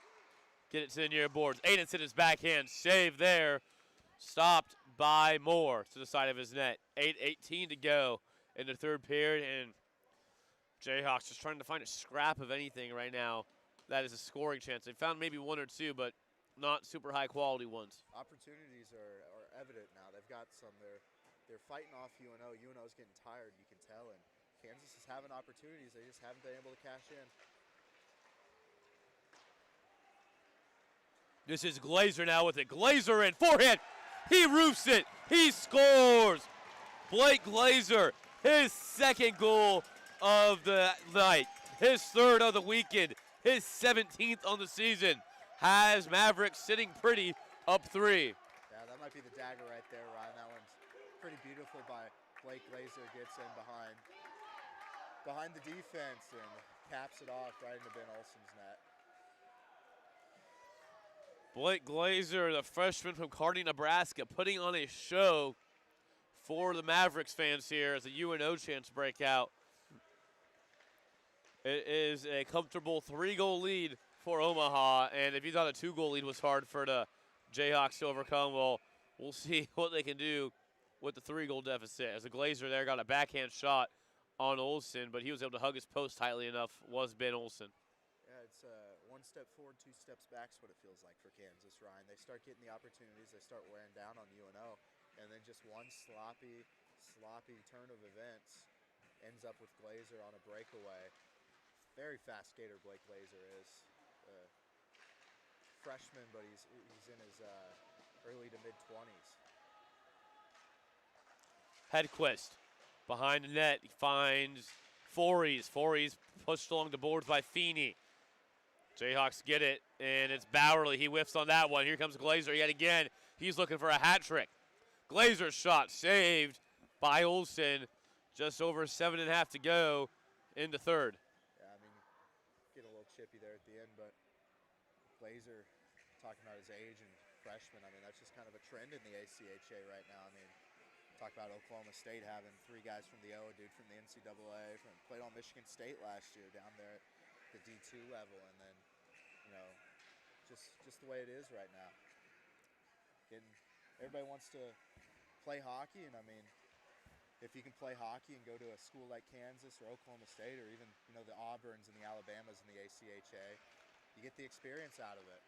[SPEAKER 1] get it to the near boards. Aiden his backhand save there. Stopped by Moore to the side of his net. 8:18 to go in the third period, and Jayhawks just trying to find a scrap of anything right now. That is a scoring chance. They found maybe 1 or 2, but not super high quality ones.
[SPEAKER 2] Opportunities are evident now. They've got some. They're fighting off UNO. UNO's getting tired, you can tell, and Kansas is having opportunities. They just haven't been able to cash in.
[SPEAKER 1] This is Glazer now with it. Glazer in, forehand. He roofs it. He scores. Blake Glazer, his second goal of the night, his third of the weekend, his 17th on the season, has Mavericks sitting pretty up 3.
[SPEAKER 2] Yeah, that might be the dagger right there, Ryan. That one's pretty beautiful by Blake Glazer. Gets in behind the defense and caps it off right into Ben Olsen's net.
[SPEAKER 1] Blake Glazer, the freshman from Kearney, Nebraska, putting on a show for the Mavericks fans here as a UNO chance breakout. It is a comfortable 3-goal lead for Omaha, and if you thought a 2-goal lead was hard for the Jayhawks to overcome, well, we'll see what they can do with the 3-goal deficit. As the Glazer there got a backhand shot on Olsen, but he was able to hug his post tightly enough, was Ben Olsen.
[SPEAKER 2] Yeah, it's 1 step forward, 2 steps back is what it feels like for Kansas, Ryan. They start getting the opportunities, they start wearing down on UNO, and then just one sloppy turn of events, ends up with Glazer on a breakaway. Very fast skater Blake Glazer is. Freshman, but he's in his early to mid-20s.
[SPEAKER 1] Hedquist behind the net. He finds Fories. Fories pushed along the boards by Feeney. Jayhawks get it, and it's Bowerly. He whiffs on that one. Here comes Glazer yet again. He's looking for a hat trick. Glazer's shot saved by Olsen. Just over 7.5 to go in the third.
[SPEAKER 2] Yeah, I mean, get a little chippy there at the end, but Glazer, talking about his age and freshman, I mean, that's just kind of a trend in the ACHA right now. I mean, talk about Oklahoma State having 3 guys from the O, a dude from the NCAA, played on Michigan State last year down there at the D2 level, and then, you know, just the way it is right now. Everybody wants to play hockey, and I mean, if you can play hockey and go to a school like Kansas or Oklahoma State or even, you know, the Auburns and the Alabamas in the ACHA, you get the experience out of it.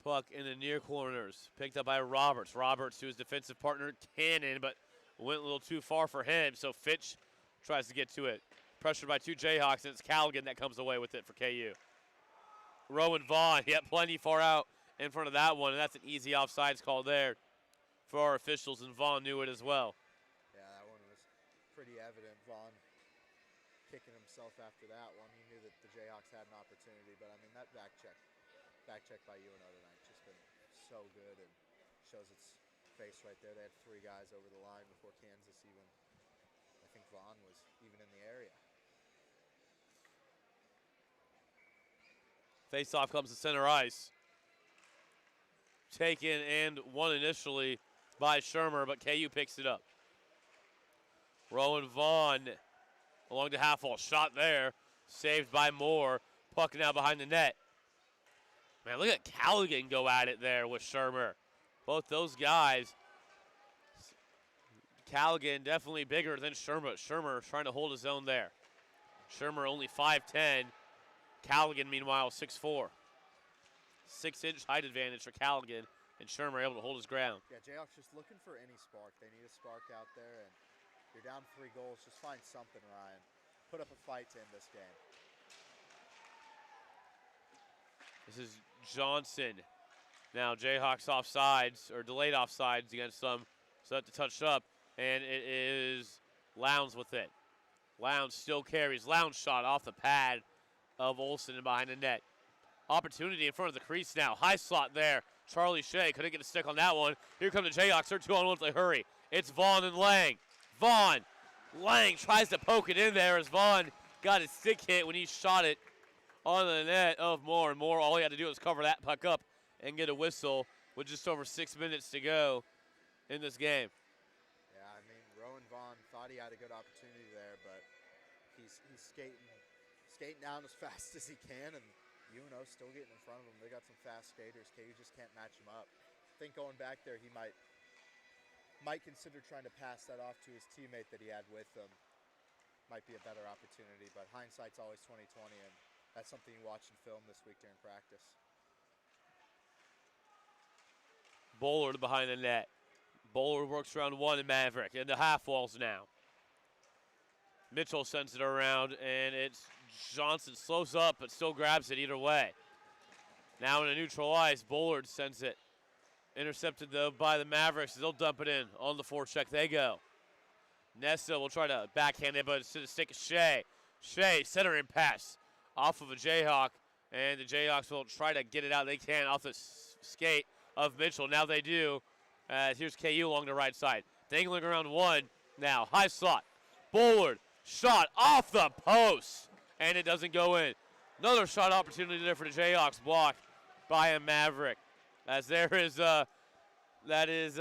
[SPEAKER 1] Puck in the near corners, picked up by Roberts. Roberts to his defensive partner, Cannon, but went a little too far for him, so Fitch tries to get to it. Pressured by 2 Jayhawks, and it's Callaghan that comes away with it for KU. Rowan Vaughn, yet plenty far out in front of that one, and that's an easy offsides call there for our officials, and Vaughn knew it as well.
[SPEAKER 2] Yeah, that one was pretty evident. Vaughn kicking himself after that one. He knew that the Jayhawks had an opportunity, but I mean, that back check by UNO tonight just been so good and shows its face right there. They had 3 guys over the line before Kansas even. I think Vaughn was even in the area.
[SPEAKER 1] Face-off comes to center ice. Taken and won initially by Shermer, but KU picks it up. Rowan Vaughn along the half wall. Shot there. Saved by Moore. Puck now behind the net. Man, look at Callaghan go at it there with Shermer. Both those guys. Callaghan definitely bigger than Shermer. Shermer trying to hold his own there. Shermer only 5'10". Callaghan, meanwhile, 6'4". 6-inch height advantage for Callaghan, and Shermer able to hold his ground.
[SPEAKER 2] Yeah, Jayhawks just looking for any spark. They need a spark out there, and you're down 3 goals. Just find something, Ryan. Put up a fight to end this game.
[SPEAKER 1] This is Johnson. Now Jayhawks offsides, or delayed offsides against them, so have to touch up, and it is Lowndes with it. Lowndes still carries. Lowndes shot off the pad of Olsen and behind the net. Opportunity in front of the crease now. High slot there. Charlie Shea couldn't get a stick on that one. Here come the Jayhawks. They're 2-on-1 if they hurry. It's Vaughn and Lang. Vaughn. Lang tries to poke it in there as Vaughn got his stick hit when he shot it on the net of Moore. And Moore, all he had to do was cover that puck up and get a whistle with just over 6 minutes to go in this game.
[SPEAKER 2] Yeah, I mean, Rowan Vaughn thought he had a good opportunity there, but he's skating down as fast as he can, and UNO still getting in front of him. They got some fast skaters. KU just can't match him up. I think going back there, he might consider trying to pass that off to his teammate that he had with him. Might be a better opportunity, but hindsight's always 20/20, and that's something you watch in film this week during practice.
[SPEAKER 1] Bullard behind the net. Bullard works around 1 in Maverick, in the half walls now. Mitchell sends it around, and it's Johnson slows up, but still grabs it either way. Now in a neutral ice, Bullard sends it. Intercepted, though, by the Mavericks. They'll dump it in. On the forecheck they go. Nessa will try to backhand it, but it's to the stick of Shea. Shea, centering pass off of a Jayhawk, and the Jayhawks will try to get it out. They can off the skate of Mitchell. Now they do. Here's KU along the right side. Dangling around 1 now. High slot. Bullard. Shot off the post, and it doesn't go in. Another shot opportunity there for the Jayhawks, blocked by a Maverick. As there is, that is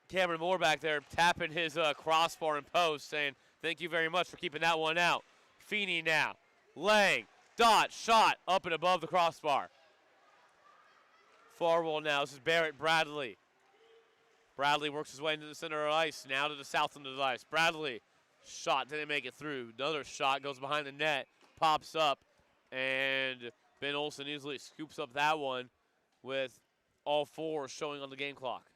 [SPEAKER 1] Cameron Moore back there tapping his crossbar and post, saying thank you very much for keeping that one out. Feeney now. Lang, dot, shot up and above the crossbar. Far wall now. This is Barrett Bradley. Bradley works his way into the center of ice, now to the south end of the ice. Bradley. Shot didn't make it through. Another shot goes behind the net, pops up, and Ben Olsen easily scoops up that one with all 4 showing on the game clock.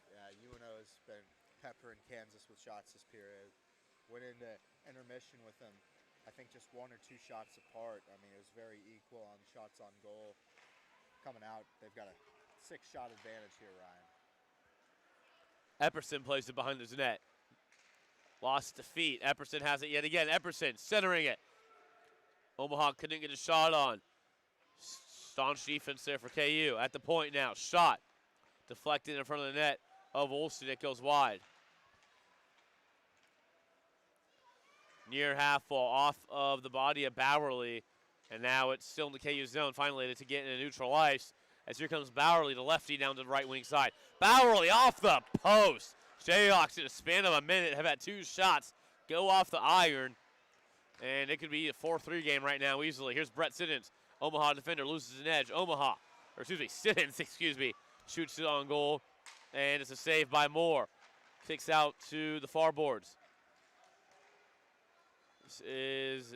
[SPEAKER 2] Yeah, UNO has been peppering Kansas with shots this period. Went into intermission with them, I think, just 1 or 2 shots apart. I mean, it was very equal on shots on goal. Coming out, they've got a 6-shot advantage here, Ryan.
[SPEAKER 1] Epperson plays it behind his net. Lost to feet. Epperson has it yet again. Epperson centering it. Omaha couldn't get a shot on. Staunch defense there for KU. At the point now. Shot. Deflected in front of the net of Olsen. It goes wide. Near half ball off of the body of Bowerly. And now it's still in the KU zone. Finally to get in a neutral ice. As here comes Bowerly, the lefty, down to the right wing side. Bowerly off the post. Jayhawks in a span of a minute have had 2 shots go off the iron. And it could be a 4-3 game right now easily. Here's Brett Siddons. Omaha defender loses an edge. Siddons, shoots it on goal. And it's a save by Moore. Kicks out to the far boards. This is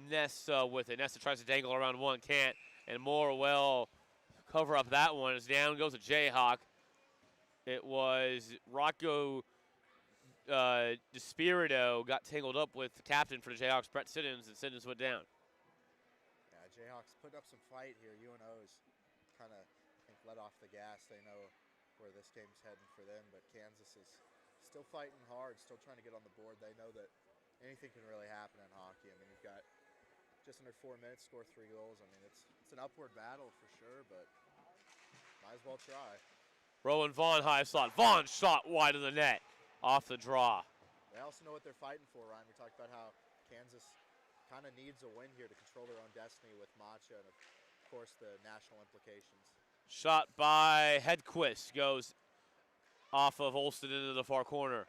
[SPEAKER 1] Nessa with it. Nessa tries to dangle around one, can't. And Moore will cover up that one. As down goes a Jayhawk. It was Rocco DeSpirito got tangled up with the captain for the Jayhawks, Brett Siddons, and Siddons went down.
[SPEAKER 2] Yeah, Jayhawks putting up some fight here. UNO's kind of, I think, let off the gas. They know where this game's heading for them, but Kansas is still fighting hard, still trying to get on the board. They know that anything can really happen in hockey. I mean, you've got just under 4 minutes, score 3 goals. I mean, it's an upward battle for sure, but might as well try.
[SPEAKER 1] Rowan Vaughn high slot. Vaughn shot wide of the net off the draw.
[SPEAKER 2] They also know what they're fighting for, Ryan. We talked about how Kansas kind of needs a win here to control their own destiny with Macha and, of course, the national implications.
[SPEAKER 1] Shot by Hedquist goes off of Olsen into the far corner.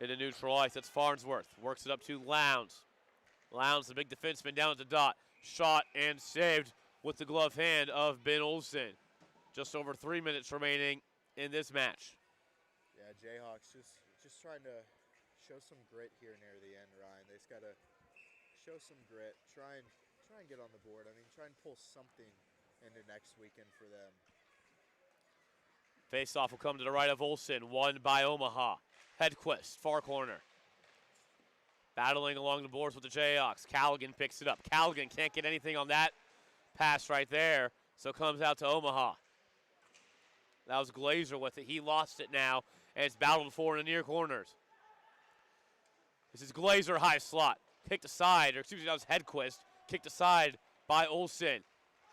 [SPEAKER 1] In a neutral ice, that's Farnsworth. Works it up to Lowndes. Lowndes, the big defenseman, down at the dot. Shot and saved with the glove hand of Ben Olsen. Just over 3 minutes remaining in this match.
[SPEAKER 2] Yeah, Jayhawks just trying to show some grit here near the end, Ryan. They just got to show some grit. Try and get on the board. I mean, try and pull something into next weekend for them.
[SPEAKER 1] Face-off will come to the right of Olsen. Won by Omaha. Hedquist, far corner. Battling along the boards with the Jayhawks. Callaghan picks it up. Callaghan can't get anything on that pass right there, so comes out to Omaha. That was Glazer with it. He lost it now, and it's battled for in the near corners. This is Glazer high slot. Kicked aside, or excuse me, that was Hedquist. Kicked aside by Olsen.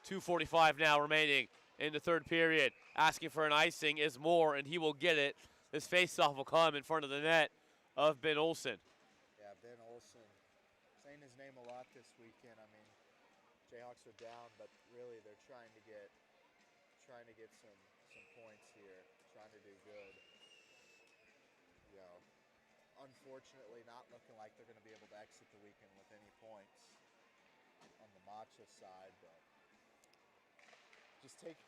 [SPEAKER 1] 2:45 now remaining in the third period. Asking for an icing is Moore, and he will get it. This faceoff will come in front of the net of Ben Olsen.
[SPEAKER 2] Yeah, Ben Olsen, saying his name a lot this weekend. I mean, Jayhawks are down, but really they're trying to get some points here, trying to do good. You know, unfortunately, not looking like they're going to be able to exit the weekend with any points on the Macha side, but just take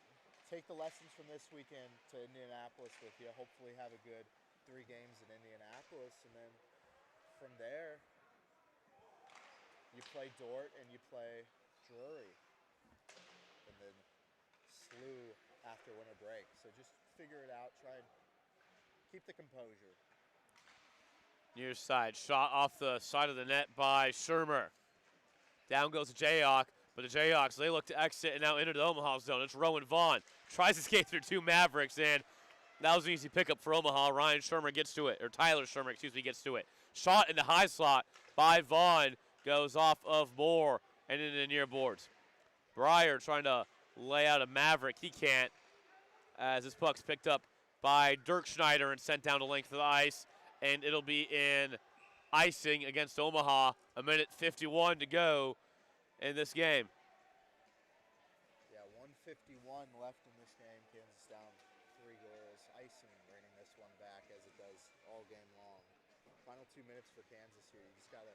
[SPEAKER 2] the lessons from this weekend to Indianapolis with you. Hopefully have a good 3 games in Indianapolis, and then from there you play Dort and you play Drury, and then SLU after winter break. So just figure it out. Try and keep the composure.
[SPEAKER 1] Near side, shot off the side of the net by Shermer. Down goes the Jayhawk, but the Jayhawks, they look to exit and now enter the Omaha zone. It's Rowan Vaughn. Tries to skate through 2 Mavericks, and that was an easy pickup for Omaha. Ryan Shermer gets to it, or Tyler Shermer, gets to it. Shot in the high slot by Vaughn. Goes off of Moore and into the near boards. Breyer trying to lay out a Maverick. He can't, as this puck's picked up by Dirk Schneider and sent down the length of the ice. And it'll be in icing against Omaha. 1:51 to go in this game.
[SPEAKER 2] Yeah, 1:51 left in this game. Kansas down 3 goals. Icing bringing this one back as it does all game long. Final 2 minutes for Kansas here. You just gotta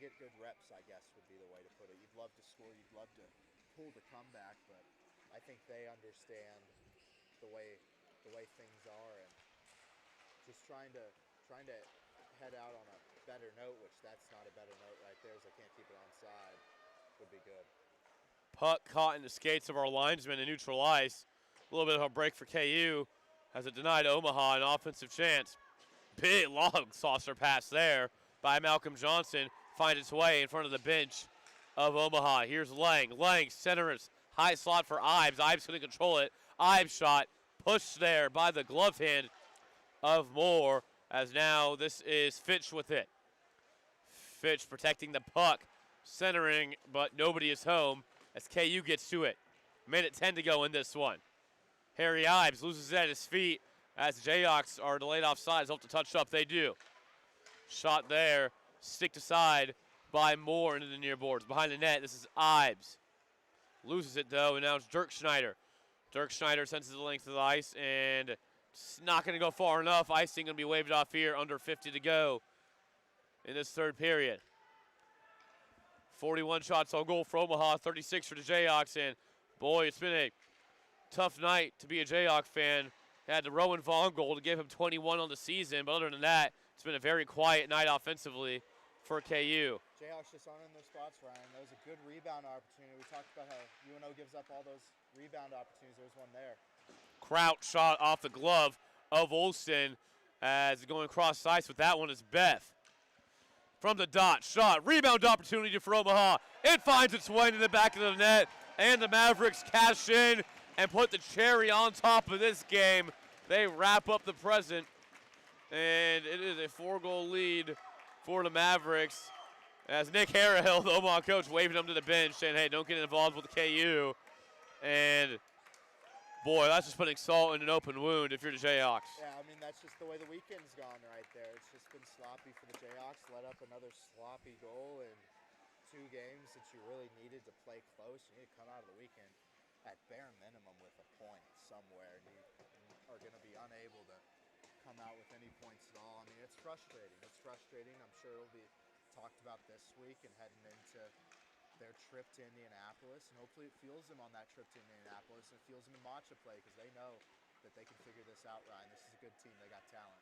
[SPEAKER 2] get good reps, I guess, would be the way to put it. You'd love to score. You'd love to pull the comeback, but I think they understand the way things are, and just trying to head out on a better note, which that's not a better note right there, as I can't keep it onside, would be good.
[SPEAKER 1] Puck caught in the skates of our linesman and neutral ice. A little bit of a break for KU as it denied Omaha an offensive chance. Big long saucer pass there by Malcolm Johnson. Finds its way in front of the bench of Omaha. Here's Lang. Lang centers. High slot for Ives. Ives going to control it. Ives shot pushed there by the glove hand of Moore, as now this is Fitch with it. Fitch protecting the puck, centering, but nobody is home as KU gets to it. Minute 10 to go in this one. Harry Ives loses it at his feet as the Jayhawks are delayed offsides. Hope to touch up, they do. Shot there, sticked aside by Moore into the near boards. Behind the net, this is Ives. Loses it though, and now it's Dirk Schneider. Dirk Schneider senses the length of the ice, and it's not going to go far enough. Icing going to be waved off here, under 50 to go in this third period. 41 shots on goal for Omaha, 36 for the Jayhawks, and boy, it's been a tough night to be a Jayhawk fan. Had the Rowan Vaughn goal to give him 21 on the season, but other than that, it's been a very quiet night offensively for KU.
[SPEAKER 2] Jayhawks just aren't in their spots, Ryan. That was a good rebound opportunity. We talked about how UNO gives up all those rebound opportunities. There's one there.
[SPEAKER 1] Crouch shot off the glove of Olsen as going across the ice with that one is Beth. From the dot, shot, rebound opportunity for Omaha. It finds its way into the back of the net, and the Mavericks cash in and put the cherry on top of this game. They wrap up the present, and it is a 4-goal lead for the Mavericks as Nick Harrihill, the Omaha coach, waving them to the bench, saying, hey, don't get involved with the KU. And boy, that's just putting salt in an open wound if you're the Jayhawks.
[SPEAKER 2] Yeah, I mean, that's just the way the weekend's gone right there. It's just been sloppy for the Jayhawks. Let up another sloppy goal in 2 games that you really needed to play close. You need to come out of the weekend at bare minimum with a point somewhere. And you are going to be unable to come out with any points at all. I mean, it's frustrating. It's frustrating. I'm sure it'll be talked about this week and heading into their trip to Indianapolis, and hopefully it fuels them on that trip to Indianapolis and fuels them in matcha play because they know that they can figure this out, Ryan. This is a good team. They got talent.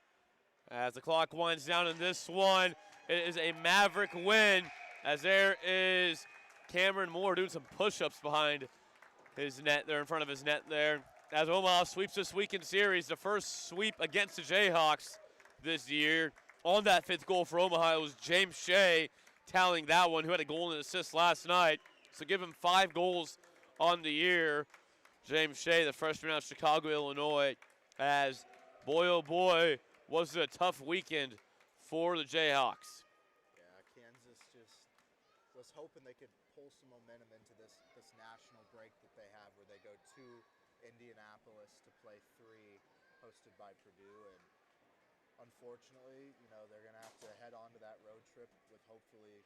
[SPEAKER 1] As the clock winds down in this one, it is a Maverick win as there is Cameron Moore doing some push-ups behind his net there, in front of his net there. As Omaha sweeps this weekend series, the first sweep against the Jayhawks this year. On that 5th goal for Omaha, it was James Shea tallying that one, who had a goal and an assist last night. So give him 5 goals on the year. James Shea, the freshman out of Chicago, Illinois, as boy, oh boy, was it a tough weekend for the Jayhawks.
[SPEAKER 2] Yeah, Kansas just was hoping they could pull some momentum into this national break that they have where they go to Indianapolis to play 3, hosted by Purdue. And unfortunately, they're going to have to head on to that road trip with hopefully,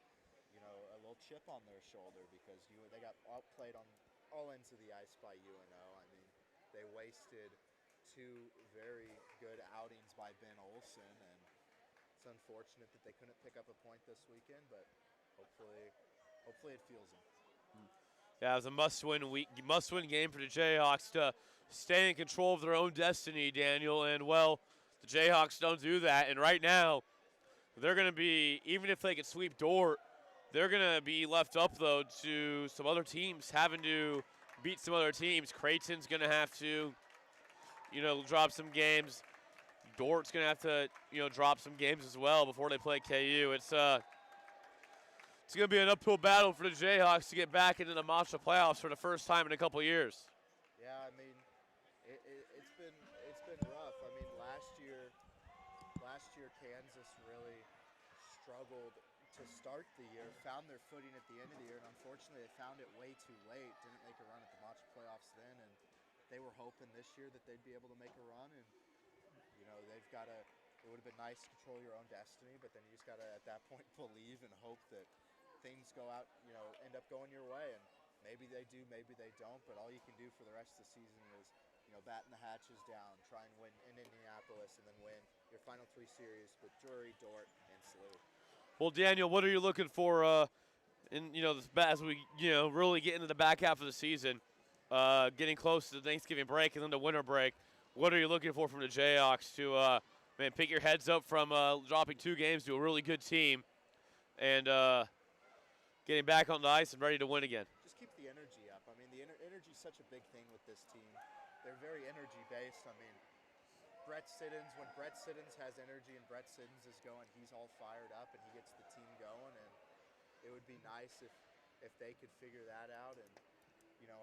[SPEAKER 2] a little chip on their shoulder because they got outplayed on all ends of the ice by UNO. I mean, they wasted 2 very good outings by Ben Olsen, and it's unfortunate that they couldn't pick up a point this weekend, but hopefully it fuels them.
[SPEAKER 1] Yeah, it was a must-win game for the Jayhawks to stay in control of their own destiny, Daniel, and well, the Jayhawks don't do that, and right now, they're going to be, even if they could sweep Dort, they're going to be left up, though, to some other teams having to beat some other teams. Creighton's going to have to, drop some games. Dort's going to have to, drop some games as well before they play KU. It's going to be an uphill battle for the Jayhawks to get back into the Matcha playoffs for the first time in a couple years.
[SPEAKER 2] Yeah, I mean, it's been rough. I mean, last year Kansas really struggled to start the year, found their footing at the end of the year, and unfortunately they found it way too late, didn't make a run at the Matcha playoffs then, and they were hoping this year that they'd be able to make a run, and they've got to, it would have been nice to control your own destiny, but then you just got to at that point believe and hope that things go out, end up going your way, and maybe they do, maybe they don't, but all you can do for the rest of the season is batten the hatches down, try and win in Indianapolis, and then win your final 3 series with Drury, Dort, and SLU.
[SPEAKER 1] Well, Daniel, what are you looking for as we really get into the back half of the season, getting close to the Thanksgiving break and then the winter break? What are you looking for from the Jayhawks to pick your heads up from dropping 2 games to a really good team and getting back on the ice and ready to win again?
[SPEAKER 2] Just keep the energy up. such a big thing with this team. They're very energy-based. I mean, when Brett Siddons has energy and Brett Siddons is going, he's all fired up and he gets the team going. And it would be nice if they could figure that out and,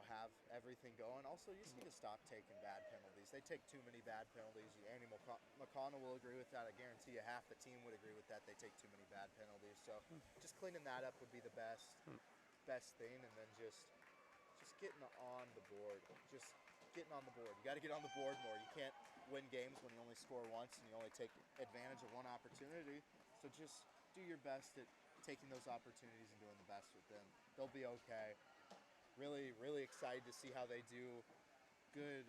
[SPEAKER 2] have everything going. Also, you just need to stop taking bad penalties. They take too many bad penalties. Andy McConnell will agree with that. I guarantee you half the team would agree with that. They take too many bad penalties. So just cleaning that up would be the best thing. And then just getting on the board. Just getting on the board. You got to get on the board more. You can't win games when you only score once and you only take advantage of one opportunity. So just do your best at taking those opportunities and doing the best with them. They'll be okay. Really, really excited to see how they do. Good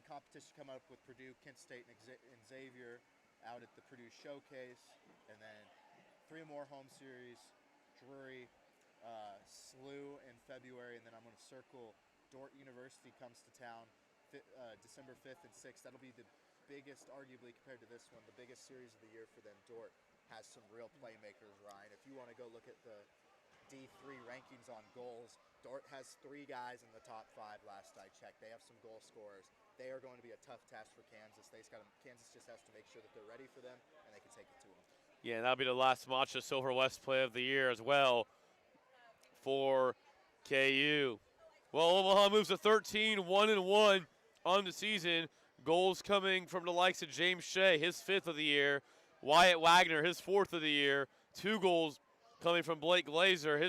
[SPEAKER 2] competition coming up with Purdue, Kent State, and Xavier out at the Purdue Showcase. And then 3 more home series, Drury, SLU in February, and then I'm going to circle Dordt University comes to town December 5th and 6th. That'll be the biggest, arguably compared to this one, the biggest series of the year for them. Dordt has some real playmakers, Ryan. If you want to go look at the D3 rankings on goals, Dordt has 3 guys in the top 5 last I checked. They have some goal scorers. They are going to be a tough task for Kansas. Kansas just has to make sure that they're ready for them and they can take it to them.
[SPEAKER 1] Yeah, that'll be the last Matcha Silver West play of the year as well for KU. Well, Omaha moves to 13, 1-1 on the season. Goals coming from the likes of James Shea, his 5th of the year. Wyatt Wagner, his 4th of the year. 2 goals coming from Blake Glazer.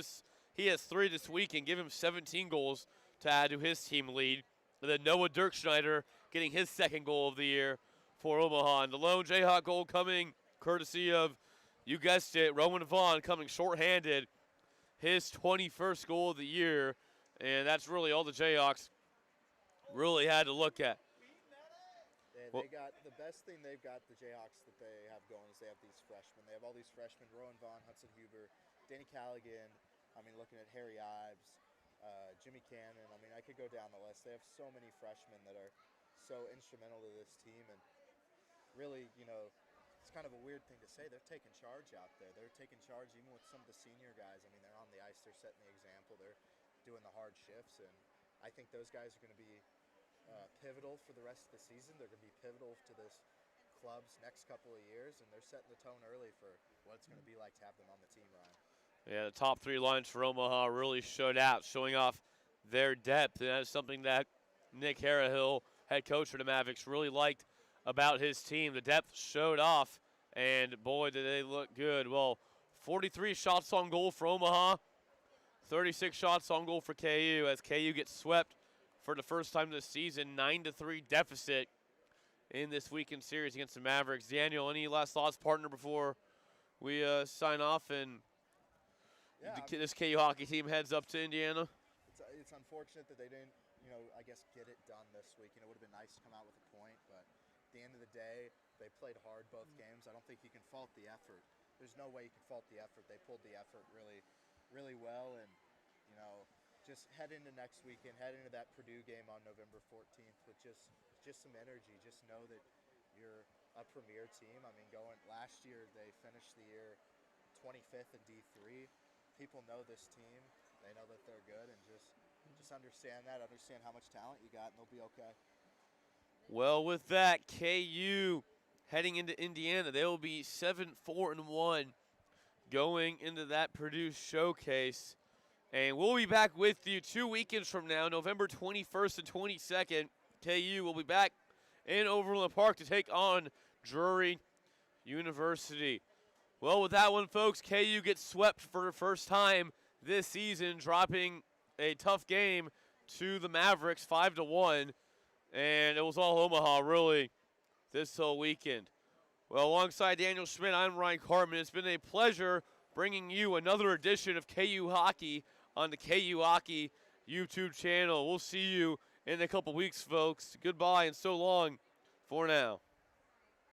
[SPEAKER 1] He has 3 this week and give him 17 goals to add to his team lead. And then Noah Dirkschneider getting his 2nd goal of the year for Omaha. And the lone Jayhawk goal coming courtesy of, you guessed it, Roman Vaughn coming shorthanded. His 21st goal of the year. And that's really all the Jayhawks really had to look at.
[SPEAKER 2] They got the best thing they've got, the Jayhawks, that they have going is they have these freshmen. They have all these freshmen, Rowan Vaughn, Hudson Huber, Danny Callaghan. I mean, looking at Harry Ives, Jimmy Cannon. I mean, I could go down the list. They have so many freshmen that are so instrumental to this team. And really, it's kind of a weird thing to say. They're taking charge out there. They're taking charge even with some of the senior guys. I mean, they're on the ice. They're setting the example. They're doing the hard shifts. And I think those guys are going to be pivotal for the rest of the season. They're going to be pivotal to this club's next couple of years, and they're setting the tone early for what it's going to be like to have them on the team, Ryan.
[SPEAKER 1] Yeah, the top 3 lines for Omaha really showed out, showing off their depth. And that's something that Nick Harahill, head coach for the Mavericks, really liked about his team. The depth showed off, and boy, did they look good. Well, 43 shots on goal for Omaha, 36 shots on goal for KU, as KU gets swept for the first time this season, 9-3 deficit in this weekend series against the Mavericks. Daniel, any last thoughts, partner, before we sign off and this KU hockey team heads up to Indiana?
[SPEAKER 2] It's unfortunate that they didn't, I guess get it done this week. It would have been nice to come out with a point, but at the end of the day, they played hard both games. I don't think you can fault the effort. There's no way you can fault the effort. They pulled the effort really, really well, and just head into next weekend, head into that Purdue game on November 14th with just some energy. Just know that you're a premier team. I mean, last year they finished the year 25th in D3. People know this team. They know that they're good, and just understand that. Understand how much talent you got, and they'll be okay.
[SPEAKER 1] Well, with that, KU heading into Indiana, they will be 7-4-1 going into that Purdue Showcase. And we'll be back with you 2 weekends from now, November 21st and 22nd. KU will be back in Overland Park to take on Drury University. Well, with that one, folks, KU gets swept for the first time this season, dropping a tough game to the Mavericks 5-1. And it was all Omaha, really, this whole weekend. Well, alongside Daniel Schmidt, I'm Ryan Cartman. It's been a pleasure bringing you another edition of KU Hockey on the KU Hockey YouTube channel. We'll see you in a couple weeks, folks. Goodbye and so long for now.